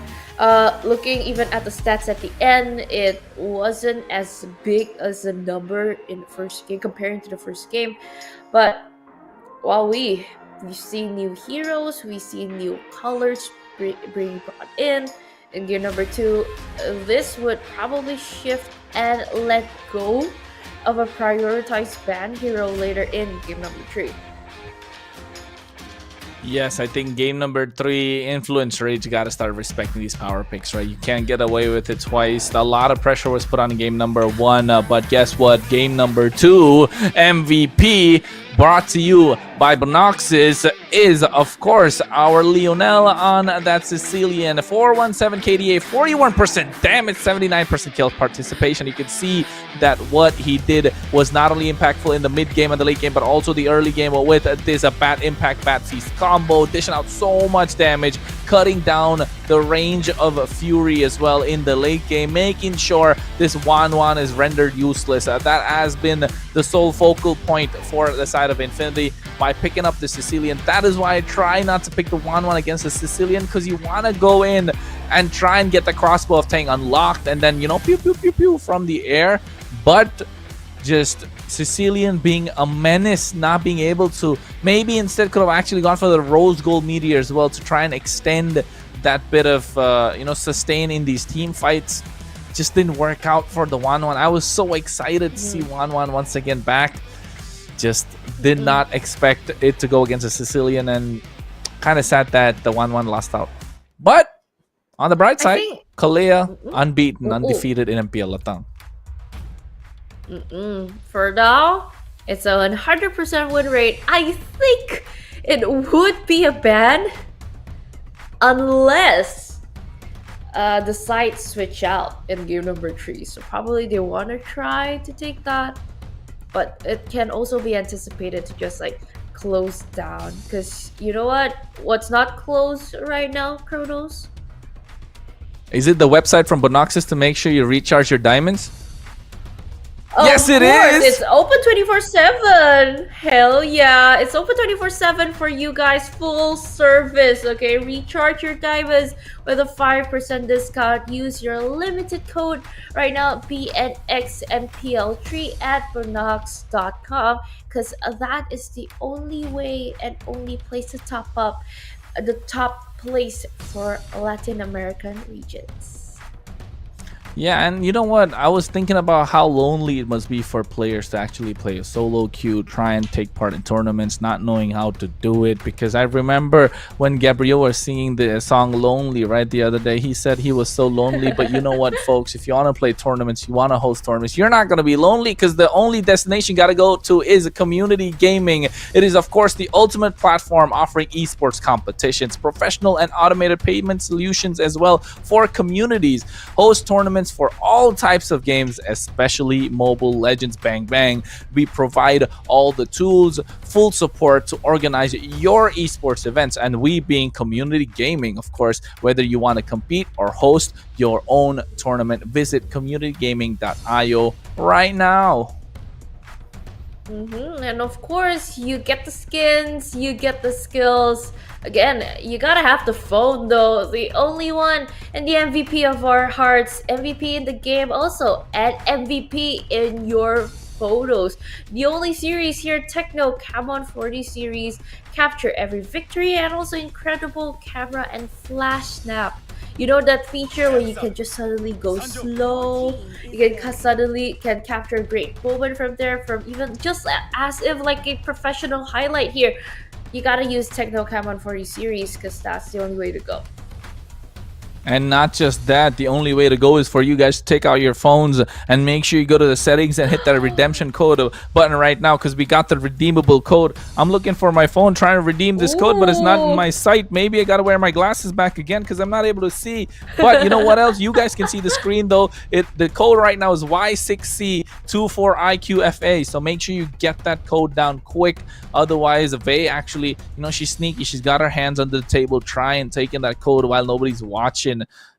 looking even at the stats at the end, it wasn't as big as the number in the first game comparing to the first game. But we see new heroes, we see new colors being brought in game number 2, this would probably shift and let go of a prioritized ban hero later in game number 3. Yes, I think game number 3, Influence Rage, got to start respecting these power picks, right? You can't get away with it twice. A lot of pressure was put on game number 1, but guess what? Game number 2, MVP, brought to you by Bonoxis, is, of course, our Lionel on that Sicilian. 417 KDA, 41% damage, 79% kill participation. You can see that what he did was not only impactful in the mid game and the late game, but also the early game with this bad impact, bad feast combo, dishing out so much damage, cutting down the range of Fury as well in the late game, making sure this 1-1 is rendered useless. That has been the sole focal point for the side of Infinity by picking up the Sicilian. That is why I try not to pick the 1-1 against the Sicilian, because you want to go in and try and get the crossbow of Tang unlocked and then, you know, pew pew pew pew from the air. But just Sicilian being a menace, not being able to, maybe instead could have actually gone for the rose gold meteor as well to try and extend that bit of sustain in these team fights. Just didn't work out for the 1-1. I was so excited to see 1-1 once again back. Just did not expect it to go against a Sicilian, and kind of sad that the 1-1 lost out. But on the bright side, Kalea unbeaten, undefeated in MPL LATAM. For now, it's a 100% win rate. I think it would be a ban unless the sides switch out in game number 3. So probably they want to try to take that, but it can also be anticipated to just like close down, because you know what's not closed right now, Kronos? Is it the website from Bonoxis to make sure you recharge your diamonds? Yes, it is. It's open 24/7. Hell yeah, it's open 24/7 for you guys. Full service. Okay, recharge your diamonds with a 5% discount. Use your limited code right now, BNXMPL3 at Bonox.com, because that is the only way and only place to top up, the top place for Latin American regions. Yeah, and you know what? I was thinking about how lonely it must be for players to actually play a solo queue, try and take part in tournaments, not knowing how to do it. Because I remember when Gabriel was singing the song Lonely, right, the other day, he said he was so lonely. But you know what, folks? If you want to play tournaments, you want to host tournaments, you're not going to be lonely, because the only destination you got to go to is community gaming. It is, of course, the ultimate platform offering esports competitions, professional and automated payment solutions as well for communities. Host tournaments for all types of games, especially Mobile Legends Bang Bang. We provide all the tools, full support to organize your esports events, and we being community gaming, of course, whether you want to compete or host your own tournament, visit communitygaming.io right now. And of course, you get the skins, you get the skills. Again, you gotta have the phone though. The only one and the MVP of our hearts, MVP in the game also, and MVP in your photos. The only series here, Techno Camon 40 series, capture every victory, and also incredible camera and flash snap. You know that feature where you can just suddenly go slow, you can suddenly capture a great moment from there, from even just as if like a professional highlight here. You gotta use Technocam on 40 series, because that's the only way to go. And not just that, the only way to go is for you guys to take out your phones and make sure you go to the settings and hit that redemption code button right now, because we got the redeemable code. I'm looking for my phone trying to redeem this code, but it's not in my sight. Maybe I gotta wear my glasses back again because I'm not able to see. But you know what else? You guys can see the screen though. The code right now is Y6C24IQFA. So make sure you get that code down quick. Otherwise, Vey actually, you know, she's sneaky. She's got her hands under the table trying taking that code while nobody's watching.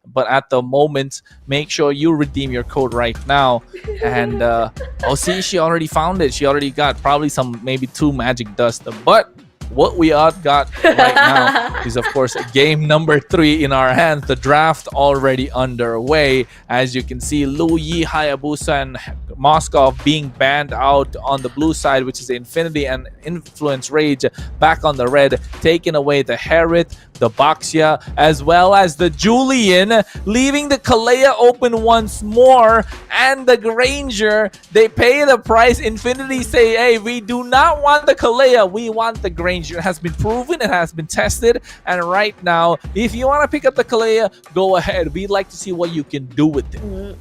But at the moment, make sure you redeem your code right now. And oh, see, she already found it. She already got probably maybe 2 magic dust. But what we got right now is, of course, game number 3 in our hands. The draft already underway. As you can see, Lu Yi, Hayabusa, and Moskov being banned out on the blue side, which is Infinity and Influence Rage back on the red, taking away the Herith, the Baxia, as well as the Julian, leaving the Kalea open once more, and the Granger. They pay the price. Infinity say, hey, we do not want the Kalea, we want the Granger. It has been proven, it has been tested, and right now, if you want to pick up the Kalea, go ahead. We'd like to see what you can do with it.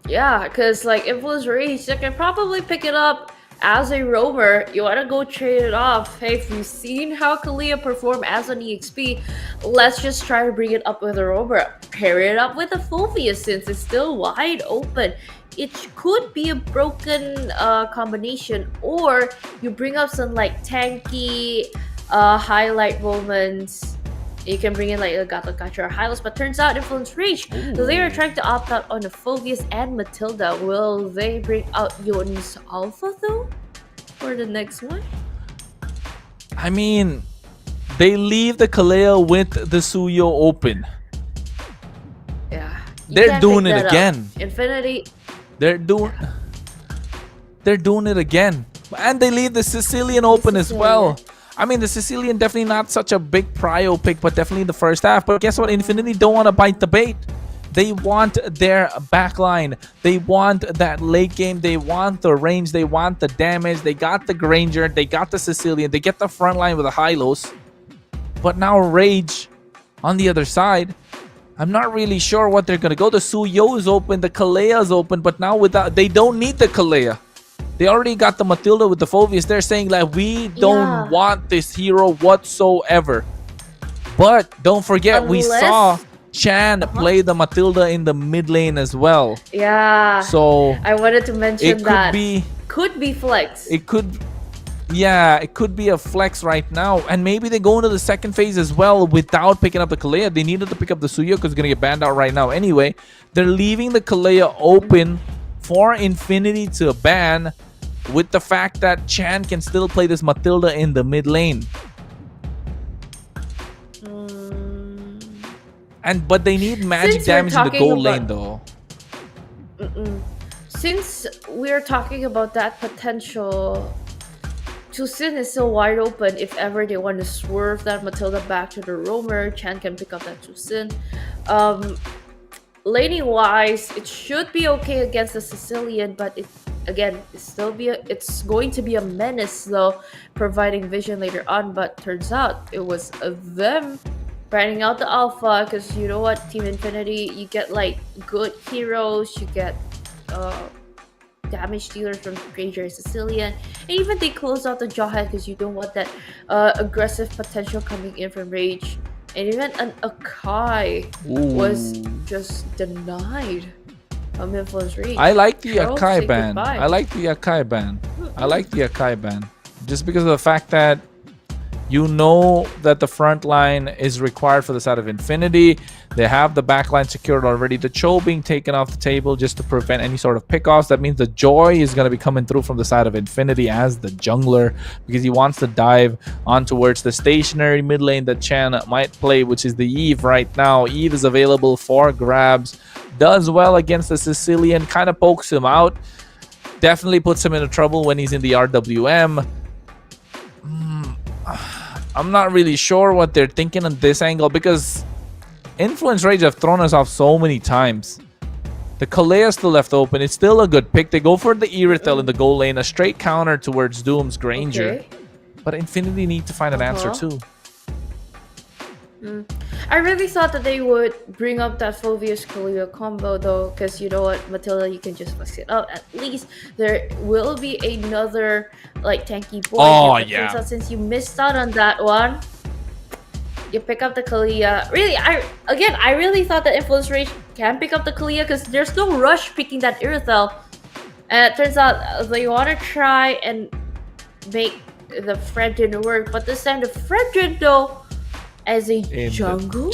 Yeah, because like Influence Rage, you can probably pick it up as a roamer. You want to go trade it off. Hey, if you've seen how Kalea perform as an EXP, let's just try to bring it up with a roamer. Pair it up with a Fulvius since it's still wide open. It could be a broken combination, or you bring up some like tanky highlight moments. You can bring in like a Gato Gacha or Hylos, but turns out Influence Rage. So they are trying to opt out on the Fulvius and Matilda. Will they bring out Yon's Alpha though for the next one? I mean, they leave the Kalea with the Suyo open. Yeah, they're doing it again. Infinity. They're doing it again, and they leave the Sicilian open as well. I mean, the Sicilian definitely not such a big prio pick, but definitely in the first half. But guess what? Infinity don't want to bite the bait. They want their backline. They want that late game. They want the range. They want the damage. They got the Granger. They got the Sicilian. They get the front line with the Hylos. But now Rage on the other side. I'm not really sure what they're going to go. The Suyo is open. The Kalea is open. But now without, they don't need the Kalea. They already got the Matilda with the Fulvius. They're saying like, we don't want this hero whatsoever. But don't forget, we saw Chan play the Matilda in the mid lane as well. Yeah. So I wanted to mention that. Could be flex. It could, yeah, it could be a flex right now. And maybe they go into the second phase as well without picking up the Kalea. They needed to pick up the Suyo because it's going to get banned out right now anyway. They're leaving the Kalea open for Infinity to ban, with the fact that Chan can still play this Matilda in the mid lane. But they need magic damage in the gold lane though. Since we're talking about that potential, Chusin is still wide open. If ever they want to swerve that Matilda back to the roamer, Chan can pick up that Chusin. Laning wise, it should be okay against the Sicilian, but it's going to be a menace though, providing vision later on. But turns out it was them banning out the Alpha, because you know what, Team Infinity, you get like good heroes, you get damage dealers from Granger and Sicilian, and even they close out the Jawhead because you don't want that aggressive potential coming in from Rage. And even an Akai was just denied from Influence Rage. I like the Akai ban. I like the Akai ban. I like the Akai ban. Just because of the fact that you know that the front line is required for the side of Infinity. They have the back line secured already. The Cho being taken off the table just to prevent any sort of pickoffs. That means the Joy is going to be coming through from the side of Infinity as the jungler, because he wants to dive on towards the stationary mid lane that Chan might play, which is the Eve right now. Eve is available for grabs. Does well against the Sicilian. Kind of pokes him out. Definitely puts him into trouble when he's in the RWM. I'm not really sure what they're thinking on this angle, because Influence Rage have thrown us off so many times. The Kalea still left open. It's still a good pick. They go for the Irithel in the goal lane, a straight counter towards Doom's Granger. Okay. But Infinity need to find an answer too. I really thought that they would bring up that Fulvius Kalea combo though, because you know what, Matilda, you can just flex it out. At least there will be another like tanky boy. Oh yeah. Since you missed out on that one, you pick up the Kalea. Really, I really thought that Influence Rage can pick up the Kalea because there's no rush picking that Irithel. And it turns out they want to try and make the Fredrin work, but this time the Fredrin though, as a jungle?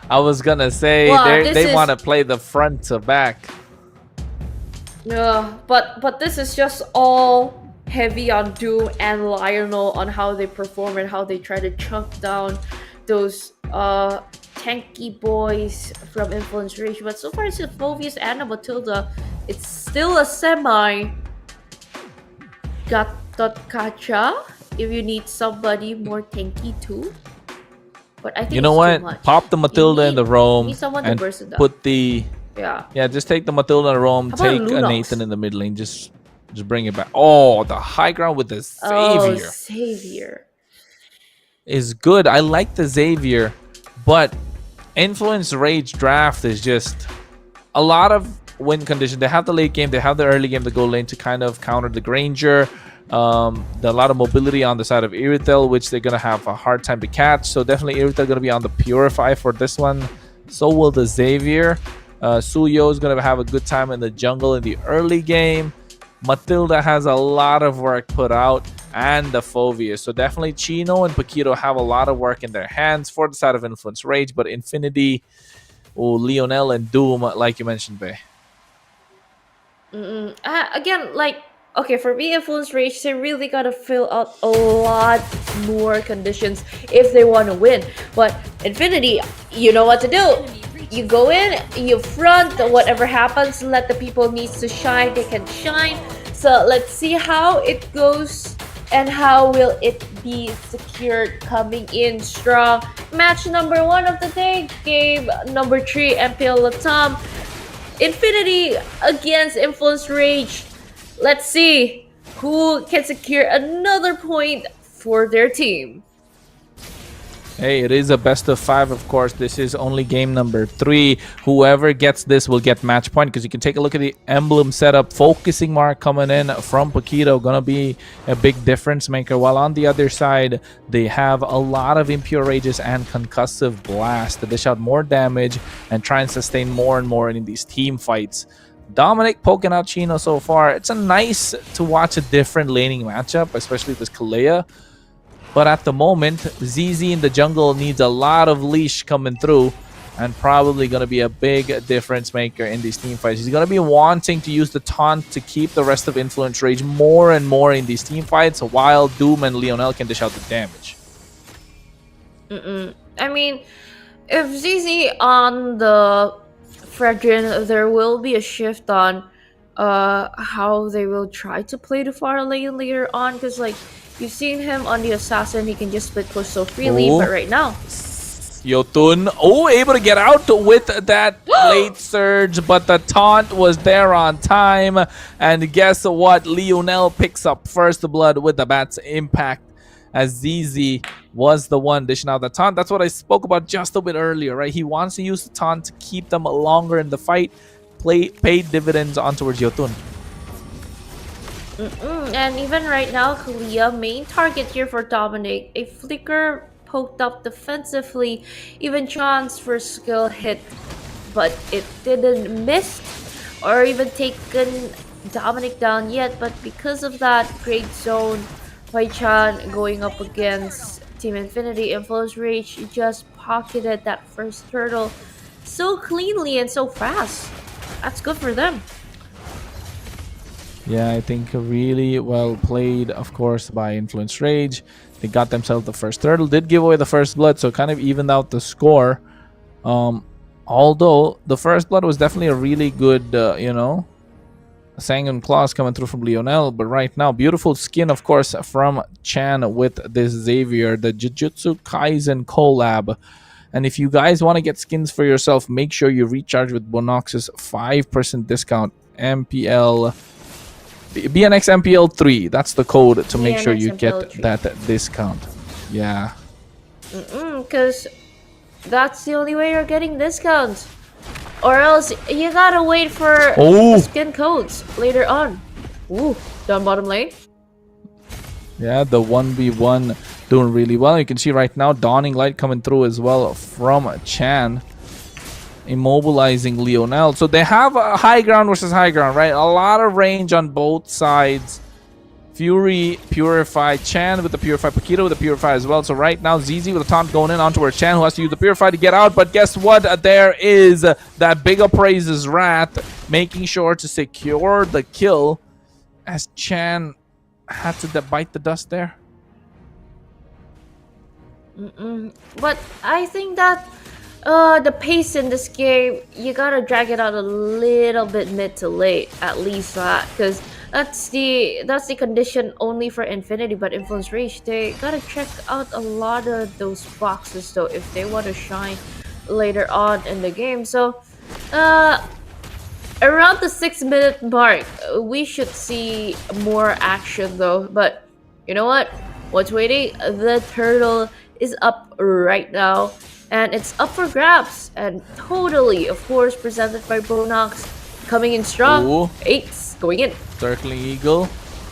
I was gonna say they want to play the front to back. Yeah, but this is just all heavy on Doom and Lionel on how they perform and how they try to chunk down those tanky boys from Influence Rage. But so far it's Phoveus and Matilda. It's still a semi Gatot if you need somebody more tanky too. But I think you know it's what? Pop the Matilda in the roam and put the just take the Matilda in the roam. Take a Nathan in the mid lane. Just bring it back. Oh, the high ground with the Xavier. Oh, Xavier is good. I like the Xavier, but Influence Rage draft is just a lot of win condition. They have the late game, they have the early game, the goal lane to kind of counter the Granger. A lot of mobility on the side of Irithel, which they're gonna have a hard time to catch. So definitely Irithel gonna be on the Purify for this one. So will the Xavier. Suyo is gonna have a good time in the jungle in the early game. Matilda has a lot of work put out, and the Phoveus. So definitely Chino and Paquito have a lot of work in their hands for the side of Influence Rage, but Infinity, Lionel, and Doom, like you mentioned, Bae. Again, like, okay, for me, Influence Rage, they really gotta fill out a lot more conditions if they want to win. But Infinity, you know what to do. You go in, you front, whatever happens, let the people needs to shine, they can shine. So let's see how it goes and how will it be secured coming in strong. Match number 1 of the day, game number 3, MPL LATAM. Infinity against Influence Rage. Let's see who can secure another point for their team. Hey, it is a best of 5, of course. This is only game number 3. Whoever gets this will get match point, because you can take a look at the emblem setup. Focusing mark coming in from Paquito, gonna be a big difference maker. While on the other side, they have a lot of Impure Rages and Concussive Blast to dish out more damage and try and sustain more and more in these team fights. Dominic poking out Chino so far. It's a nice to watch a different laning matchup, especially this Kalea. But at the moment, ZZ in the jungle needs a lot of leash coming through, and probably going to be a big difference maker in these team fights. He's going to be wanting to use the taunt to keep the rest of Influence Rage more and more in these team fights, while Doom and Lionel can dish out the damage. I mean, if ZZ on the Fredrin, there will be a shift on how they will try to play the far lane later on, because like you've seen him on the Assassin, he can just split push so freely, but right now Yotun, able to get out with that late surge, but the taunt was there on time, and guess what? Lionel picks up first blood with the Bat's impact, as ZZ was the one dishing out the taunt. That's what I spoke about just a bit earlier, right? He wants to use the taunt to keep them longer in the fight, paid dividends on towards Yotun. And even right now, Kalea, main target here for Dominic. A flicker poked up defensively, even chance for skill hit, but it didn't miss or even taken Dominic down yet. But because of that great zone, Hui-chan going up against Team Infinity, Influence Rage just pocketed that first turtle so cleanly and so fast. That's good for them. Yeah, I think really well played, of course, by Influence Rage. They got themselves the first turtle, did give away the first blood, so kind of evened out the score. Although the first blood was definitely a really good, Sanguine Claws coming through from Lionel. But right now, beautiful skin, of course, from Chan with this Xavier, the Jujutsu Kaisen collab. And if you guys want to get skins for yourself, make sure you recharge with Bonox's 5% discount. BNX MPL 3. That's the code to make sure you get that discount. Yeah. Because that's the only way you're getting discounts. Or else you gotta wait for skin codes later on. Ooh, down bottom lane. Yeah, the 1v1 doing really well. You can see right now Dawning Light coming through as well from Chan, immobilizing Lionel. So they have a high ground versus high ground, right? A lot of range on both sides. Fury, Purify, Chan with the Purify, Paquito with the Purify as well. So right now, ZZ with the taunt going in onto where Chan, who has to use the Purify to get out. But guess what? There is that big appraises Wrath, making sure to secure the kill, as Chan had to bite the dust there. But I think that the pace in this game, you gotta drag it out a little bit mid to late, at least that, because that's the condition only for Infinity. But Influence Rage, they gotta check out a lot of those boxes though if they want to shine later on in the game. So around the 6-minute mark, we should see more action though. But you know what? What's waiting? The turtle is up right now, and it's up for grabs, and totally, of course, presented by Bonox, coming in strong. Ooh. 8s going in. Circling Eagle.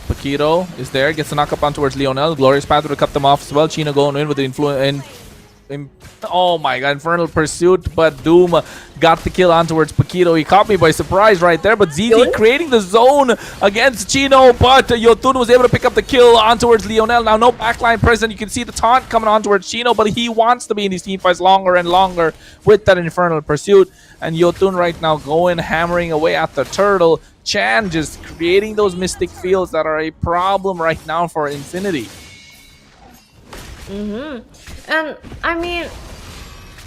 Paquito is there, gets the knock-up on towards Lionel. Glorious Path to cut them off as well. Chino going in with the influence. Oh my god, Infernal Pursuit, but Doom got the kill on towards Paquito. He caught me by surprise right there, but ZZ creating the zone against Chino, but Yotun was able to pick up the kill on towards Lionel. Now no backline present. You can see the taunt coming on towards Chino, but he wants to be in these team fights longer and longer with that Infernal Pursuit. And Yotun right now going, hammering away at the turtle. Chan just creating those mystic fields that are a problem right now for Infinity. And I mean,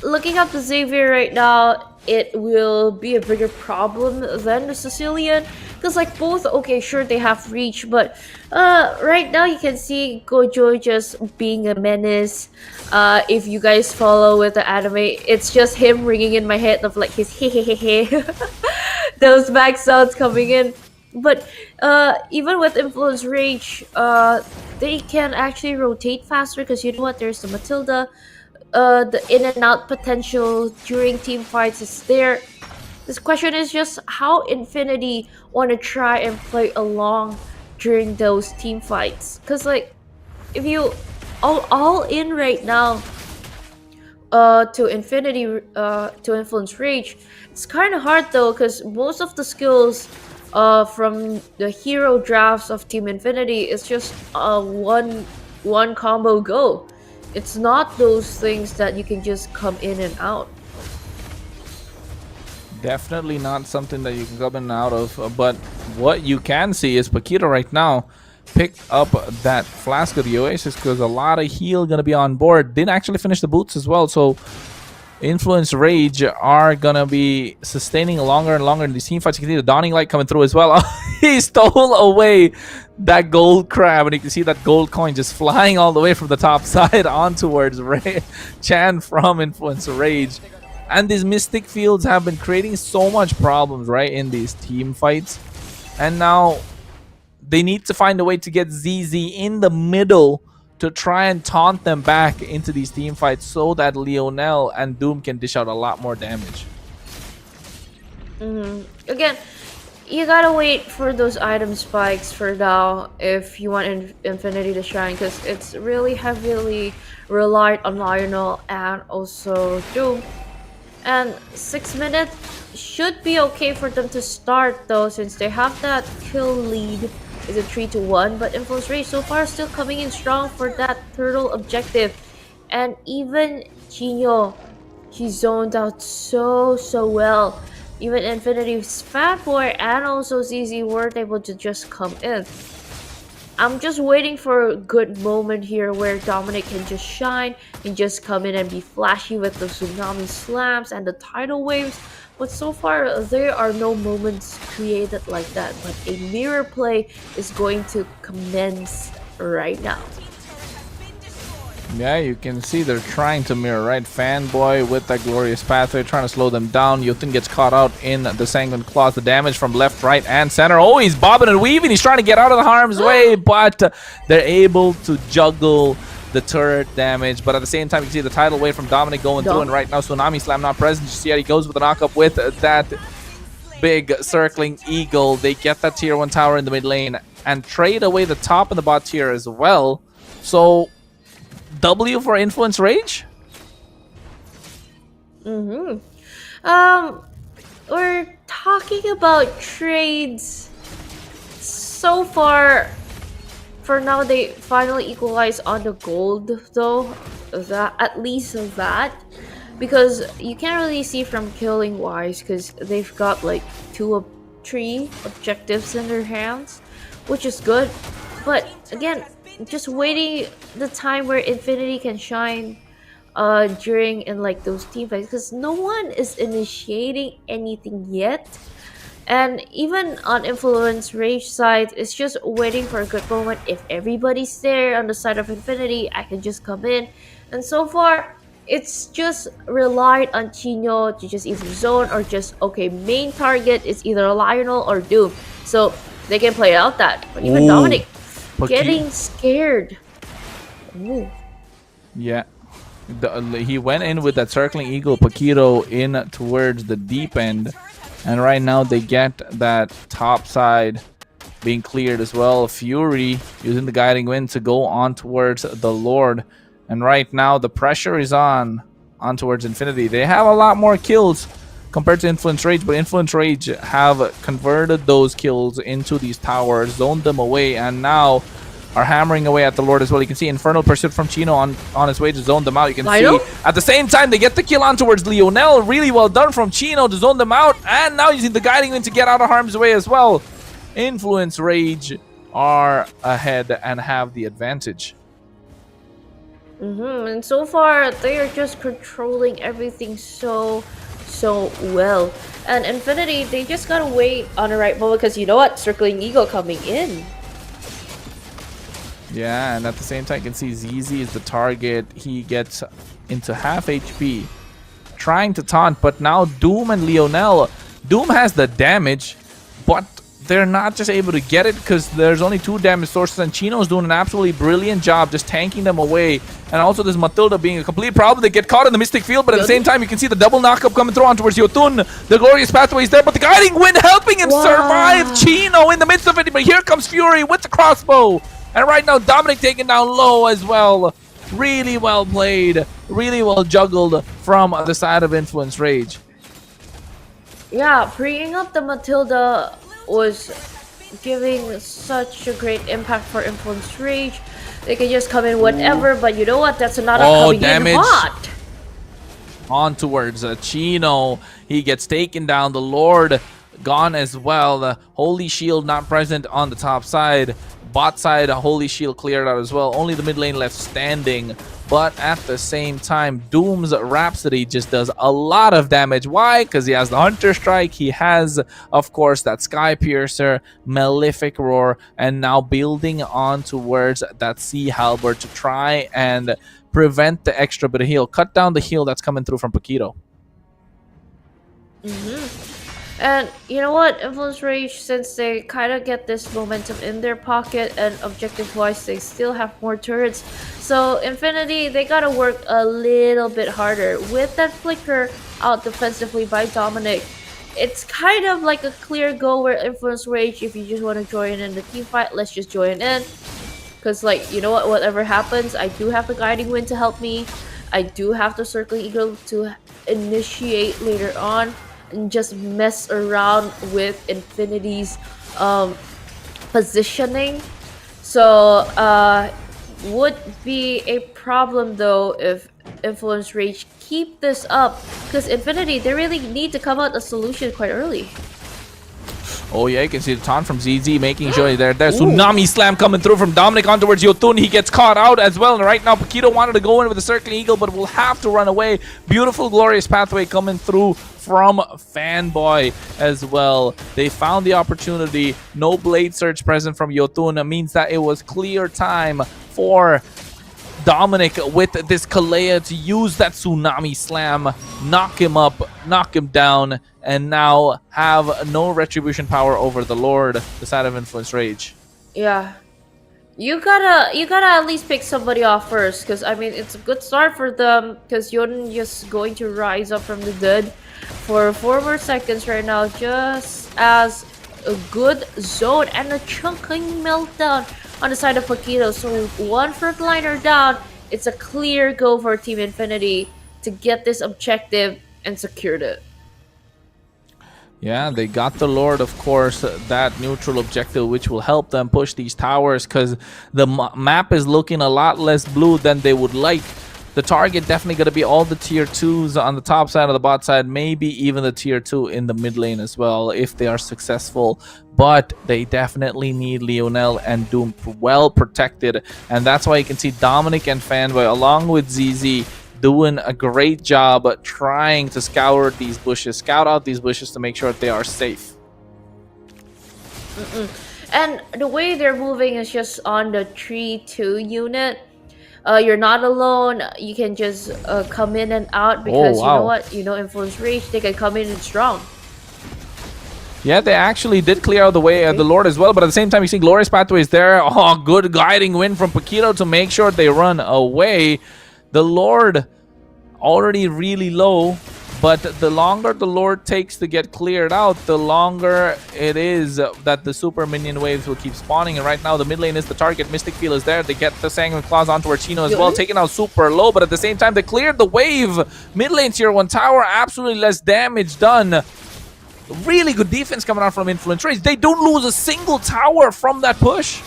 looking up the Xavier right now, it will be a bigger problem than the Sicilian, because like both, okay, sure, they have reach, but right now you can see Gojo just being a menace. If you guys follow with the anime, it's just him ringing in my head of like his hehehehe those back sounds coming in. But even with Influence Rage, they can actually rotate faster, because you know what, there's the Matilda. The in and out potential during team fights is there. This question is just how Infinity want to try and play along during those team fights, because like if you all in right now to Infinity to Influence Rage, it's kind of hard though, because most of the skills from the hero drafts of Team Infinity is just one combo go. It's not those things that you can just come in and out. Definitely not something that you can come in and out of. But what you can see is Paquito right now picked up that Flask of the Oasis, because a lot of heal gonna be on board. Didn't actually finish the boots as well, so Influence Rage are gonna be sustaining longer and longer in these team fights. You can see the Dawning Light coming through as well. He stole away that gold crab, and you can see that gold coin just flying all the way from the top side on towards Chan from Influence Rage. And these mystic fields have been creating so much problems, right, in these team fights. And now they need to find a way to get ZZ in the middle to try and taunt them back into these team fights, so that Lionel and Doom can dish out a lot more damage. Again, you gotta wait for those item spikes for now if you want Infinity to shine, because it's really heavily relied on Lionel and also Doom. And 6 minutes should be okay for them to start though, since they have that kill lead. Is it 3-1? But Influence Rage so far still coming in strong for that turtle objective. And even Chino, he zoned out so well. Even Infinity's Fatboy and also ZZ weren't able to just come in. I'm just waiting for a good moment here where Dominic can just shine and just come in and be flashy with the tsunami slams and the tidal waves. But so far, there are no moments created like that. But a mirror play is going to commence right now. Yeah, you can see they're trying to mirror, right? Fanboy with that glorious pathway, trying to slow them down. Yotun gets caught out in the Sanguine Claws. The damage from left, right, and center. Oh, he's bobbing and weaving. He's trying to get out of the harm's way, but they're able to juggle the turret damage. But at the same time, you can see the tidal wave from Dominic going through, and right now Tsunami Slam not present. You see how he goes with the knockup with that big circling eagle. They get that tier 1 tower in the mid lane and trade away the top and the bot tier as well. So W for Influence Rage? We're talking about trades. So far, for now, they finally equalize on the gold, though. That, at least that. Because you can't really see from killing wise, because they've got like 2 or 3 objectives in their hands, which is good. But again, just waiting the time where Infinity can shine during in like those team fights, because no one is initiating anything yet. And even on Influence Rage side, it's just waiting for a good moment. If everybody's there on the side of Infinity, I can just come in. And so far, it's just relied on Chino to just either zone or just, okay, main target is either Lionel or Doom. So they can play out that. But even Dominic getting scared. Ooh. Yeah. He went in with that circling eagle, Paquito in towards the deep end. And right now they get that top side being cleared as well. Fury using the guiding wind to go on towards the Lord. And right now the pressure is on towards Infinity. They have a lot more kills compared to Influence Rage, but Influence Rage have converted those kills into these towers, zoned them away, and now are hammering away at the Lord as well. You can see Infernal Pursuit from Chino on his way to zone them out. You can see at the same time they get the kill on towards Lionel. Really well done from Chino to zone them out, and now using the guiding wind to get out of harm's way as well. Influence Rage are ahead and have the advantage. And so far they are just controlling everything so well. And Infinity, they just gotta wait on the right moment, because you know what, Circling Eagle coming in. Yeah, and at the same time, you can see ZZ is the target. He gets into half HP, trying to taunt, but now Doom and Lionel. Doom has the damage, but they're not just able to get it because there's only 2 damage sources, and Chino's doing an absolutely brilliant job just tanking them away. And also this Matilda being a complete problem. They get caught in the Mystic Field, but at the same time, you can see the double knockup coming through on towards Yotun. The Glorious Pathway is there, but the Guiding Wind helping him survive Chino in the midst of it. But here comes Fury with the crossbow. And right now, Dominic taken down low as well. Really well played. Really well juggled from the side of Influence Rage. Yeah, freeing up the Matilda was giving such a great impact for Influence Rage. They can just come in whatever, but you know what? That's another coming in hot. On towards Chino. He gets taken down. The Lord gone as well. The Holy Shield not present on the top side. Bot side, a Holy Shield cleared out as well. Only the mid lane left standing. But at the same time, Doom's Rhapsody just does a lot of damage. Why? Because he has the Hunter Strike. He has, of course, that Sky Piercer, Malefic Roar, and now building on towards that Sea Halberd to try and prevent the extra bit of heal. Cut down the heal that's coming through from Paquito. And you know what, Influence Rage, since they kind of get this momentum in their pocket, and objective-wise, they still have more turrets. So Infinity, they gotta work a little bit harder. With that flicker out defensively by Dominic, it's kind of like a clear go where Influence Rage, if you just want to join in the team fight, let's just join in. Because, like, you know what, whatever happens, I do have the Guiding Wind to help me. I do have the Circling Eagle to initiate later on. And just mess around with Infinity's positioning. So would be a problem though if Influence Rage keep this up, because Infinity, they really need to come out a solution quite early. Oh yeah, you can see the taunt from ZZ making sure there's Tsunami Slam coming through from Dominic on towards Yotun. He gets caught out as well, and right now Paquito wanted to go in with the Circling Eagle, but will have to run away. Beautiful Glorious Pathway coming through from Fanboy as well. They found the opportunity. No Blade Surge present from Yotun. It means that it was clear time for Dominic with this Kalea to use that Tsunami Slam, knock him up, knock him down, and now have no retribution power over the Lord, the side of Influence Rage. Yeah. You gotta at least pick somebody off first, because I mean it's a good start for them, because Yodin just going to rise up from the dead for 4 more seconds right now, just as a good zone and a chunking meltdown on the side of Paquito. So 1 frontliner down, it's a clear go for Team Infinity to get this objective and secured it. Yeah, they got the Lord, of course, that neutral objective, which will help them push these towers, because the map is looking a lot less blue than they would like. The target definitely going to be all the tier 2s on the top side of the bot side, maybe even the tier 2 in the mid lane as well if they are successful. But they definitely need Lionel and Doom well protected, and that's why you can see Dominic and Fanboy along with ZZ doing a great job trying to scout out these bushes to make sure that they are safe. And the way they're moving is just on the 3-2 unit. You're not alone. You can just come in and out because you know what? You know, Influence Rage, they can come in and strong. Yeah, they actually did clear out the way at the Lord as well, but at the same time, you see Glorious Pathways there. Oh, good guiding win from Paquito to make sure they run away. The Lord already really low, but the longer the Lord takes to get cleared out, the longer it is that the super minion waves will keep spawning. And right now, the mid lane is the target. Mystic Field is there. They get the Sanguine Claws onto Archino as well, taking out super low, but at the same time, they cleared the wave. Mid lane tier 1 tower, absolutely less damage done. Really good defense coming out from Influence Rage. They don't lose a single tower from that push.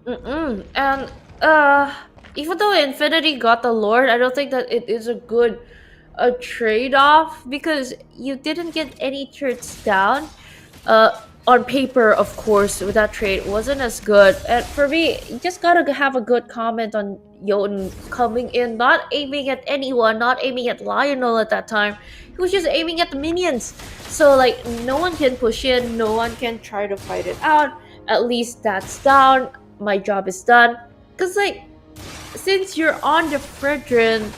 And even though Infinity got the Lord, I don't think that it is a good trade-off because you didn't get any turrets down. On paper, of course, with that trade, wasn't as good. And for me, you just gotta have a good comment on Jotun coming in, not aiming at anyone, not aiming at Lionel at that time. He was just aiming at the minions. So, like, no one can push in, no one can try to fight it out. At least that's down. My job is done. Because, like, since you're on the Fredrin,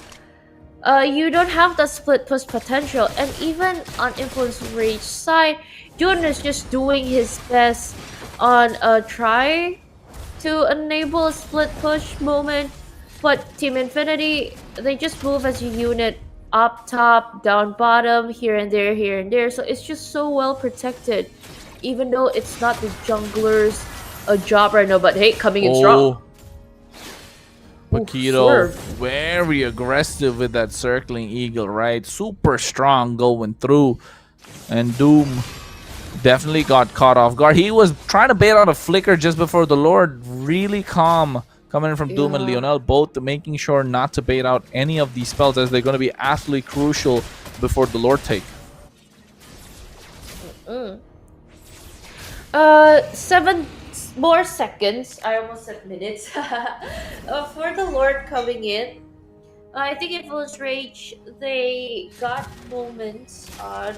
you don't have that split push potential. And even on Influence Rage side, Jotun is just doing his best on try to enable a split push moment. But Team Infinity, they just move as a unit, up top, down bottom, here and there, here and there. So it's just so well protected, even though it's not the jungler's job right now. But hey, coming in strong. Paquito, very aggressive with that circling eagle, right? Super strong going through. And Doom definitely got caught off guard. He was trying to bait out a flicker just before the Lord. Really calm coming in from Doom and Lionel, both making sure not to bait out any of these spells as they're going to be absolutely crucial before the Lord take. 7 more seconds. I almost said minutes. For the Lord coming in. I think Influence Rage, they got moments on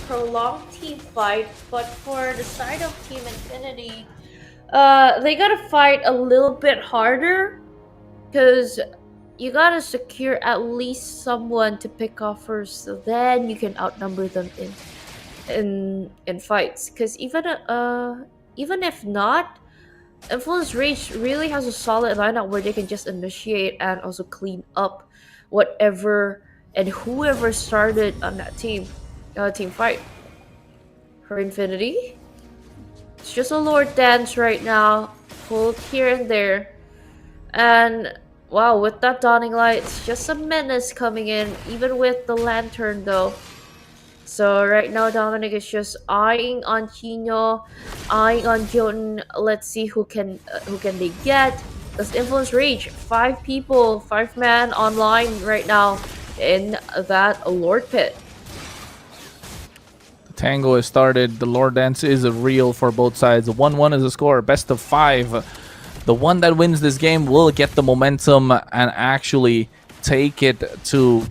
prolonged team fight, but for the side of Team Infinity, they gotta fight a little bit harder because you gotta secure at least someone to pick off first, so then you can outnumber them in fights. Because even if not, Influence Rage really has a solid lineup where they can just initiate and also clean up whatever and whoever started on that team fight. For Infinity, it's just a Lord dance right now, pulled here and there, and wow, with that dawning light, it's just a menace coming in, even with the lantern though. So right now, Dominic is just eyeing on Chino, eyeing on Jotun. Let's see who can they get. Does Influence Rage? 5 people, 5 man online right now in that Lord pit. The tango has started. The Lord dance is a real for both sides. 1-1 is the score. Best of 5. The one that wins this game will get the momentum and actually take it to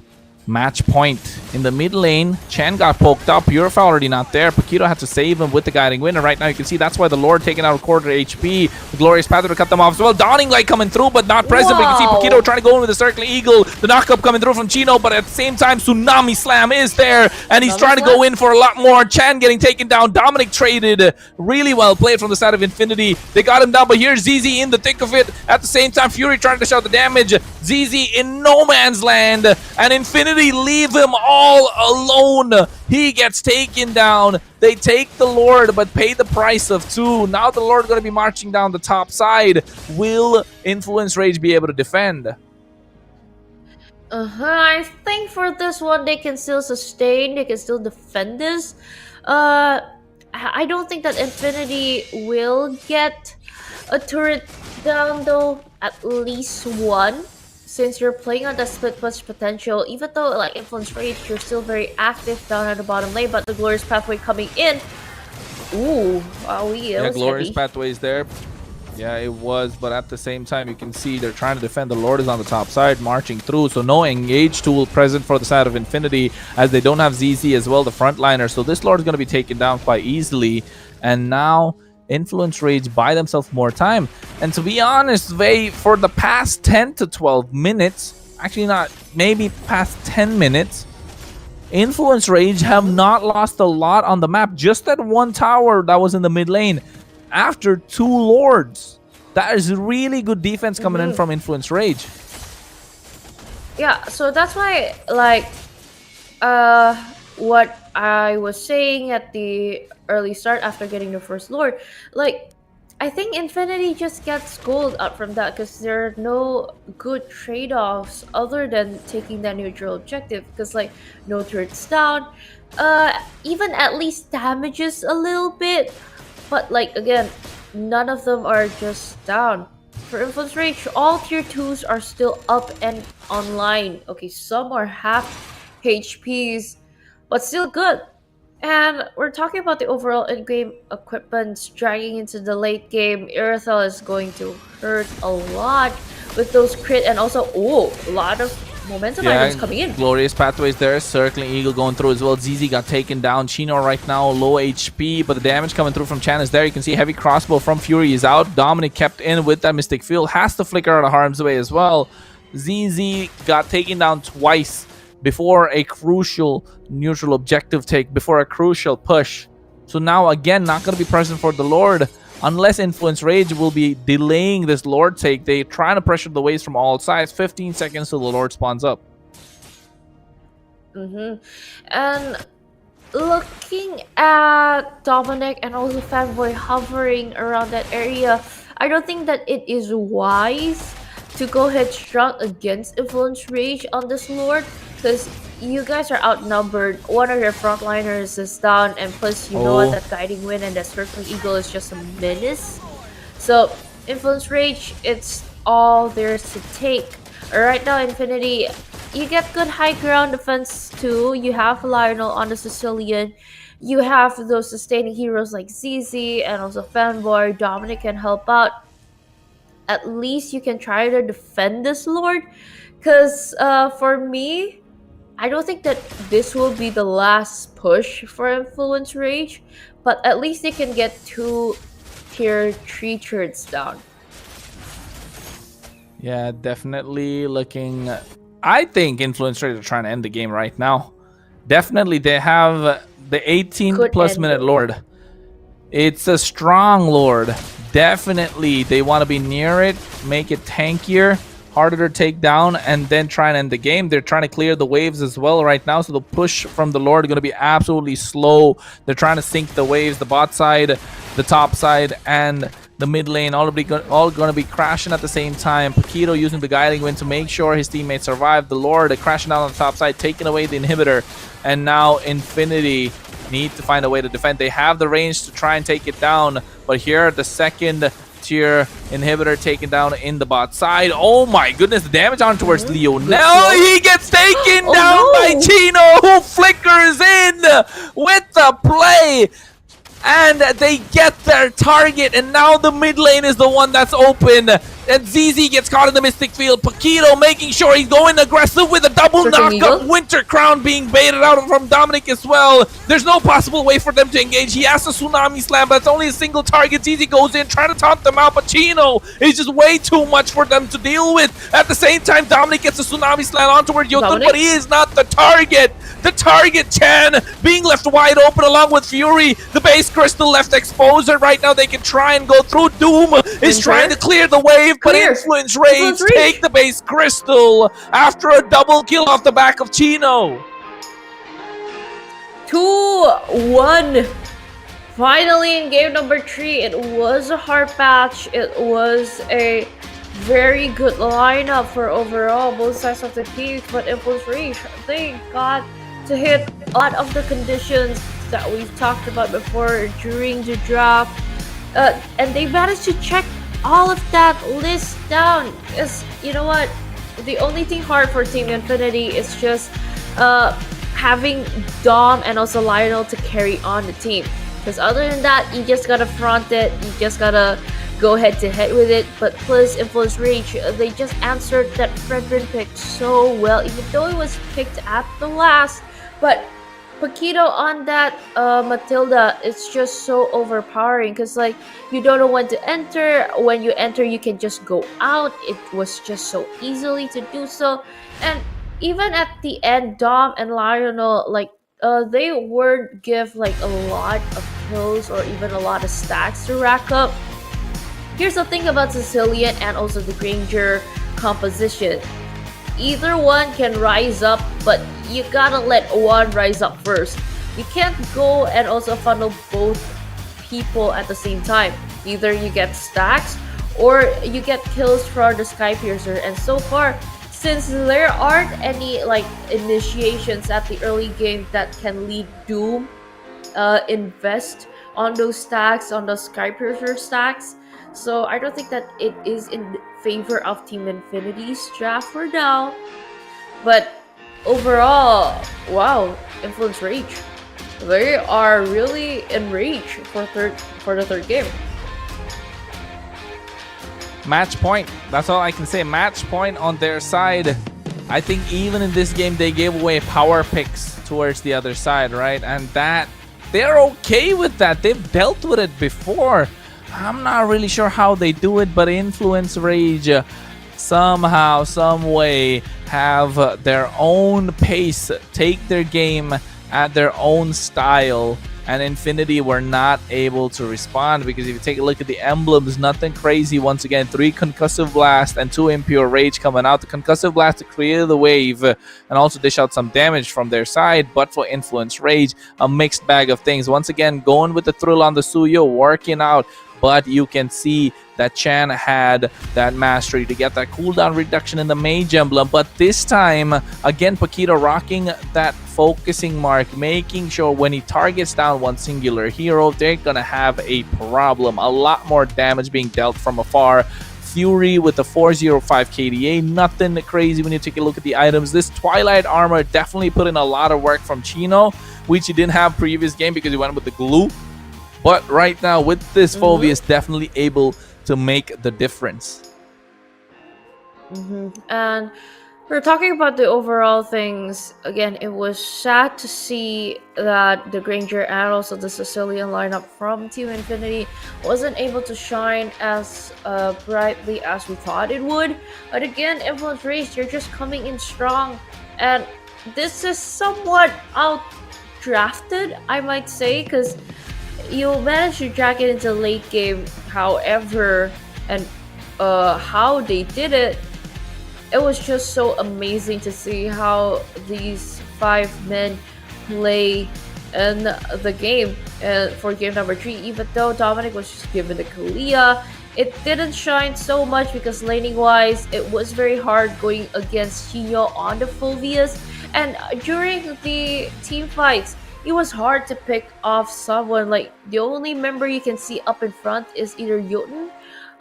match point. In the mid lane, Chen got poked up. Purify already not there. Paquito had to save him with the guiding wind. And right now you can see that's why the Lord taking out a quarter HP. The Glorious Path to cut them off as well. Dawning Light coming through, but not present. But you can see Paquito trying to go in with the circling eagle. The knockup coming through from Chino, but at the same time, Tsunami Slam is there. And he's trying to go in for a lot more. Chan getting taken down. Dominic traded. Really well played from the side of Infinity. They got him down, but here's ZZ in the thick of it. At the same time, Fury trying to shout the damage. ZZ in no man's land. And Infinity leave him all alone. He gets taken down. They take the Lord, but pay the price of 2. Now the Lord going to be marching down the top side. Will Influence Rage be able to defend? I think for this one, they can still sustain. They can still defend this. I don't think that Infinity will get a turret down, though. At least one. since you're playing on the split push potential, even though like Influence Rage, you're still very active down at the bottom lane, but the Glorious Pathway coming in. Ooh, wow, yeah, Glorious Pathway is there. Yeah, it was, but at the same time, you can see they're trying to defend. The Lord is on the top side, marching through, so no engage tool present for the side of Infinity, as they don't have ZZ as well, the frontliner. So this Lord is going to be taken down quite easily, and now Influence Rage buy themselves more time. And to be honest, they, for the past 10 to 12 minutes, actually not, maybe past 10 minutes, Influence Rage have not lost a lot on the map. Just that one tower that was in the mid lane after 2 Lords. That is really good defense coming in from Influence Rage. Yeah, so that's why, like, what I was saying at the early start after getting the first Lord, like, I think Infinity just gets gold out from that because there are no good trade-offs other than taking that neutral objective, because like no turrets down, even at least damages a little bit, but like again, none of them are just down. For Influence Rage, all tier 2s are still up and online. Okay, some are half HPs, but still good. And we're talking about the overall in-game equipment dragging into the late game. Irithel is going to hurt a lot with those crit, and also, a lot of momentum items coming in. Glorious Pathways there, circling Eagle going through as well. ZZ got taken down. Chino right now low HP, but the damage coming through from Chan is there. You can see heavy crossbow from Fury is out. Dominic kept in with that Mystic Field, has to flicker out of harm's way as well. ZZ got taken down twice before a crucial neutral objective take, before a crucial push. So now again, not going to be present for the Lord unless Influence Rage will be delaying this Lord take. They're trying to pressure the waves from all sides. 15 seconds till the Lord spawns up. And looking at Dominic and also Fanboy hovering around that area, I don't think that it is wise to go headstrong against Influence Rage on this Lord, because you guys are outnumbered. One of your frontliners is down, and plus you know what, that Guiding Wind and that Circling Eagle is just a menace. So Influence Rage, it's all theirs to take. Right now, Infinity, you get good high ground defense too. You have Lionel on the Sicilian. You have those sustaining heroes like ZZ and also Fanboy. Dominic can help out. At least you can try to defend this Lord, because for me, I don't think that this will be the last push for Influence Rage, but at least they can get 2 tier 3 turrets down. Yeah, definitely looking. I think Influence Rage are trying to end the game right now. Definitely, they have the 18 plus minute Lord. It's a strong Lord. Definitely, they want to be near it, make it tankier, harder to take down, and then try and end the game. They're trying to clear the waves as well right now, so the push from the Lord is going to be absolutely slow. They're trying to sink the waves, the bot side, the top side, and the mid lane, all going to be crashing at the same time. Paquito using the Guiding Wind to make sure his teammates survive. The Lord crashing out on the top side, taking away the inhibitor, and now Infinity need to find a way to defend. They have the range to try and take it down, but here the second tier inhibitor taken down in the bot side. Oh my goodness, the damage on towards Leo. Now he gets taken down by Chino, who flickers in with the play. And they get their target, and now the mid lane is the one that's open. And ZZ gets caught in the Mystic Field. Paquito making sure he's going aggressive with a double knockup. Winter Crown being baited out from Dominic as well. There's no possible way for them to engage. He has a Tsunami Slam, but it's only a single target. ZZ goes in, trying to taunt them out, but Chino is just way too much for them to deal with. At the same time, Dominic gets a Tsunami Slam on towards Jotun, but he is not the target. The target, Chan, being left wide open along with Fury. The base crystal left exposed, and right now they can try and go through. Doom is trying to clear the wave, but Influence Rage take the base crystal after a double kill off the back of Chino. 2-1. Finally in game number 3. It was a hard patch. It was a very good lineup for overall both sides of the team, but Influence Rage, they got to hit a lot of the conditions that we've talked about before during the draft, and they managed to check all of that list down. Because you know what, the only thing hard for Team Infinity is just having Dom and also Lionel to carry on the team. Because other than that, you just gotta front it, you just gotta go head to head with it. But plus Influence Rage, they just answered that Fredrin pick so well, even though it was picked at the last. But Paquito on that Matilda, it's just so overpowering because like you don't know when to enter. When you enter, you can just go out. It was just so easily to do so. And even at the end, Dom and Lionel, like they weren't give like a lot of kills or even a lot of stacks to rack up. Here's the thing about Sicilian and also the Granger composition. Either one can rise up, but you gotta let one rise up first. You can't go and also funnel both people at the same time. Either you get stacks or you get kills from the Sky Piercer. And so far, since there aren't any like initiations at the early game that can lead Doom invest on those stacks, on the Sky Piercer stacks. So I don't think that it is in favor of Team Infinity's draft for now. But overall, wow, Influence Rage. They are really in rage for the third game. Match point. That's all I can say. Match point on their side. I think even in this game, they gave away power picks towards the other side, right? And that they're okay with that. They've dealt with it before. I'm not really sure how they do it, but Influence Rage somehow, some way have their own pace, take their game at their own style, and Infinity were not able to respond because if you take a look at the emblems, nothing crazy. Once again, 3 Concussive Blast and 2 Impure Rage coming out. The Concussive Blast to create the wave and also dish out some damage from their side, but for Influence Rage, a mixed bag of things. Once again, going with the thrill on the Suyo, working out, but you can see that Chan had that mastery to get that cooldown reduction in the Mage emblem. But this time, again, Paquito rocking that focusing mark, making sure when he targets down one singular hero, they're gonna have a problem. A lot more damage being dealt from afar. Fury with the 405 KDA, nothing crazy when you take a look at the items. This Twilight armor definitely put in a lot of work from Chino, which he didn't have previous game because he went with the glue. But right now with this Phoveus, definitely able to make the difference. And we're talking about the overall things. Again, it was sad to see that the Granger and also the Sicilian lineup from Team Infinity wasn't able to shine as brightly as we thought it would. But again, Influence Rage, you're just coming in strong. And this is somewhat out-drafted, I might say, because you managed to drag it into late game. However, and how they did it, it was just so amazing to see how these 5 men play in the game for game number 3. Even though Dominic was just given the Kalia, it didn't shine so much because laning wise, it was very hard going against Chino on the Phoveus. And during the team fights, it was hard to pick off someone. Like the only member you can see up in front is either Jotun,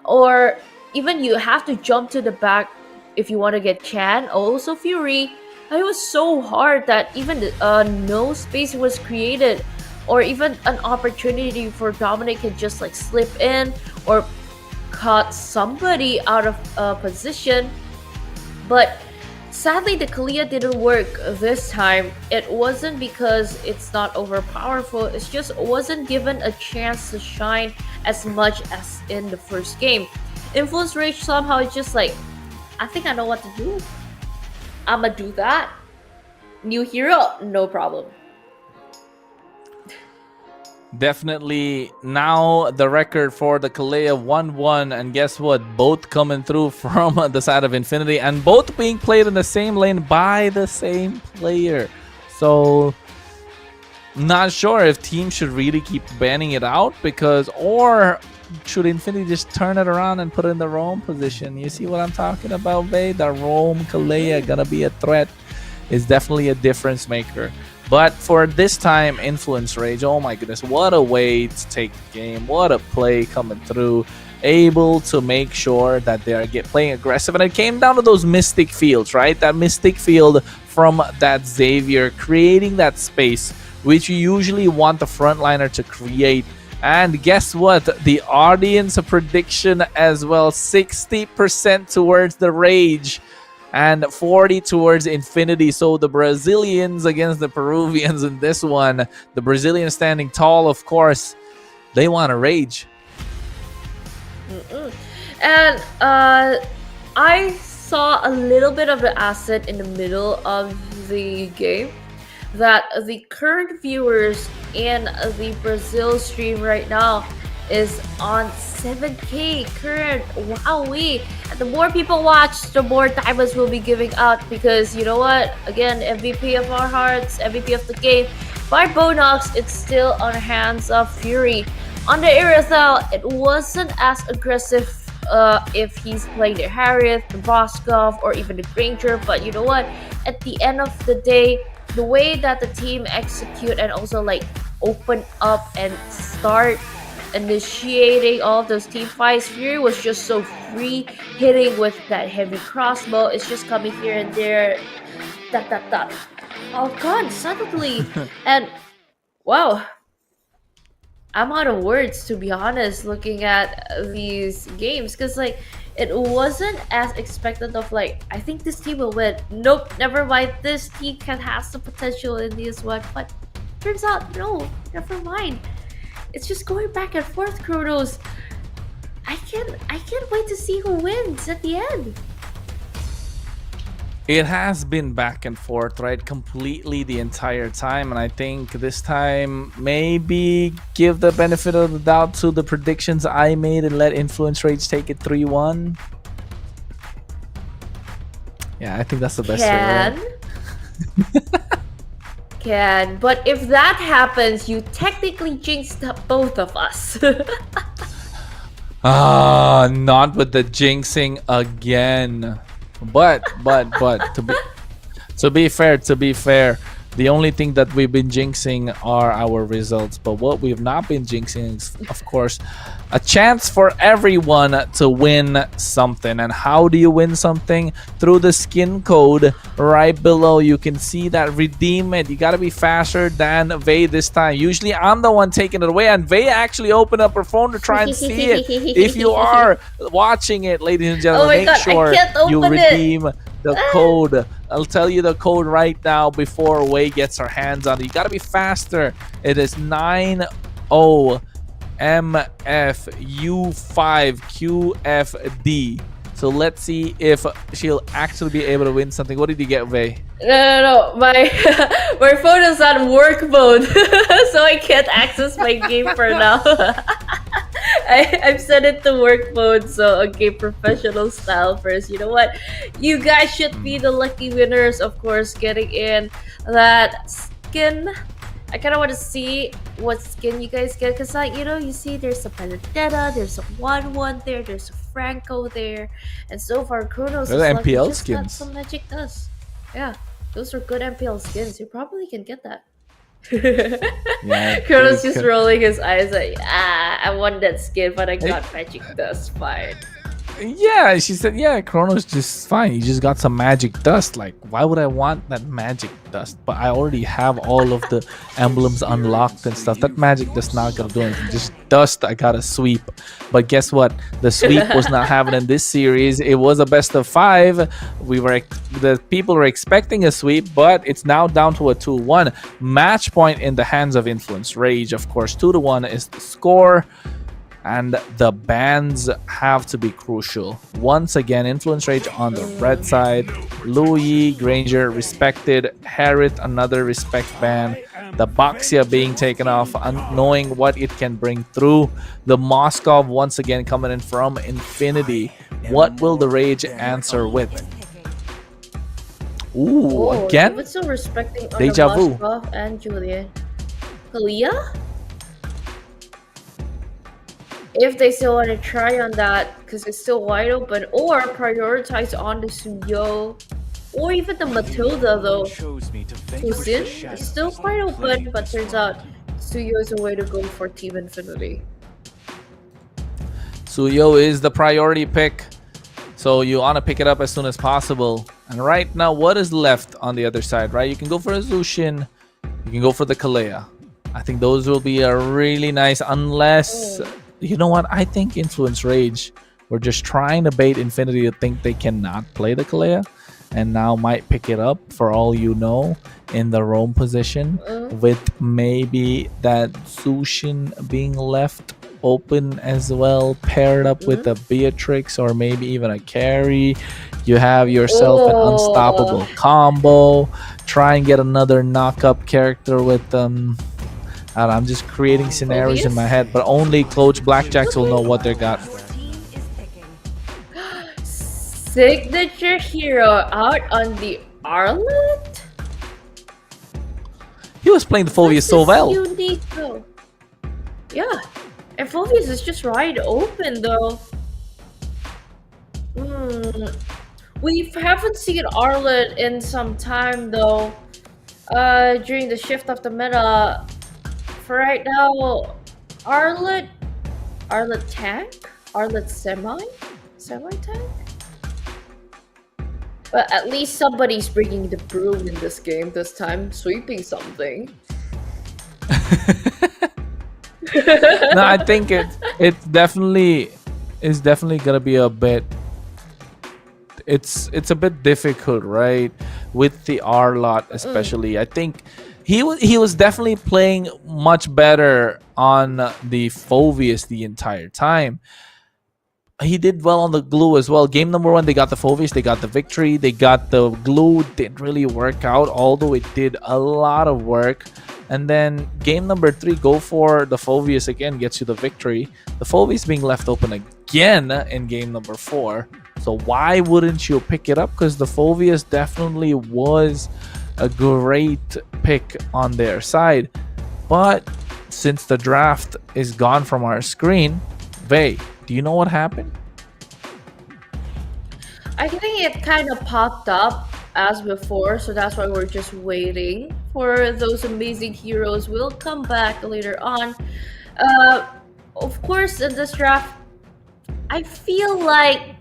or even you have to jump to the back if you want to get Chan, also Fury. And it was so hard that even no space was created, or even an opportunity for Dominic to just like slip in or cut somebody out of position. But sadly, the Kalia didn't work this time. It wasn't because it's not overpowerful, it just wasn't given a chance to shine as much as in the first game. Influence Rage somehow is just like, I think I know what to do. I'ma do that. New hero, no problem. Definitely now the record for the Kalea 1-1, and guess what? Both coming through from the side of Infinity, and both being played in the same lane by the same player. So not sure if teams should really keep banning it out, because or should Infinity just turn it around and put it in the roam position? You see what I'm talking about, babe? The roam Kalea gonna be a threat. Is definitely a difference maker. But for this time, Influence Rage, oh my goodness, what a way to take the game. What a play coming through. able to make sure that they are playing aggressive. And it came down to those mystic fields, right? That mystic field from that Xavier, creating that space, which you usually want the frontliner to create. And guess what? The audience prediction as well, 60% towards the Rage and 40 towards Infinity. So the Brazilians against the Peruvians in this one. The Brazilians standing tall, of course. They want to Rage. And I saw a little bit of the asset in the middle of the game that the current viewers in the Brazil stream right now is on 7K current. Wowee. And the more people watch, the more diamonds will be giving out, because you know what? Again, MVP of our hearts, MVP of the game. By Bonox, it's still on the hands of Fury. On the Aerithel, it wasn't as aggressive if he's playing the Harriet, the Voskov, or even the Granger, but you know what? At the end of the day, the way that the team execute and also like open up and start initiating all of those team fights, Fury was just so free, hitting with that heavy crossbow. It's just coming here and there, oh god, suddenly. And wow, I'm out of words, to be honest, looking at these games, because like it wasn't as expected of like, I think this team will win. Nope, never mind. This team has the potential in this one, but turns out no, never mind. It's just going back and forth, Kronos. I can't wait to see who wins at the end. It has been back and forth, right? Completely the entire time. And I think this time, maybe give the benefit of the doubt to the predictions I made and let Influence Rage take it 3-1. Yeah, I think that's the best way. Can. But if that happens, you technically jinxed both of us. Not with the jinxing again. But to be fair, the only thing that we've been jinxing are our results. But what we've not been jinxing is, of course, a chance for everyone to win something. And how do you win something? Through the skin code right below. You can see that redeem it. You got to be faster than Vey this time. Usually I'm the one taking it away, and Vey actually opened up her phone to try and see it. If you are watching it, ladies and gentlemen, make sure you redeem the code. I'll tell you the code right now before Wei gets her hands on it. You gotta be faster. It is 90MFU5QFD. So let's see if she'll actually be able to win something. What did you get, Vey? No. My phone is on work mode, so I can't access my game for now. I've set it to work mode, so okay, professional style first. You know what? You guys should be the lucky winners, of course, getting in that skin. I kind of want to see what skin you guys get, because like, you know, you see there's a Benedetta, there's a 1-1 there, there's a Franco there, and so far Kronos is MPL just skins. got some magic dust. Yeah, those are good MPL skins. You probably can get that. Yeah, Kronos just rolling his eyes like, I want that skin, but I got magic dust. Fine. Yeah, she said, yeah, Kronos just fine. You just got some magic dust. Like, why would I want that magic dust? But I already have all of the emblems unlocked and stuff. That magic does not gonna do anything. Just dust, I gotta sweep. But guess what? The sweep was not happening in this series. It was a best of 5. The people were expecting a sweep, but it's now down to a 2-1. Match point in the hands of Influence Rage. Of course, 2-1 is the score. And the bans have to be crucial. Once again, Influence Rage on the red side. Louis, Granger, respected. Harriet, another respect ban. The Baxia being taken off, knowing what it can bring through. The Moskov once again coming in from Infinity. What will the Rage answer with? Ooh, again? But still respecting Deja vu. Moskov and Julian. Kalia? If they still want to try on that, because it's still wide open, or prioritize on the Suyo, or even the Matilda, though. Kusin is still quite open, but turns out Suyo is a way to go for Team Infinity. Suyo is the priority pick, so you want to pick it up as soon as possible. And right now, what is left on the other side, right? You can go for a Zushin, you can go for the Kalea. I think those will be a really nice, unless, you know what? I think Influence Rage, we're just trying to bait Infinity to think they cannot play the Kalea, and now might pick it up, for all you know, in the roam position, with maybe that Zushin being left open as well, paired up with a Beatrix or maybe even a carry. You have yourself an unstoppable combo. Try and get another knock-up character with them. And I'm just creating scenarios in my head, but only Coach Blackjacks will know what they got. Signature hero out on the Arlet? He was playing the Fulvius so well. Unique though. Yeah. And Fulvius is just wide open though. We haven't seen Arlet in some time though. During the shift of the meta. For right now, Arlet tank? Arlet semi-tank? But at least somebody's bringing the broom in this game this time, sweeping something. No, I think it definitely is gonna be a bit. It's a bit difficult, right? With the R-Lot especially. I think he was definitely playing much better on the Fulvius the entire time. He did well on the glue as well. Game number 1, they got the Fulvius, they got the victory. They got the glue, didn't really work out, although it did a lot of work. And then game number 3, go for the Fulvius again, gets you the victory. The Fulvius being left open again in game number 4. So why wouldn't you pick it up? Because the Fulvius definitely was a great pick on their side. But since the draft is gone from our screen, Vey, do you know what happened? I think it kind of popped up as before, so that's why we're just waiting for those amazing heroes. Will come back later on. Of course, in this draft, I feel like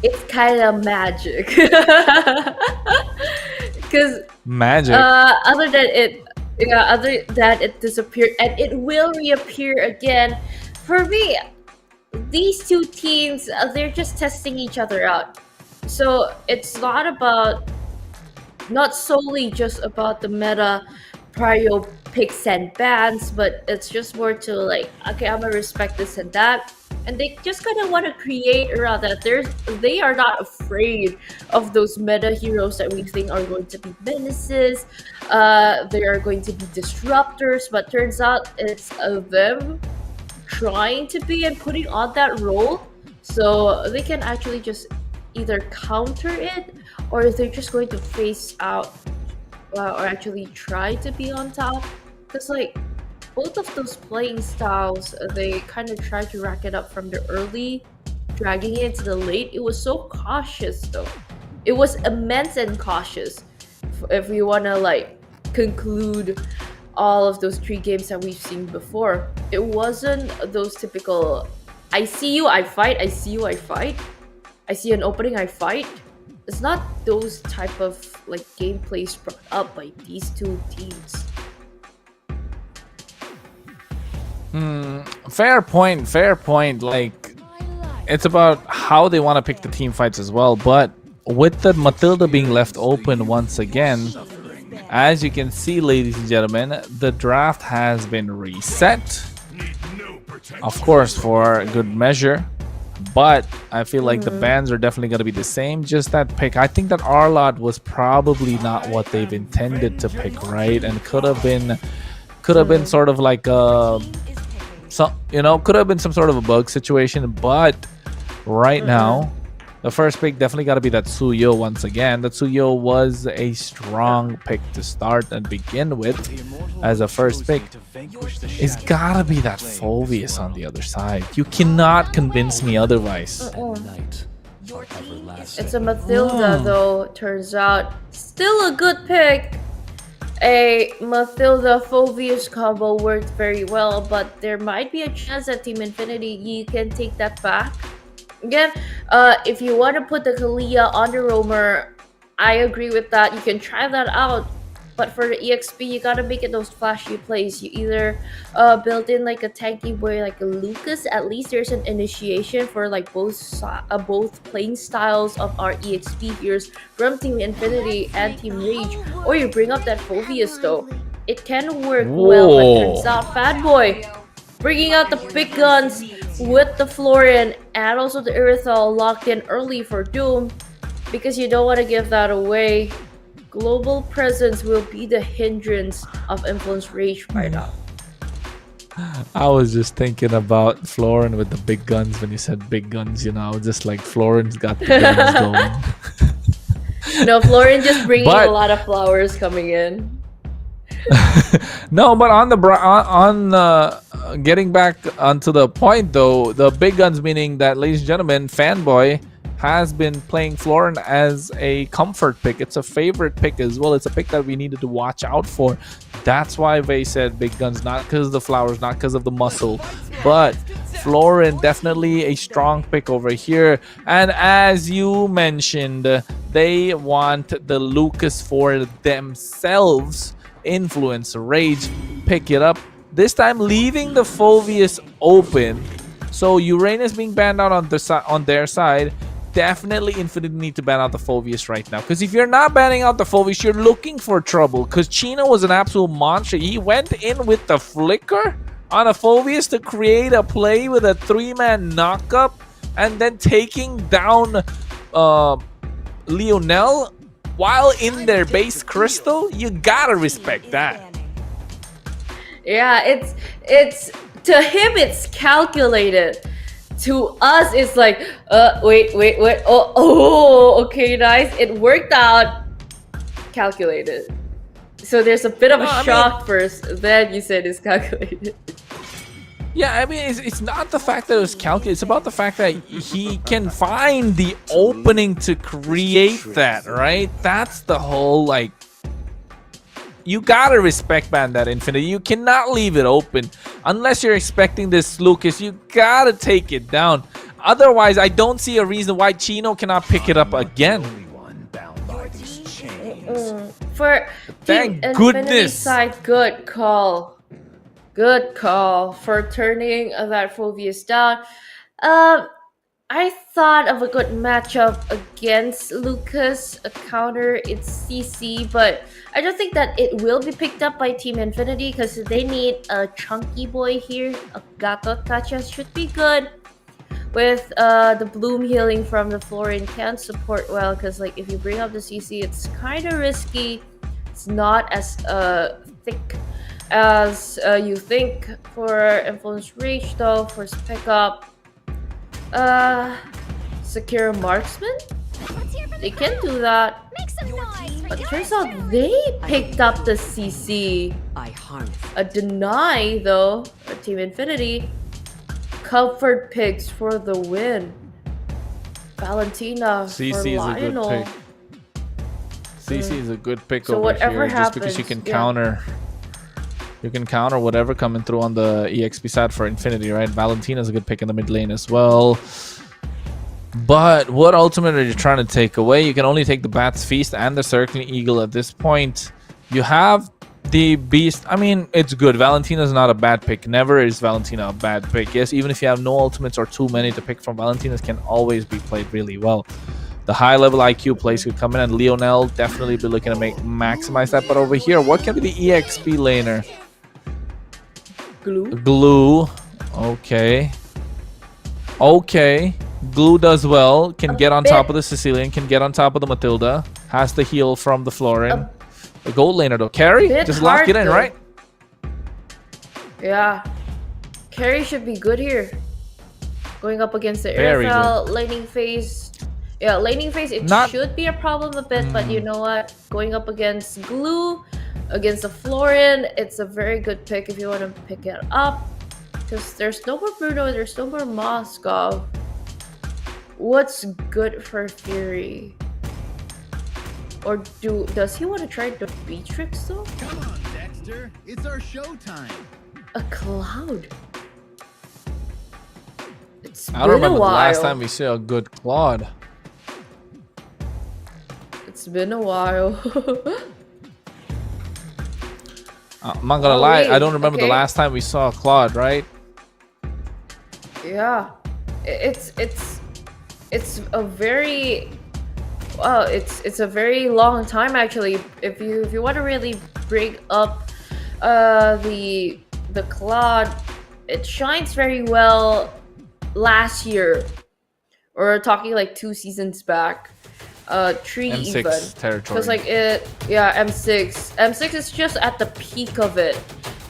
it's kind of magic. Because magic. Other than it disappeared and it will reappear again. For me, these two teams, they're just testing each other out. So it's not solely just about the meta prio picks and bans, but it's just more to like, okay, I'm gonna respect this and that. And they just kind of want to create around that. They are not afraid of those meta heroes that we think are going to be menaces. They are going to be disruptors, but turns out it's them trying to be and putting on that role, so they can actually just either counter it, or they're just going to face out or actually try to be on top. Because like both of those playing styles, they kind of try to rack it up from the early, dragging it to the late. It was so cautious though. It was immense and cautious. If we want to like conclude all of those 3 games that we've seen before, it wasn't those typical I see you, I fight, I see you, I fight, I see an opening, I fight. It's not those type of like gameplays brought up by these two teams. Fair point. Like, it's about how they want to pick the team fights as well. But with the Matilda being left open once again, as you can see, ladies and gentlemen, the draft has been reset. Of course, for good measure. But I feel like the bans are definitely going to be the same. Just that pick. I think that Arlot was probably not what they've intended to pick, right? And could have been sort of like could have been some sort of a bug situation. But right now, the first pick definitely got to be that Suyo once again. That Suyo was a strong pick to start and begin with as a first pick. It's got to be that Fulvius on the other side. You cannot convince me otherwise. It's a Matilda though, turns out. Still a good pick. a Mathilda Phoveus combo worked very well, but there might be a chance that Team Infinity you can take that back. Again, if you want to put the Kalia on the roamer, I agree with that. You can try that out. But for the EXP, you gotta make it those flashy plays. You either build in like a tanky boy like a Lucas. At least there's an initiation for like both playing styles of our EXP heroes from Team Infinity and Team Rage. Or you bring up that Phoveus though. It can work well, but turns out Fatboy bringing out the big guns with the Florian and also the Irithal locked in early for Doom because you don't want to give that away. Global presence will be the hindrance of Influence Rage right now. I was just thinking about Florin with the big guns when you said big guns, you know, just like Florin's got the guns going. No, Florin just bringing a lot of flowers coming in. No, but on getting back onto the point though, the big guns meaning that, ladies and gentlemen, Fanboy has been playing Florin as a comfort pick. It's a favorite pick as well. It's a pick that we needed to watch out for. That's why Vay said big guns, not because of the flowers, not because of the muscle, but Florin definitely a strong pick over here. And as you mentioned, they want the Lucas for themselves. Influence Rage, pick it up. This time leaving the Phoveus open. So Uranus being banned out on their side. Definitely Infinity need to ban out the Phoveus right now. Because if you're not banning out the Phoveus, you're looking for trouble. Because Chino was an absolute monster. He went in with the flicker on a Phoveus to create a play with a 3-man knockup. And then taking down Lionel while in their base crystal. You gotta respect that. Yeah, it's to him it's calculated. To us, it's like, wait, oh, okay, nice. It worked out. Calculated. So there's a bit of a shock first, then you said it's calculated. Yeah, I mean, it's not the fact that it was calculated. It's about the fact that he can find the opening to create that, right? That's the whole, like, you gotta respect, man, that Infinity. You cannot leave it open. Unless you're expecting this Lucas, you gotta take it down. Otherwise, I don't see a reason why Chino cannot pick it up again. For Thank Team goodness. Infinity side, good call. Good call for turning that Phoveus down. I thought of a good matchup against Lucas, a counter, it's CC, but I don't think that it will be picked up by Team Infinity because they need a chunky boy here. A Gatot Kacha should be good. With the Bloom healing from the Florian can support well because like if you bring up the CC, it's kind of risky. It's not as thick as you think for Influence Reach though, for pickup. Secure Marksman? They can do that. But turns out they picked up the CC. A deny though, for Team Infinity. Comfort picks for the win. Valentina CC for is Lionel. a good pick. CC is a good pick So over whatever here, just because you can happens, counter. You can counter whatever coming through on the EXP side for Infinity, right? Valentina's a good pick in the mid lane as well. But what ultimate are you trying to take away? You can only take the Bat's Feast and the Circling Eagle at this point. You have the Beast. I mean, it's good. Valentina's not a bad pick. Never is Valentina a bad pick. Yes, even if you have no ultimates or too many to pick from, Valentina's can always be played really well. The high level IQ plays could come in, and Lionel definitely be looking to maximize that. But over here, what can be the EXP laner? Glue. Okay. Glue does well. Can get on top of the Sicilian. Can get on top of the Matilda. Has the heal from the Florin. The gold laner though. Carry? Just lock it in, though. right? Yeah. Carry should be good here. Going up against the Irithel laning phase. Yeah, laning phase, it should be a problem a bit, but you know what? Going up against Glue, against the Florin, it's a very good pick if you want to pick it up. Because there's no more Bruno, there's no more Moskov. What's good for Fury? Or does he want to try the Beatrix though? Come on, Dexter. It's our showtime. A Cloud. It's I don't been remember a the while. last time we saw a good Claude. It's been a while. I'm not gonna lie, I don't remember the last time we saw a Claude, right? Yeah, it's a very it's a very long time actually. If you want to really bring up the Claude, it shines very well last year, or talking like 2 seasons back. 3 M6 even territory. because like M6 is just at the peak of it,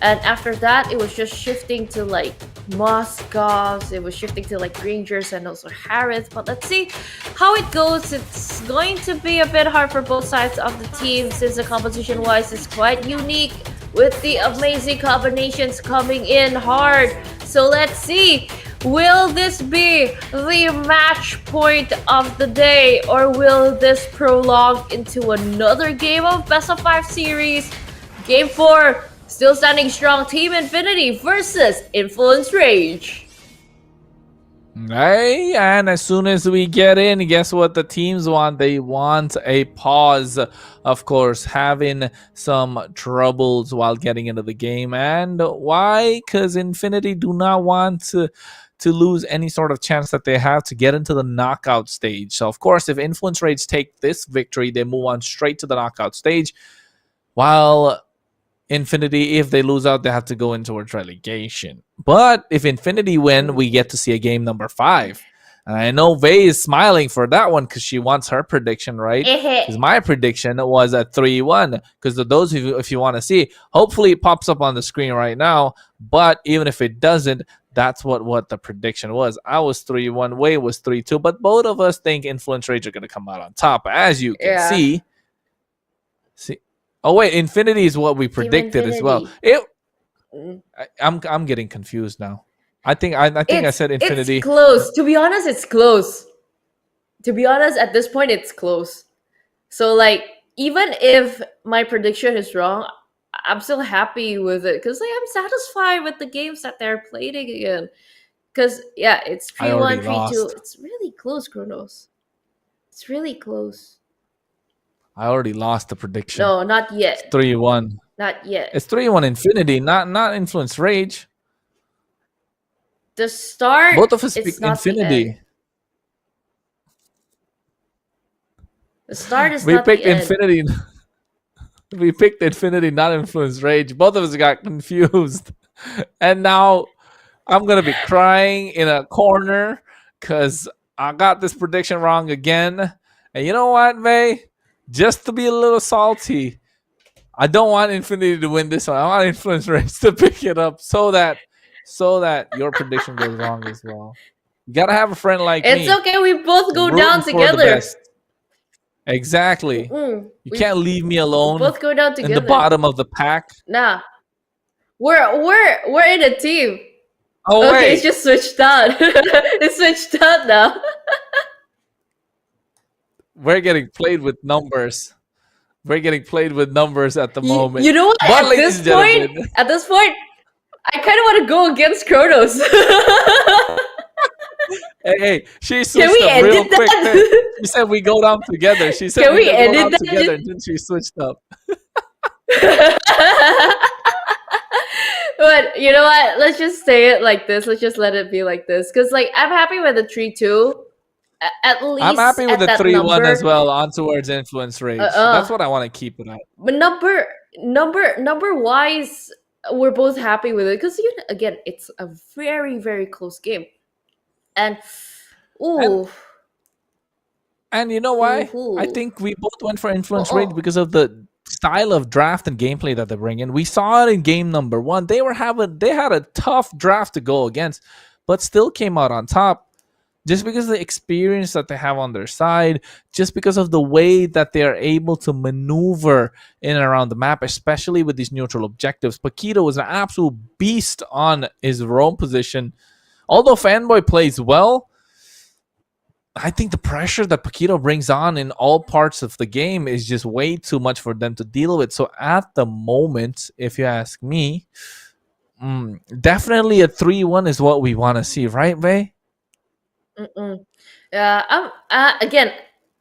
and after that it was just shifting to like Moscovs, it was shifting to like Rangers and also Harris. But let's see how it goes. It's going to be a bit hard for both sides of the team since the competition wise is quite unique with the amazing combinations coming in hard. So let's see, will this be the match point of the day, or will this prolong into another game of best of 5 series? Game 4, still standing strong, Team Infinity versus Influence Rage. Hey, and as soon as we get in, guess what the teams want? They want a pause. Of course, having some troubles while getting into the game. And why? Because Infinity do not want to lose any sort of chance that they have to get into the knockout stage. So, of course, if Influence Rage take this victory, they move on straight to the knockout stage. While Infinity, if they lose out, they have to go in towards relegation. But if Infinity win, we get to see a game number 5. And I know Vey is smiling for that one because she wants her prediction right. Because my prediction was a 3-1. Because of those of you, if you want to see, hopefully it pops up on the screen right now. But even if it doesn't, that's what the prediction was. I was 3-1, Wei was 3-2. But both of us think Influence Rage are going to come out on top. As you can see. Oh wait, Infinity is what we predicted as well. I'm getting confused now. I think I said Infinity. It's close. To be honest, it's close. To be honest, at this point, it's close. So like, even if my prediction is wrong, I'm still happy with it because like, I'm satisfied with the games that they're playing again. Because yeah, it's 3-1, 3-2. It's really close, Kronos. It's really close. I already lost the prediction. No, not yet. It's 3-1. Not yet. It's 3-1 Infinity, not Influence Rage. The start. Both of us it's picked not Infinity. The start is we not picked the end. Infinity. We picked Infinity, not Influence Rage. Both of us got confused. And now I'm going to be crying in a corner because I got this prediction wrong again. And you know what, Vey? Just to be a little salty, I don't want Infinity to win this one. I want Influence Rage to pick it up so that your prediction goes wrong as well. You gotta have a friend like me. It's okay. We both go down together. Exactly. You can't leave me alone. We both go down together. In the bottom of the pack. Nah, we're in a team. Oh okay, wait. it's just switched out. It's switched out now. We're getting played with numbers. We're getting played with numbers at the moment. You know what? But At this point, I kind of want to go against Kronos. Hey, she switched up real quick. She said we go down together. She said we go down together, and then she switched up. But you know what? Let's just say it like this. Let's just let it be like this. Because like I'm happy with the 3-2. At least I'm happy with the 3-1 as well on towards Influence Rage. That's what I want to keep it at. But number wise, we're both happy with it because again, it's a very, very close game. And and you know why? I think we both went for Influence Rage because of the style of draft and gameplay that they bring in. We saw it in game number 1. They had a tough draft to go against, but still came out on top. Just because of the experience that they have on their side, just because of the way that they are able to maneuver in and around the map, especially with these neutral objectives. Paquito was an absolute beast on his roam position. Although Fanboy plays well, I think the pressure that Paquito brings on in all parts of the game is just way too much for them to deal with. So at the moment, if you ask me, definitely a 3-1 is what we want to see, right, Vay? Again,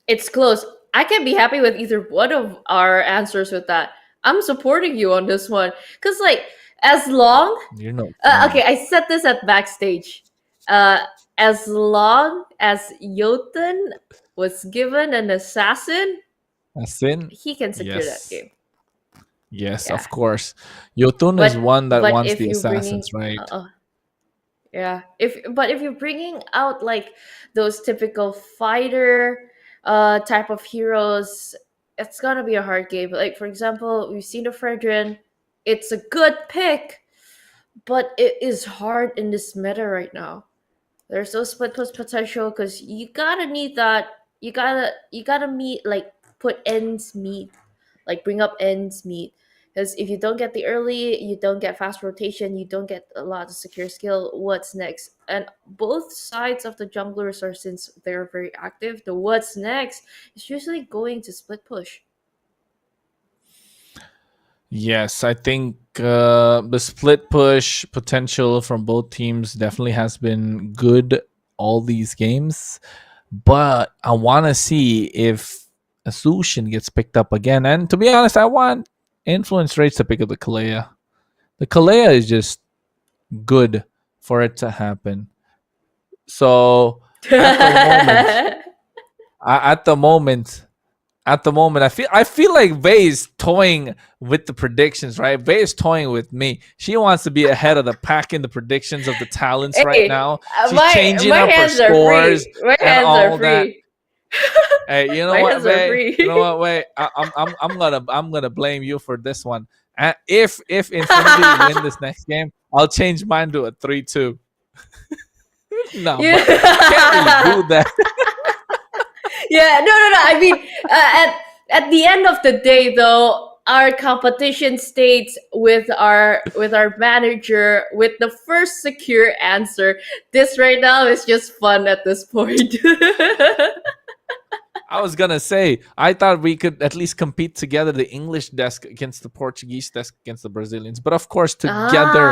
it's close. I can be happy with either one of our answers with that. I'm supporting you on this one. Because, like, as long... You know. okay, I said this at backstage. As long as Jotun was given an assassin, he can secure that game. Yes, of course. Jotun is one that wants the assassins, right? Yeah. If you're bringing out like those typical fighter type of heroes, it's gonna be a hard game. Like for example, we've seen the Fredrin. It's a good pick, but it is hard in this meta right now. There's no split push potential because you gotta need that. You gotta meet like put ends meet, like bring up ends meet. Because if you don't get the early, you don't get fast rotation, you don't get a lot of secure skill. What's next? And both sides of the junglers are, since they're very active, the what's next is usually going to split push. Yes, I think the split push potential from both teams definitely has been good all these games. But I want to see if Asushin gets picked up again. And to be honest, I want Influence Rates to pick up the Kalea. The Kalea is just good for it to happen. So at the moment, I feel like Vay is toying with the predictions, right? Vay is toying with me. She wants to be ahead of the pack in the predictions of the talents right now. She's changing up her scores and all that. Hey, you know what, Vay? You know what, Vay? I'm gonna blame you for this one. If Infinity win this next game, I'll change mine to a 3-2. No, but can't really do that. Yeah, no. I mean, at the end of the day, though, our competition states with our manager with the first secure answer. This right now is just fun at this point. I was gonna say, I thought we could at least compete together, the English desk against the Portuguese desk against the Brazilians. But of course, together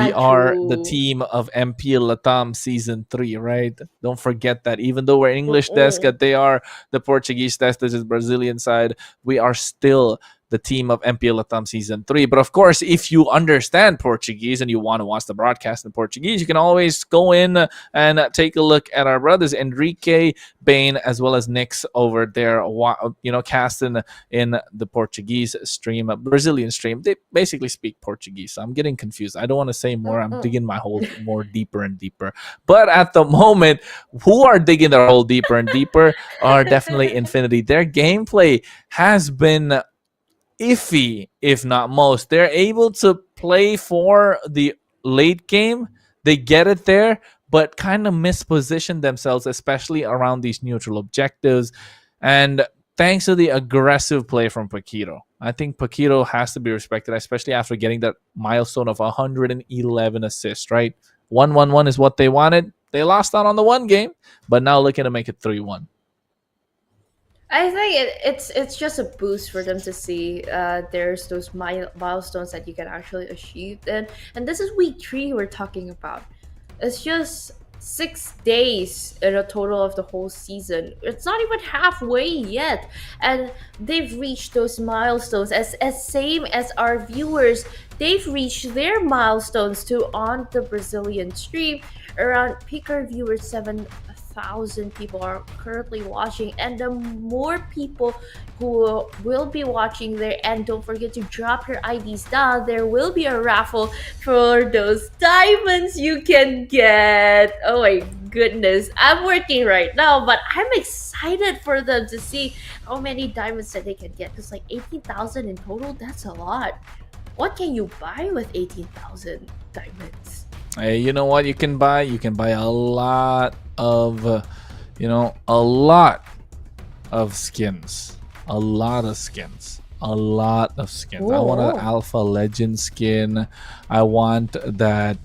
we are the team of MPL LATAM Season 3, right? Don't forget that. Even though we're English desk, they are the Portuguese desk, this is Brazilian side, we are still the team of MPL LATAM Season 3. But of course, if you understand Portuguese and you want to watch the broadcast in Portuguese, you can always go in and take a look at our brothers, Enrique, Bain, as well as Nix over there, casting in the Portuguese stream, Brazilian stream. They basically speak Portuguese, so I'm getting confused. I don't want to say more. I'm digging my hole more deeper and deeper. But at the moment, who are digging their hole deeper and deeper are definitely Infinity. Their gameplay has been iffy, if not most. They're able to play for the late game. They get it there, but kind of misposition themselves, especially around these neutral objectives. And thanks to the aggressive play from Paquito, I think Paquito has to be respected, especially after getting that milestone of 111 assists, right? 1-1-1 is what they wanted. They lost out on the one game, but now looking to make it 3-1. I think it's just a boost for them to see there's those milestones that you can actually achieve. And this is week 3 we're talking about. It's just 6 days in a total of the whole season. It's not even halfway yet. And they've reached those milestones as same as our viewers. They've reached their milestones too on the Brazilian stream. Around peak our viewers 7,000 people are currently watching, and the more people who will be watching there, and don't forget to drop your IDs down, there will be a raffle for those diamonds you can get. Oh my goodness, I'm working right now, but I'm excited for them to see how many diamonds that they can get, because like 18,000 in total, that's a lot. What can you buy with 18,000 diamonds? Hey, you know what you can buy? You can buy a lot of, a lot of skins. A lot of skins. A lot of skins. Whoa. I want an Alpha Legend skin. I want that,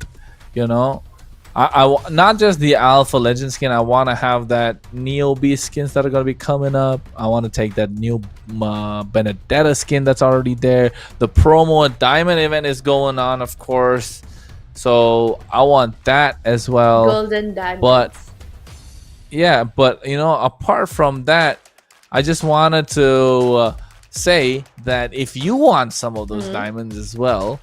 not just the Alpha Legend skin. I want to have that Neo Beast skins that are going to be coming up. I want to take that new Benedetta skin that's already there. The promo and Diamond event is going on, of course. So I want that as well. Golden Diamond. But yeah, but you know, apart from that, I just wanted to say that if you want some of those diamonds as well,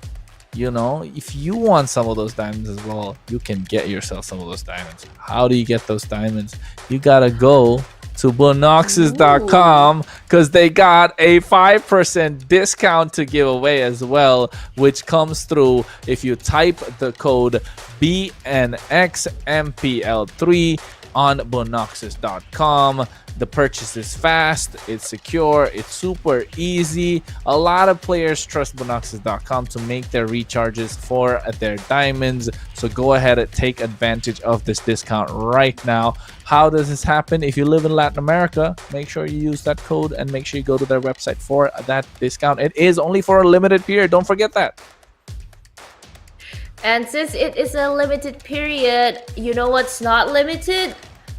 you know, if you want some of those diamonds as well, you can get yourself some of those diamonds. How do you get those diamonds? You gotta go to bonoxes.com because they got a 5% discount to give away as well, which comes through if you type the code BNXMPL3 on bonoxes.com. The purchase is fast, it's secure, it's super easy. A lot of players trust bonoxes.com to make their recharges for their diamonds. So go ahead and take advantage of this discount right now. How does this happen? If you live in Latin America, make sure you use that code and make sure you go to their website for that discount. It is only for a limited period. Don't forget that. And since it is a limited period, you know what's not limited?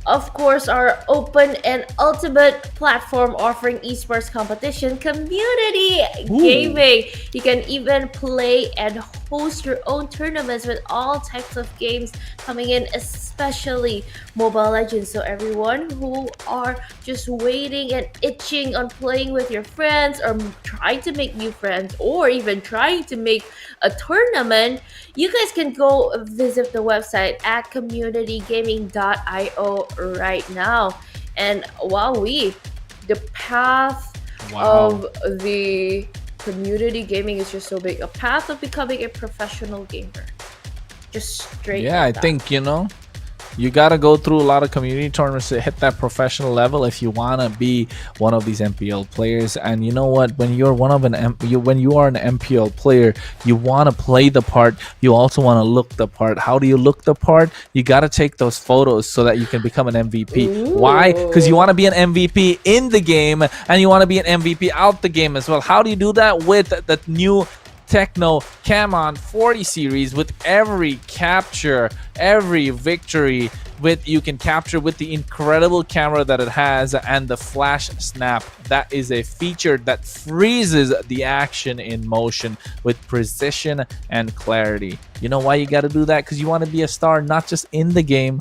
Of course, our open and ultimate platform offering esports competition, community gaming. You can even play and host your own tournaments with all types of games coming in, especially Mobile Legends. So everyone who are just waiting and itching on playing with your friends, or trying to make new friends, or even trying to make a tournament, you guys can go visit the website at communitygaming.io right now. And the path of the community gaming is just so big. A path of becoming a professional gamer. Just straight. Yeah, I think, you know, you got to go through a lot of community tournaments to hit that professional level if you want to be one of these MPL players. And you know what, when you're when you are an MPL player, you want to play the part, you also want to look the part. How do you look the part? You got to take those photos so that you can become an MVP. Ooh. Why? Because you want to be an MVP in the game and you want to be an MVP out the game as well. How do you do that? With the new Techno Camon 40 series, with every capture, every victory you can capture with the incredible camera that it has and the flash snap. That is a feature that freezes the action in motion with precision and clarity. You know why you got to do that? Because you want to be a star, not just in the game,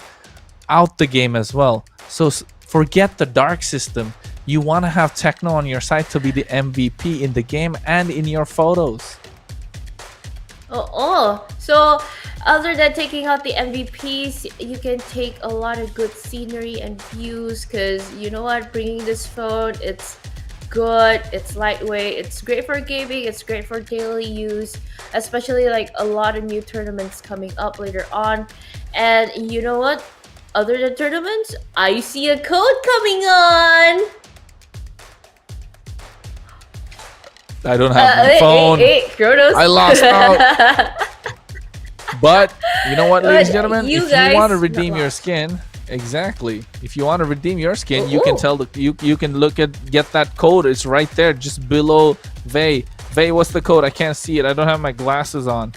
out the game as well. So forget the dark system. You want to have Techno on your side to be the MVP in the game and in your photos. So other than taking out the MVPs, you can take a lot of good scenery and views, because you know what, bringing this phone, it's good, it's lightweight, it's great for gaming, it's great for daily use, especially like a lot of new tournaments coming up later on. And you know what, other than tournaments, I see a code coming on. I don't have my phone. Kronos. I lost out. But you know what, ladies and gentlemen, if you want to redeem your skin, exactly. If you want to redeem your skin, you can tell you can get that code. It's right there, just below Vey. Vey, what's the code? I can't see it. I don't have my glasses on.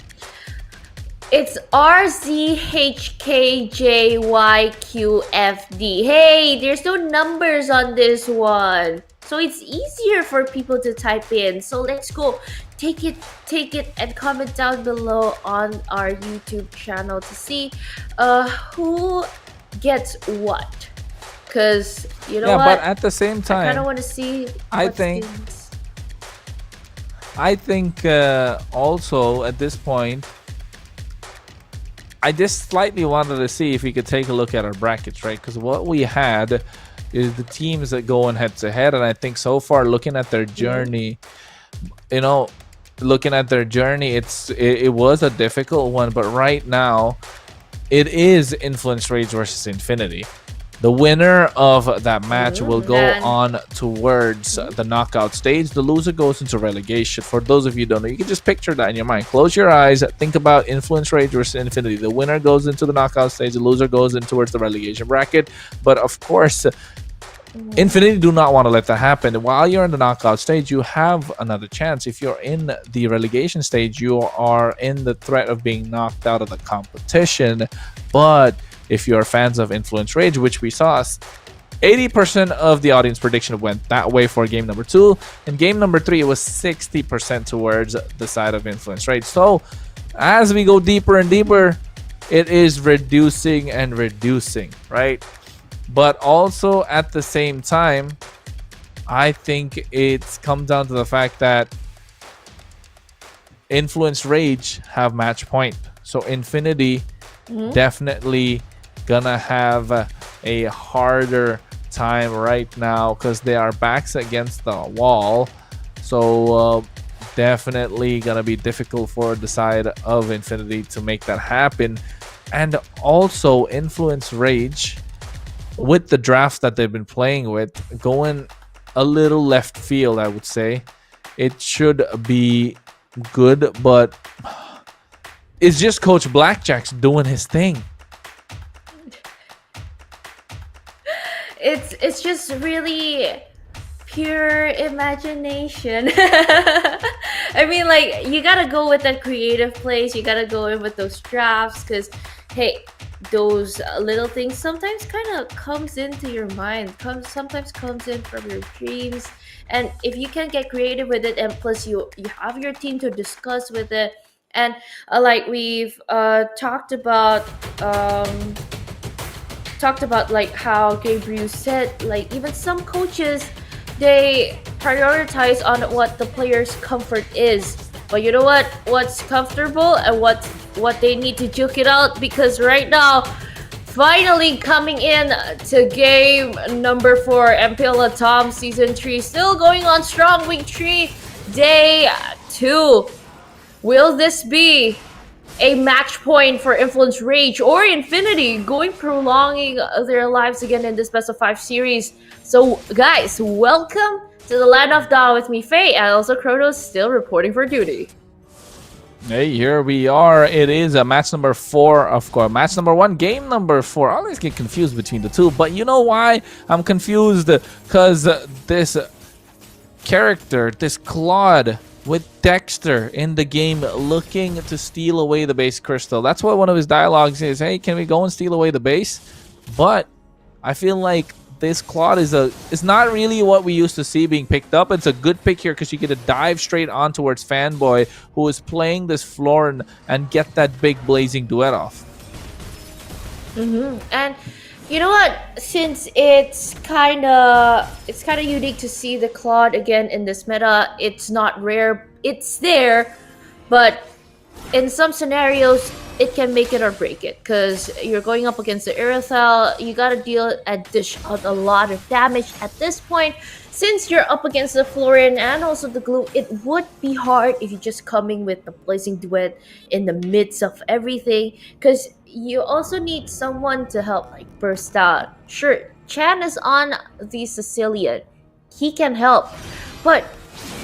It's RZHKJYQFD. Hey, there's no numbers on this one, so it's easier for people to type in. So let's go. Take it and comment down below on our YouTube channel to see who gets what. Because you know what? But at the same time, I kind of want to see. I think also at this point, I just slightly wanted to see if we could take a look at our brackets, right? Because what we had is the teams that go in head to head, and I think so far, looking at their journey, you know, it was a difficult one, but right now it is Influence Rage versus Infinity. The winner of that match will go on towards the knockout stage. The loser goes into relegation. For those of you who don't know, you can just picture that in your mind. Close your eyes, think about Influence Rage versus Infinity. The winner goes into the knockout stage, the loser goes in towards the relegation bracket. But of course, Infinity do not want to let that happen. While you're in the knockout stage, you have another chance. If you're in the relegation stage, you are in the threat of being knocked out of the competition. But if you're fans of Influence Rage, which we saw, 80% of the audience prediction went that way for game number 2. In game number 3, it was 60% towards the side of Influence Rage. So as we go deeper and deeper, it is reducing and reducing, right? But also at the same time, I think it's come down to the fact that Influence Rage have match point. So Infinity definitely gonna have a harder time right now because they are backs against the wall. So definitely gonna be difficult for the side of Infinity to make that happen. And also Influence Rage, with the draft that they've been playing with, going a little left field, I would say. It should be good, but it's just Coach Blackjack's doing his thing. It's just really pure imagination. I mean, like, you gotta go with that creative place. You gotta go in with those drafts because, hey, those little things sometimes kind of comes into your mind, sometimes comes in from your dreams. And if you can get creative with it, and plus you have your team to discuss with it, and like we've talked about like how Gabriel said, like even some coaches, they prioritize on what the player's comfort is. But you know what's comfortable and what they need to juke it out, because right now, finally coming in to game number 4, MPL LATAM Season 3, still going on strong, week 3, day 2. Will this be a match point for Influence Rage or Infinity prolonging their lives again in this best of 5 series? So guys, welcome to the Land of Dawn with me, Faye, and also Kronos still reporting for duty. Hey, here we are. It is a match number 4, of course. Match number 1, game number 4. I always get confused between the two, but you know why I'm confused? Because this character, this Claude with Dexter in the game looking to steal away the base crystal. That's what one of his dialogues is. Hey, can we go and steal away the base? But I feel like this Claude is not really what we used to see being picked up. It's a good pick here because you get to dive straight on towards Fanboy, who is playing this floor and get that big blazing duet off. And you know what? Since it's kind of unique to see the Claude again in this meta. It's not rare. It's there, but in some scenarios, it can make it or break it, because you're going up against the Irithel. You gotta deal and dish out a lot of damage at this point. Since you're up against the Florin and also the Glue, it would be hard if you're just coming with the Blazing Duet in the midst of everything, because you also need someone to help like burst out. Sure, Chan is on the Sicilian. He can help, but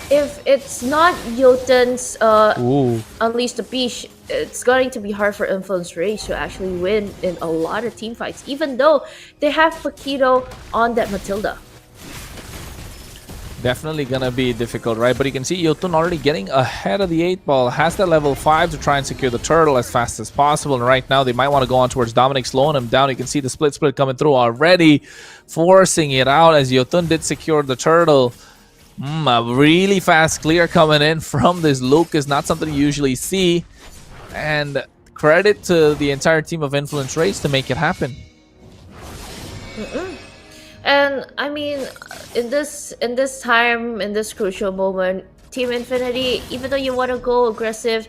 if it's not Jotun's Unleash the Beast, it's going to be hard for Influence Rage to actually win in a lot of team fights, even though they have Paquito on that Matilda. Definitely gonna be difficult, right? But you can see Jotun already getting ahead of the 8-ball, has that level 5 to try and secure the turtle as fast as possible. And right now they might want to go on towards Dominic, slowing him down. You can see the split coming through already, forcing it out as Jotun did secure the turtle. A really fast clear coming in from this Luke is not something you usually see. And credit to the entire team of Influence Rage to make it happen. And I mean, in this time, in this crucial moment, Team Infinity, even though you want to go aggressive,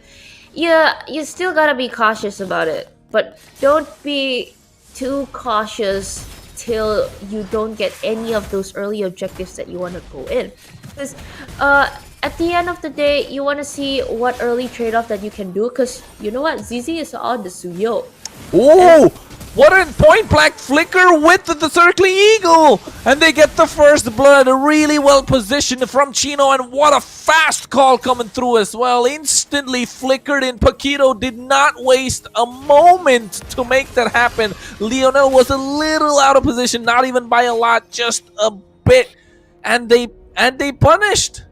you still gotta be cautious about it. But don't be too cautious till you don't get any of those early objectives that you want to go in. Because at the end of the day, you want to see what early trade-off that you can do. Because you know what? ZZ is on the Suyo. Oh! What a point blank flicker with the circling eagle! And they get the first blood. Really well positioned from Chino, and what a fast call coming through as well. Instantly flickered in. Paquito did not waste a moment to make that happen. Lionel was a little out of position, not even by a lot, just a bit. And they punished.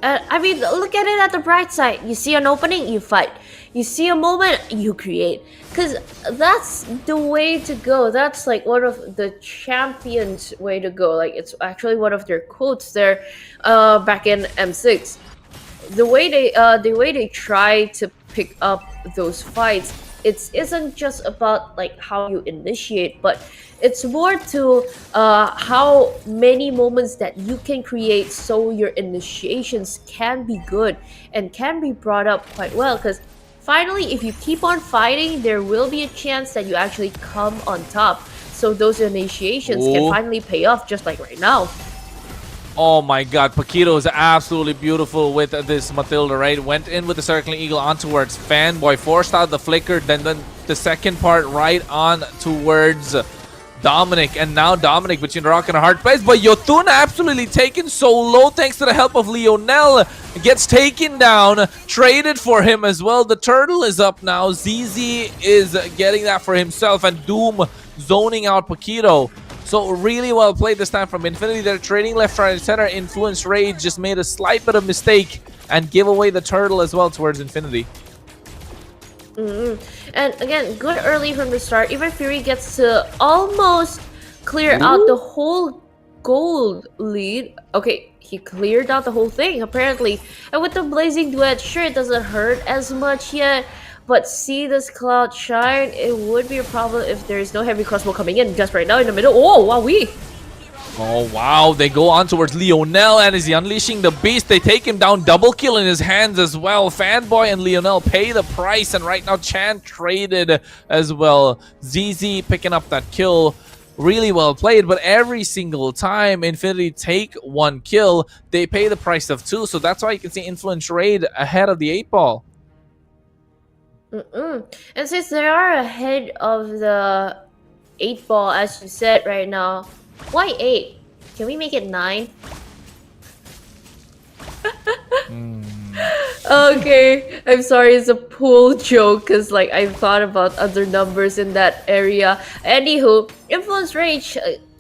I mean, look at it at the bright side. You see an opening, you fight. You see a moment, you create. Because that's the way to go. That's like one of the champions' way to go. Like, it's actually one of their quotes there back in M6. The way they try to pick up those fights, it isn't just about like how you initiate, but it's more to how many moments that you can create so your initiations can be good and can be brought up quite well. Because finally, if you keep on fighting, there will be a chance that you actually come on top. So those initiations can finally pay off, just like right now. Oh my god, Paquito is absolutely beautiful with this Matilda, right? Went in with the circling eagle on towards Fanboy, forced out the flicker, then the second part right on towards Dominic, and now Dominic between rock and a hard place, but Yotun absolutely taken so low thanks to the help of Lionel. Gets taken down, traded for him as well. The turtle is up now. ZZ is getting that for himself, and Doom zoning out Paquito. So really well played this time from Infinity. They're trading left, right, and center. Influence Rage just made a slight bit of mistake and give away the turtle as well towards Infinity. And again, good early from the start. Even Fury gets to almost clear out the whole gold lead. Okay, he cleared out the whole thing apparently. And with the Blazing Duet, sure, it doesn't hurt as much yet. But see this cloud shine, it would be a problem if there is no heavy crossbow coming in just right now in the middle. Oh, wowee! Oh, wow. They go on towards Lionel, and is he unleashing the beast? They take him down. Double kill in his hands as well. Fanboy and Lionel pay the price, and right now Chan traded as well. ZZ picking up that kill. Really well played, but every single time Infinity take one kill, they pay the price of two. So that's why you can see Influence Raid ahead of the 8-ball. And since they are ahead of the 8-ball, as you said right now, why 8? Can we make it 9? Okay, I'm sorry, it's a pool joke because like I thought about other numbers in that area. Anywho, Influence Rage,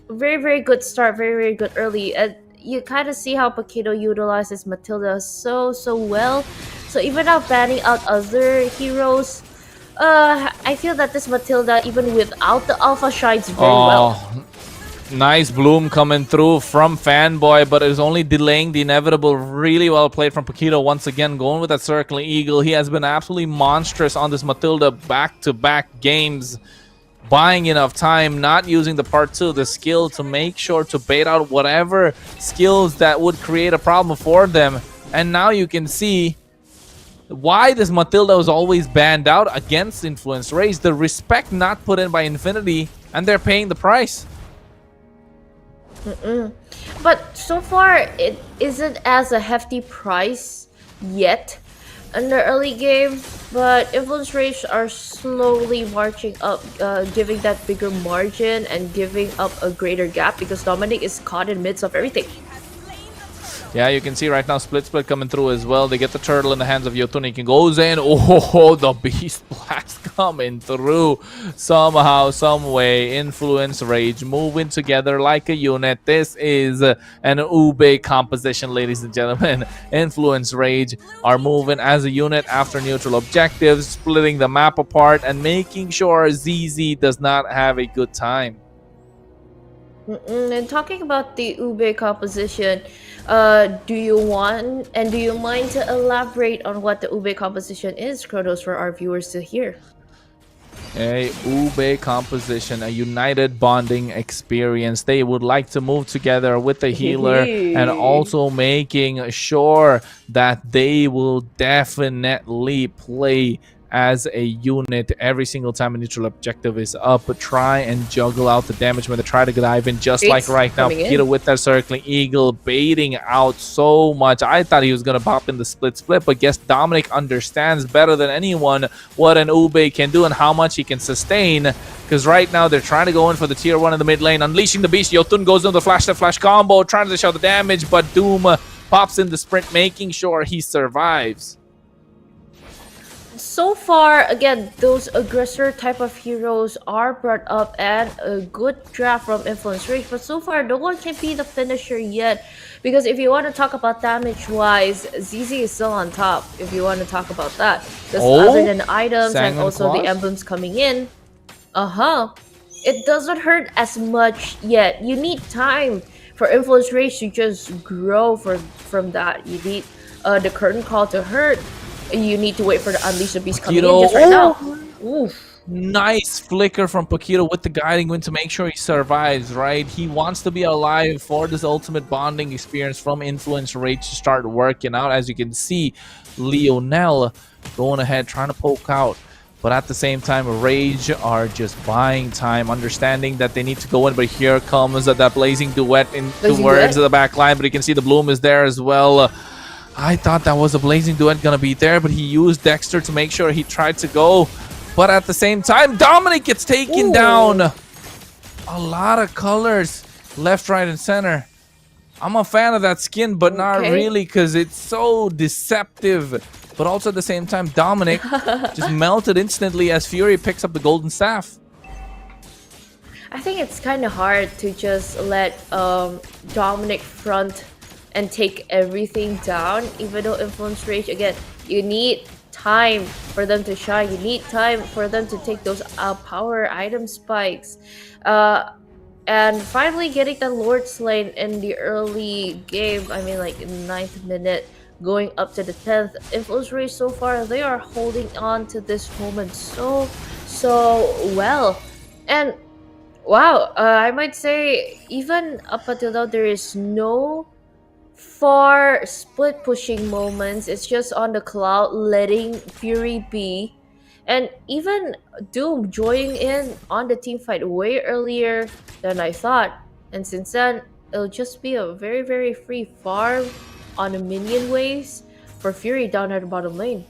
very, very good start, very, very good early. And you kind of see how Paquito utilizes Matilda so well. So even now banning out other heroes, I feel that this Matilda, even without the alpha, shines very well. Nice bloom coming through from Fanboy, but it is only delaying the inevitable. Really well played from Paquito once again, going with that circling eagle. He has been absolutely monstrous on this Matilda back-to-back games, buying enough time, not using the part 2, the skill, to make sure to bait out whatever skills that would create a problem for them. And now you can see why this Matilda was always banned out against Influence Rage. The respect not put in by Infinity, and they're paying the price. But so far, it isn't as a hefty price yet in the early game. But Influence Rage are slowly marching up, giving that bigger margin and giving up a greater gap because Dominic is caught in midst of everything. Yeah, you can see right now split coming through as well. They get the turtle in the hands of Yotun. He goes in. Oh, the beast blast coming through somehow, some way. Influence Rage moving together like a unit. This is an Ube composition, ladies and gentlemen. Influence Rage are moving as a unit after neutral objectives, splitting the map apart and making sure ZZ does not have a good time. And talking about the Ube composition, do you mind to elaborate on what the Ube composition is, Kronos, for our viewers to hear? A Ube composition, a united bonding experience. They would like to move together with the healer and also making sure that they will definitely play as a unit every single time a neutral objective is up. Try and juggle out the damage when they try to dive in, just like right now. Peter with that circling eagle, baiting out so much. I thought he was going to pop in the split, but guess Dominic understands better than anyone what an Ube can do and how much he can sustain, because right now they're trying to go in for the tier 1 in the mid lane. Unleashing the beast, Yotun goes into the flash combo, trying to show the damage, but Doom pops in the sprint, making sure he survives. So far, again, those aggressor type of heroes are brought up and a good draft from Influence Rage, but so far no one can be the finisher yet, because if you want to talk about damage wise, ZZ is still on top if you want to talk about that, because other than items and also the emblems coming in, it doesn't hurt as much yet. You need time for Influence Rage to just grow from that. You need the curtain call to hurt. You need to wait for the Unleash the Beast coming in just right now. Oof. Nice flicker from Paquito with the guiding wind to make sure he survives, right? He wants to be alive for this ultimate bonding experience from Influence Rage to start working out. As you can see, Lionel going ahead, trying to poke out. But at the same time, Rage are just buying time, understanding that they need to go in. But here comes that Blazing Duet towards the back line. But you can see the Bloom is there as well. I thought that was a Blazing Duet gonna be there, but he used Dexter to make sure he tried to go. But at the same time, Dominic gets taken down. A lot of colors, left, right, and center. I'm a fan of that skin, but not really, because it's so deceptive. But also at the same time, Dominic just melted instantly as Fury picks up the golden staff. I think it's kind of hard to just let Dominic front and take everything down, even though Influence Rage, again, you need time for them to shine. You need time for them to take those power item spikes. And finally getting the Lord's Lane in the early game, I mean like in the 9th minute, going up to the 10th. Influence Rage so far, they are holding on to this moment so well. And wow, I might say even up until now, there is no far split pushing moments. It's just on the cloud letting Fury be, and even Doom joining in on the team fight way earlier than I thought. And since then, it'll just be a very free farm on the minion waves for Fury down at the bottom lane.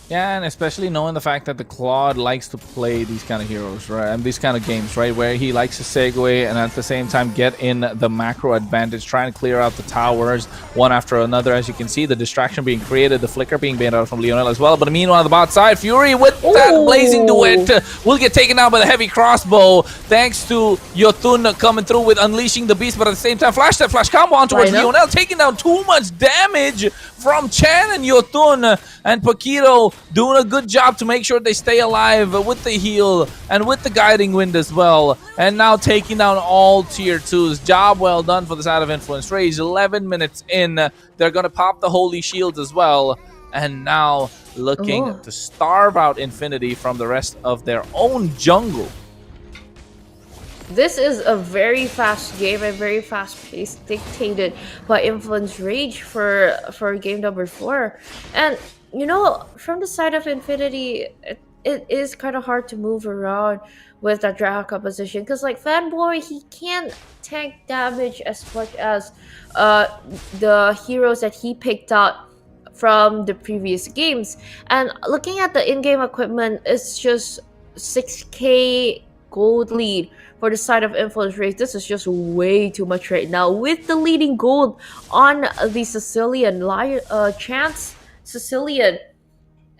Yeah, and especially knowing the fact that the Claude likes to play these kind of heroes, right? And these kind of games, right? Where he likes to segue and at the same time get in the macro advantage, trying to clear out the towers one after another. As you can see, the distraction being created, the flicker being banned out from Lionel as well. But meanwhile, on the bot side, Fury with that Blazing Duet will get taken down by the heavy crossbow, thanks to Yotun coming through with Unleashing the Beast. But at the same time, flash combo on towards Lionel, taking down too much damage from Chen and Yotun, and Paquito doing a good job to make sure they stay alive with the heal and with the guiding wind as well. And now taking down all tier 2s. Job well done for the side of Influence Rage. 11 minutes in, they're going to pop the holy shields as well. And now looking to starve out Infinity from the rest of their own jungle. This is a very fast game and very fast pace, dictated by Influence Rage for game number 4. And you know, from the side of Infinity, it is kind of hard to move around with that dragon composition, because like Fanboy, he can't tank damage as much as the heroes that he picked out from the previous games. And looking at the in-game equipment, it's just 6k gold lead for the side of Influence Rage. This is just way too much right now, with the leading gold on the Sicilian Chance Sicilian.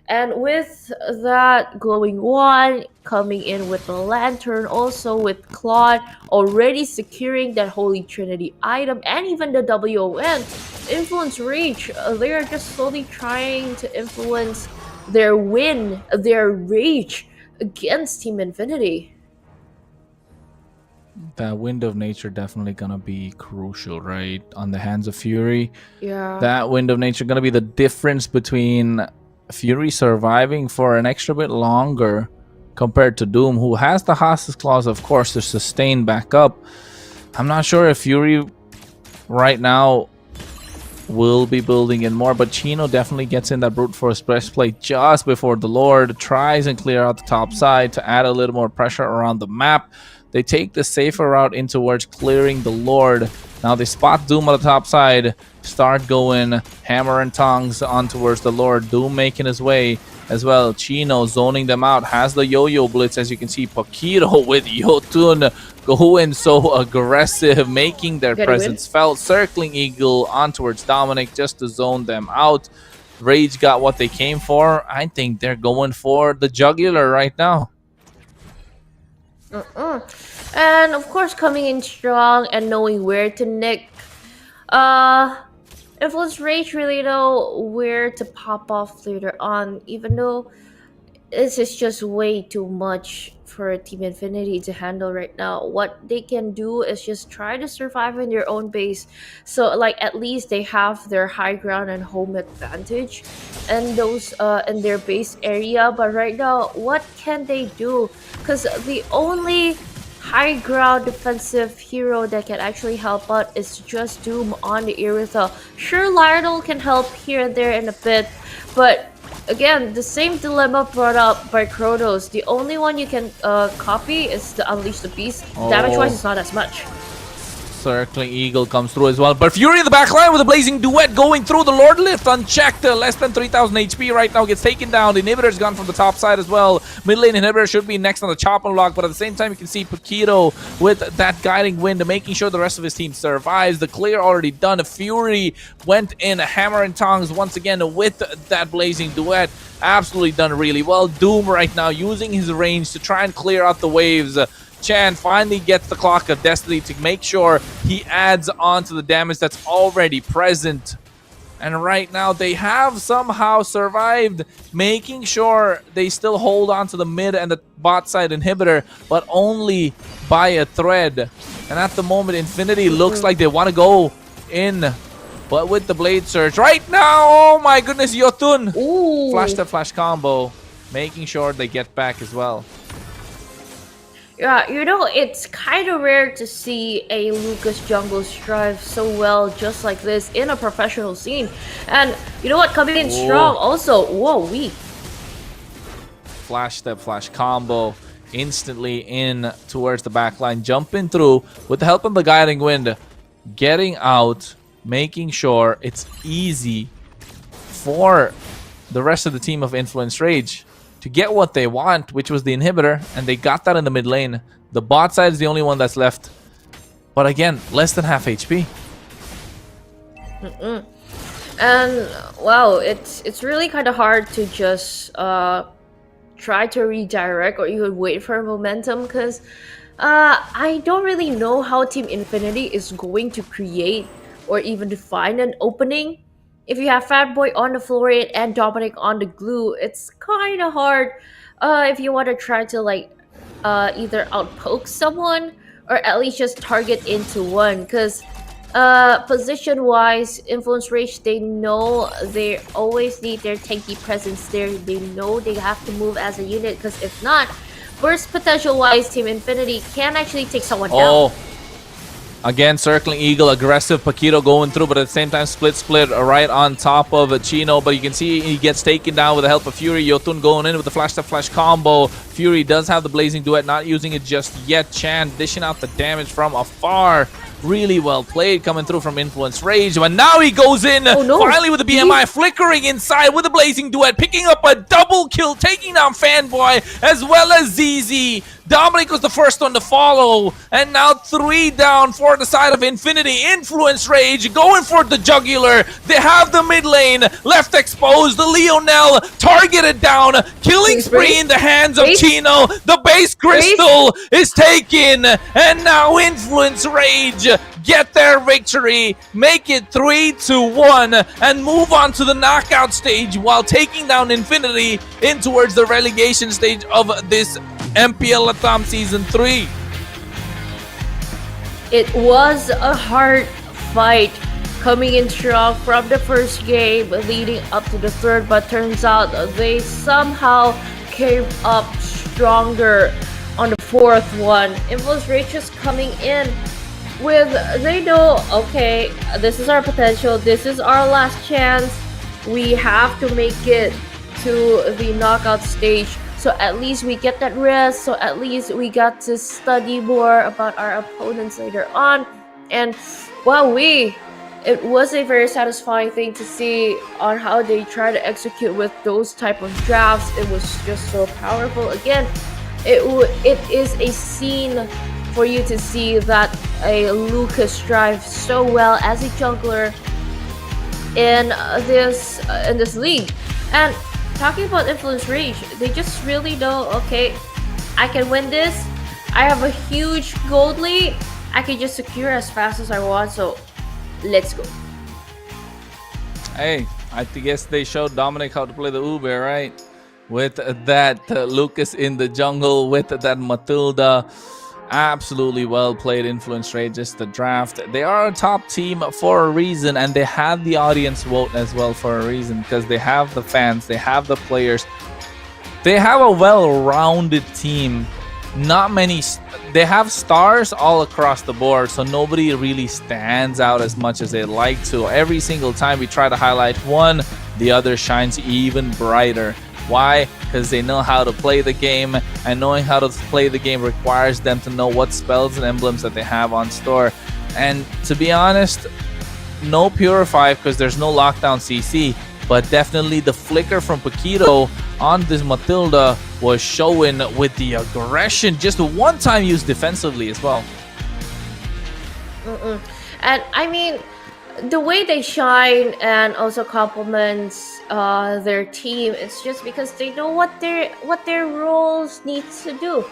And with that glowing wand coming in with the lantern, also with Claude already securing that Holy Trinity item and even the WON, Influence Rage, they are just slowly trying to influence their win, their rage against Team Infinity. That Wind of Nature definitely gonna be crucial, right? On the hands of Fury. Yeah. That Wind of Nature gonna be the difference between Fury surviving for an extra bit longer compared to Doom, who has the Hostage Clause, of course, to sustain back up. I'm not sure if Fury right now will be building in more, but Chino definitely gets in that brute force breastplate just before the Lord tries and clear out the top side to add a little more pressure around the map. They take the safer route in towards clearing the Lord. Now they spot Doom on the top side, start going hammer and tongs on towards the Lord. Doom making his way as well. Chino zoning them out, has the yo-yo blitz, as you can see. Pakiro with Yotun going so aggressive, making their presence felt. Circling Eagle on towards Dominic just to zone them out. Rage got what they came for. I think they're going for the jugular right now. And of course, coming in strong and knowing where to nick. Influence Rage really know where to pop off later on, even though this is just way too much for Team Infinity to handle right now. What they can do is just try to survive in their own base. So like at least they have their high ground and home advantage and those in their base area. But right now, what can they do? Because the only high ground defensive hero that can actually help out is just Doom on the Iritha. Sure, Lionel can help here and there in a bit, but again, the same dilemma brought up by Kronos. The only one you can copy is the Unleash the Beast. Damage-wise, it's not as much. Circling Eagle comes through as well, but Fury in the back line with a blazing duet going through. The Lord lift unchecked, less than 3,000 HP right now, gets taken down. The inhibitor's gone from the top side as well. Mid lane inhibitor should be next on the chop and block, but at the same time you can see Pakito with that guiding wind, making sure the rest of his team survives. The clear already done. Fury went in hammer and tongs once again with that blazing duet. Absolutely done really well. Doom right now using his range to try and clear out the waves. Chan finally gets the Clock of Destiny to make sure he adds on to the damage that's already present. And right now they have somehow survived, making sure they still hold on to the mid and the bot side inhibitor, but only by a thread. And at the moment, Infinity looks like they want to go in, but with the Blade Surge right now, oh my goodness, Yotun! Ooh. Flash to flash combo, making sure they get back as well. Yeah, you know, it's kind of rare to see a Lucas jungle strive so well just like this in a professional scene. And you know what, coming in strong also. Whoa, weak. Flash step, flash combo, instantly in towards the backline, jumping through with the help of the guiding wind, getting out, making sure it's easy for the rest of the team of Influence Rage to get what they want, which was the inhibitor, and they got that in the mid lane. The bot side is the only one that's left. But again, less than half HP. And wow, it's really kind of hard to just try to redirect or even wait for momentum, because I don't really know how Team Infinity is going to create or even define an opening. If you have Fatboy on the floor and Dominic on the glue, it's kind of hard if you want to try to like either outpoke someone or at least just target into one. Because position-wise, Influence Rage, they know they always need their tanky presence there. They know they have to move as a unit, because if not, burst potential-wise, Team Infinity can actually take someone down. Again, circling Eagle, aggressive Pakito going through, but at the same time split right on top of Chino. But you can see he gets taken down with the help of Fury. Yotun going in with the flash to flash combo. Fury does have the blazing duet, not using it just yet. Chan dishing out the damage from afar. Really well played coming through from Influence Rage. But now he goes in finally with the BMI flickering inside with the blazing duet, picking up a double kill, taking down Fanboy as well as ZZ. Dominic was the first one to follow, and now 3 down for the side of Infinity. Influence Rage going for the jugular. They have the mid lane left exposed. The Leonel targeted down. Killing spree in the hands of Chino. The base crystal is taken, and now Influence Rage get their victory, make it 3-1, and move on to the knockout stage while taking down Infinity in towards the relegation stage of this MPL LATAM Season 3. It was a hard fight, coming in strong from the first game leading up to the third, but turns out they somehow came up stronger on the fourth one. Influence Rage just coming in they know, okay, this is our potential, this is our last chance, we have to make it to the knockout stage, so at least we get that rest, so at least we got to study more about our opponents later on. And wow, it was a very satisfying thing to see on how they try to execute with those type of drafts. It was just so powerful. Again, it is a scene for you to see that a Lucas strives so well as a jungler in this league. And talking about influence rage, they just really know, okay, I can win this, I have a huge gold lead, I can just secure as fast as I want, so let's go. Hey, I guess they showed Dominic how to play the Uber, right? With that Lucas in the jungle, with that Matilda. Absolutely well played influence rate, just the draft. They are a top team for a reason, and they had the audience vote as well for a reason, because they have the fans, they have the players, they have a well-rounded team. Not many, they have stars all across the board, so nobody really stands out as much as they'd like to. Every single time we try to highlight one, the other shines even brighter. Why? Because they know how to play the game, and knowing how to play the game requires them to know what spells and emblems that they have on store. And to be honest, no Purify because there's no lockdown CC, but definitely the flicker from Paquito on this Matilda was showing with the aggression, just a one-time use defensively as well. And I mean, the way they shine and also compliments their team, it's just because they know what their roles needs to do.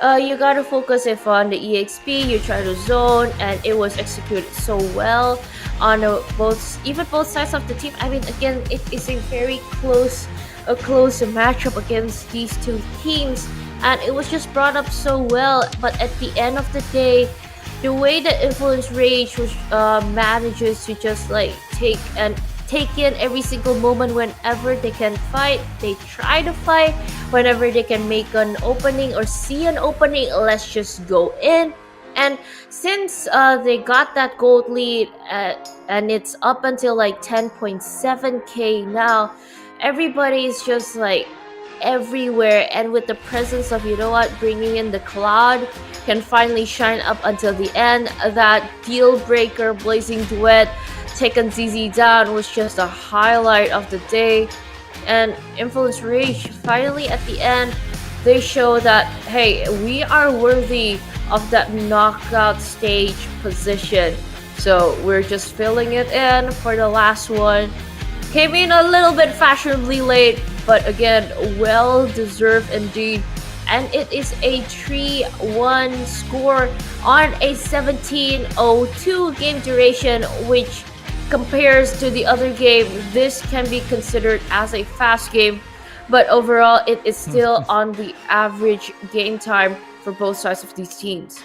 You gotta focus if on the EXP, you try to zone, and it was executed so well on both sides of the team. I mean, again, it is a very close matchup against these two teams, and it was just brought up so well. But at the end of the day, the way that Influence Rage was manages to just like take in every single moment whenever they can fight. They try to fight whenever they can make an opening or see an opening. Let's just go in. And since they got that gold lead and it's up until like 10.7k now, everybody's just like everywhere, and with the presence of, you know what, bringing in the Cloud can finally shine up until the end. That deal breaker blazing duet taking ZZ down was just a highlight of the day. And Influence Rage finally at the end, they show that, hey, we are worthy of that knockout stage position. So we're just filling it in for the last one. Came in a little bit fashionably late, but again, well deserved indeed. And it is a 3-1 score on a 17:02 game duration, which compares to the other game, this can be considered as a fast game, but overall it is still on the average game time for both sides of these teams.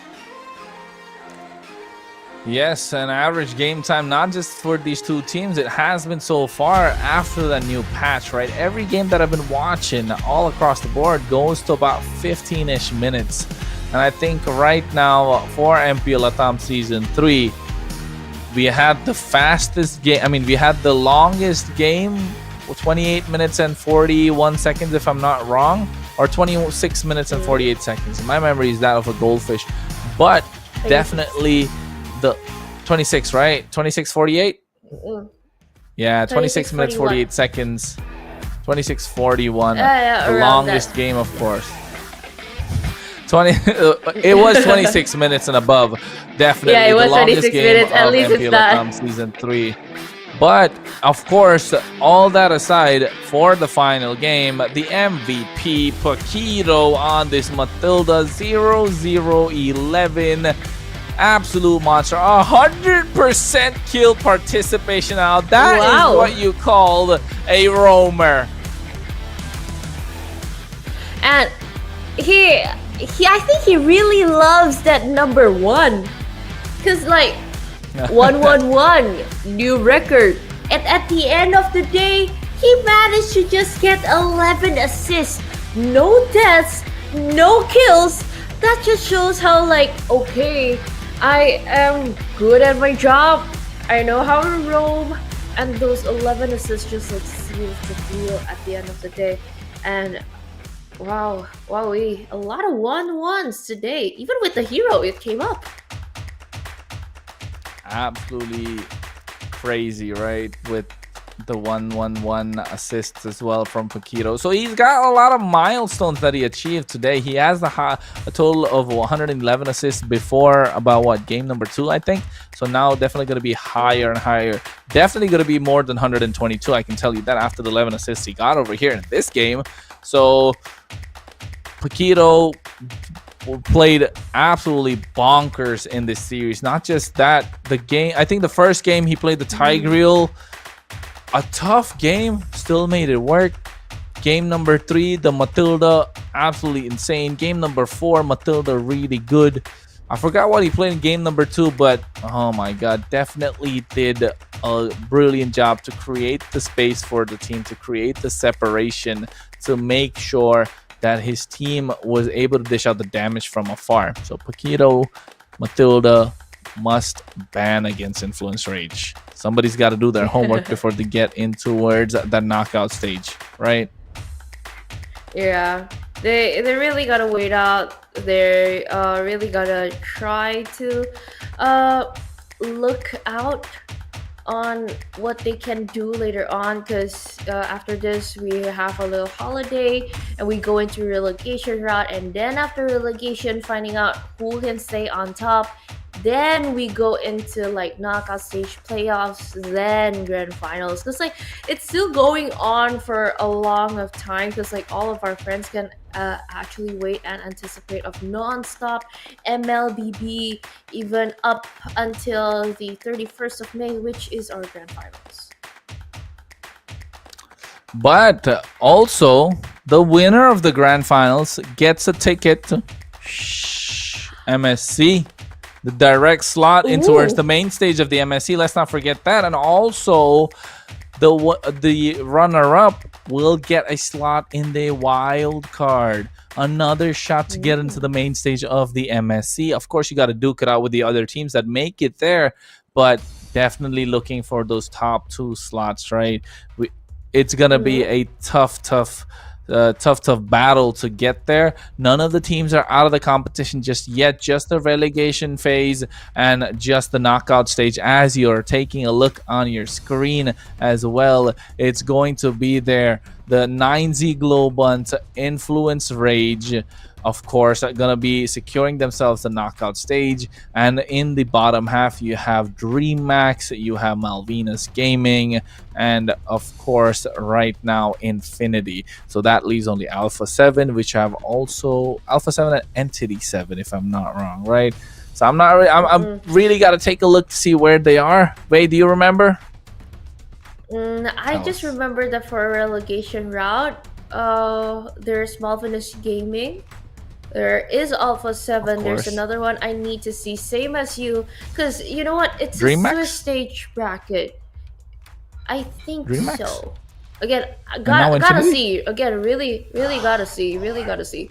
Yes, an average game time, not just for these two teams, it has been so far after the new patch, right? Every game that I've been watching all across the board goes to about 15-ish minutes. And I think right now for MPL LATAM Season 3, we had the fastest game, we had the longest game, 28 minutes and 41 seconds if I'm not wrong, or 26 minutes and 48 seconds. My memory is that of a goldfish, but definitely the 26, right? 26:48? Yeah, 26 minutes 48 seconds. 26:41. The longest game, of course. 20 it was 26 minutes and above. Definitely yeah, it was the longest 26 game minutes. At of least MPL it's that. LATAM Season 3. But of course, all that aside, for the final game, the MVP Paquito on this Matilda 0-0-11. Absolute monster. 100% kill participation now. That is what you call a roamer. And I think he really loves that number 1. Cause like 111 new record. And at the end of the day, he managed to just get 11 assists, no deaths, no kills. That just shows how like, okay, I am good at my job. I know how to roam, and those 11 assists just like seals the deal at the end of the day. And wow, wowee, a lot of 1-1s today. Even with the hero, it came up. Absolutely crazy, right? With the 1-1-1 assists as well from Paquito. So he's got a lot of milestones that he achieved today. He has a total of 111 assists before about what, game number 2, I think. So now definitely going to be higher and higher. Definitely going to be more than 122. I can tell you that after the 11 assists he got over here in this game. So Paquito played absolutely bonkers in this series. Not just that, the game, I think the first game he played the Tigreal, a tough game, still made it work. Game number 3, the Matilda, absolutely insane. Game number 4, Matilda, really good. I forgot what he played in game number 2, but oh my god, definitely did a brilliant job to create the space for the team, to create the separation, to make sure that his team was able to dish out the damage from afar. So Paquito, Matilda must ban against Influence Rage. Somebody's got to do their homework before they get in towards that knockout stage, right? Yeah, they really gotta wait out. They really gotta try to look out on what they can do later on, because after this we have a little holiday and we go into relegation route, and then after relegation finding out who can stay on top, then we go into like knockout stage playoffs, then grand finals, because like it's still going on for a long of time, because like all of our friends can actually wait and anticipate of non-stop MLBB even up until the 31st of May, which is our grand finals. But also the winner of the grand finals gets a ticket to MSC, the direct slot in towards the main stage of the MSC. Let's not forget that. And also the runner-up will get a slot in the wild card, another shot to get into the main stage of the MSC. Of course, you got to duke it out with the other teams that make it there, but definitely looking for those top 2 slots, right? It's gonna be a tough battle to get there. None of the teams are out of the competition just yet, just the relegation phase and just the knockout stage. As you're taking a look on your screen as well, it's going to be there. The 9Z Globant, Influence Rage, of course, are going to be securing themselves the knockout stage. And in the bottom half, you have DreamMax, you have Malvinas Gaming, and of course, right now, Infinity. So that leaves only Alpha 7, which have also Alpha 7 and Entity 7, if I'm not wrong, right? So I'm really got to take a look to see where they are. Wait, do you remember? I just remember that for a relegation route, there's Malvinas Gaming. There is Alpha 7. There's another one I need to see. Same as you. Because, you know what? It's DreamMax? a Swiss stage bracket. I think DreamMax? so. Again, gotta see. Again, really gotta see. Really gotta see.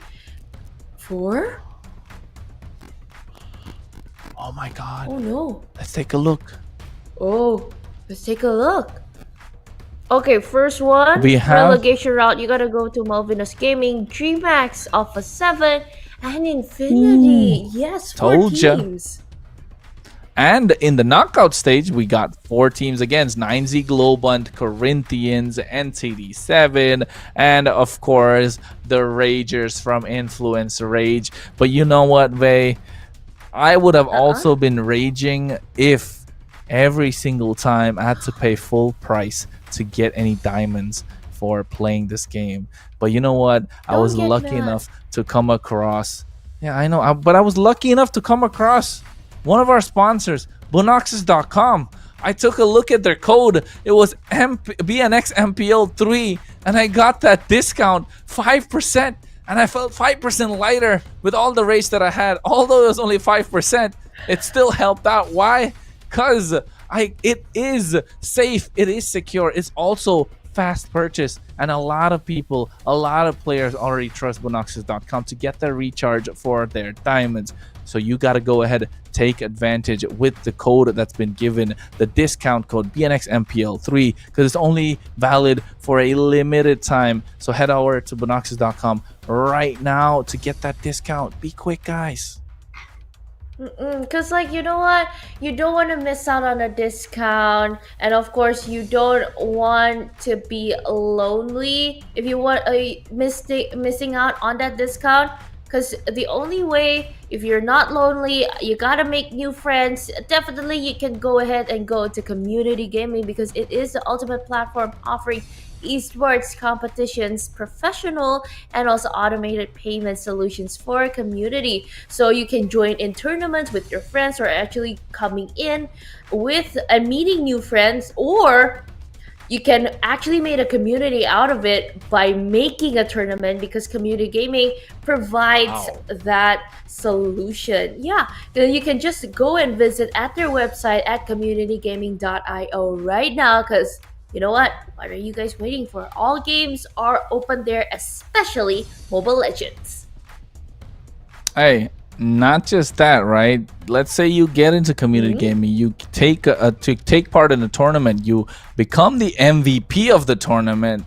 4? Oh my god. Oh no. Let's take a look. Oh, let's take a look. Okay, first one, We have relegation route. You gotta go to Malvinas Gaming, DreamMax, Alpha 7, and Infinity. Yes, 4 told ya. teams. And in the knockout stage, we got 4 teams against 9Z Globant, Corinthians, NTD7, and of course, the Ragers from Influence Rage. But you know what, Vey? I would have also been raging if every single time I had to pay full price to get any diamonds for playing this game. But you know what? I was lucky enough to come across... Yeah, I know. But I was lucky enough to come across one of our sponsors, Bonoxes.com. I took a look at their code. It was BNX MPL 3, and I got that discount, 5%. And I felt 5% lighter with all the race that I had. Although it was only 5%, it still helped out. Why? Because it is safe, it is secure, it's also fast purchase, and a lot of players already trust Bonoxes.com to get their recharge for their diamonds. So you got to go ahead, take advantage with the code that's been given, the discount code BNXMPL3, because it's only valid for a limited time. So head over to Bonoxis.com right now to get that discount. Be quick, guys. Because, like, you know what? You don't want to miss out on a discount. And, of course, you don't want to be lonely if you want missing out on that discount. Because the only way, if you're not lonely, you gotta make new friends. Definitely, you can go ahead and go to community gaming because it is the ultimate platform offering esports competitions, professional and also automated payment solutions for a community. So you can join in tournaments with your friends, or actually coming in with and meeting new friends, or you can actually make a community out of it by making a tournament, because community gaming provides that solution. Yeah, then you can just go and visit at their website at communitygaming.io right now, because you know what? What are you guys waiting for? All games are open there, especially Mobile Legends. Hey, not just that, right? Let's say you get into community gaming, you take part in a tournament, you become the MVP of the tournament.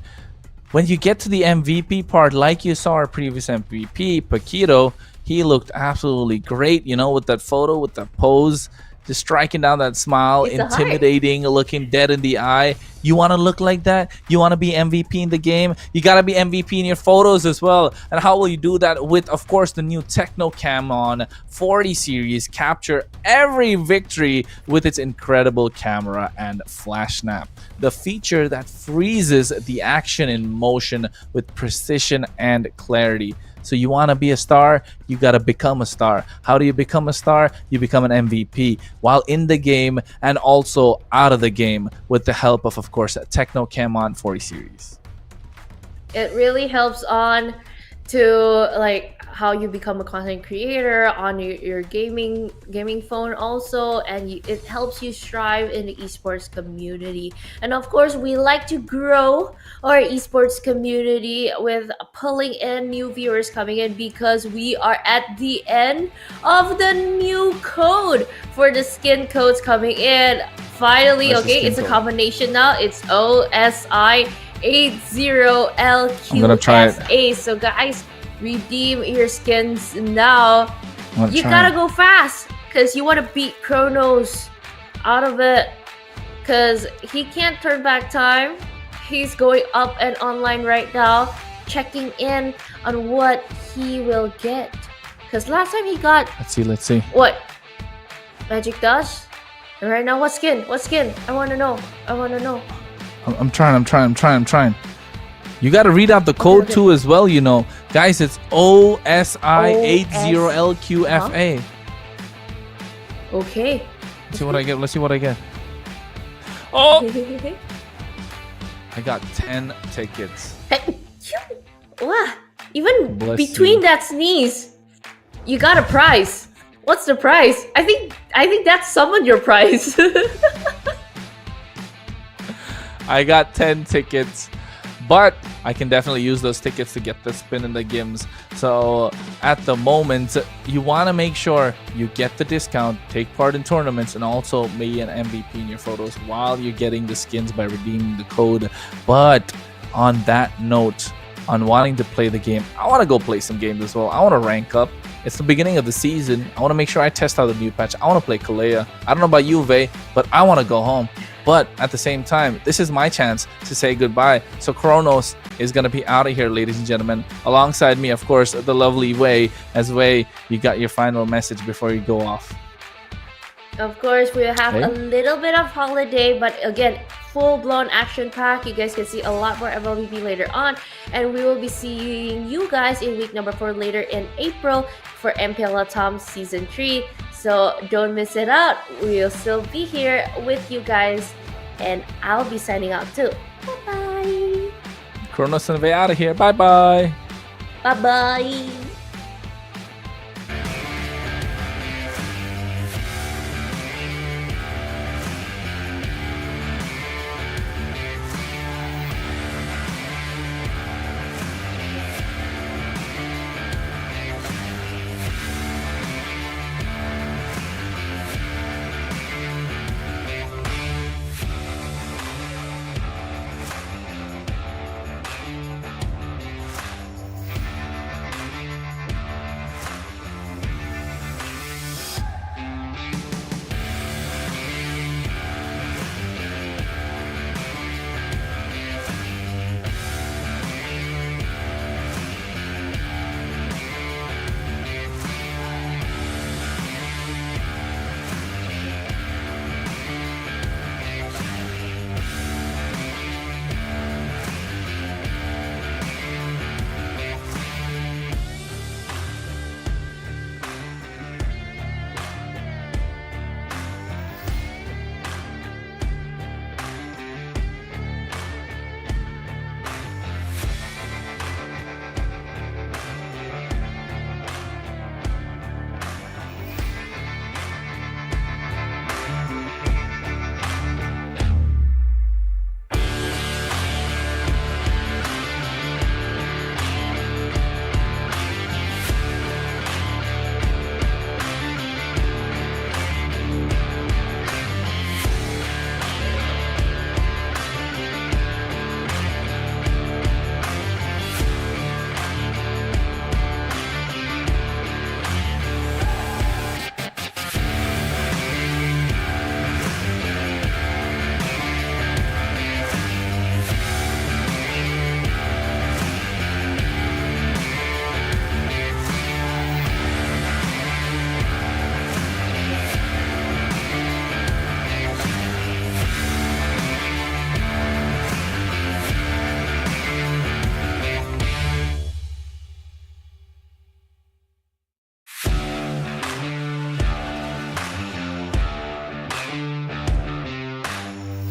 When you get to the MVP part, like you saw our previous MVP, Paquito, he looked absolutely great, you know, with that photo, with that pose, just striking down that smile, intimidating, looking dead in the eye. You want to look like that? You want to be MVP in the game? You got to be MVP in your photos as well. And how will you do that? With, of course, the new Techno-Cam 40 series. Capture every victory with its incredible camera and flash snap. The feature that freezes the action in motion with precision and clarity. So you want to be a star, you got to become a star. How do you become a star? You become an MVP while in the game and also out of the game with the help of course, Techno-Cam 40 series. It really helps on to like how you become a content creator on your gaming phone also, and it helps you strive in the esports community. And of course, we like to grow our esports community with pulling in new viewers coming in, because we are at the end of the new code for the skin codes coming in. Finally, okay, it's a combination now. It's OSI80LQSA. I'm gonna try it. So guys, redeem your skins now. You gotta go fast, because you want to beat Kronos out of it, because he can't turn back time. He's going up and online right now, checking in on what he will get, because last time he got, let's see what Magic Dust. And right now, what skin? I want to know. I'm trying. You got to read out the code too as well, you know. Guys, it's OSI80LQFA. Okay. Let's see what I get. Oh! I got 10 tickets. Wow. Even between that sneeze, you got a prize. What's the prize? I think that's summoned your prize. I got 10 tickets. But I can definitely use those tickets to get the spin in the games. So at the moment, you want to make sure you get the discount, take part in tournaments, and also be an MVP in your photos while you're getting the skins by redeeming the code. But on that note, on wanting to play the game, I want to go play some games as well. I want to rank up. It's the beginning of the season. I want to make sure I test out the new patch. I want to play Kalea. I don't know about you, Vey, but I want to go home. But at the same time, this is my chance to say goodbye. So Kronos is going to be out of here, ladies and gentlemen. Alongside me, of course, the lovely Wei. As Wei, you got your final message before you go off. Of course, we'll have a little bit of holiday, but again, full-blown action pack. You guys can see a lot more MLBB later on, and we will be seeing you guys in week number 4 later in April for MPL LATAM Season 3. So don't miss it out. We'll still be here with you guys, and I'll be signing out too. Bye-bye. Kronos and Vey out of here. Bye-bye. Bye-bye.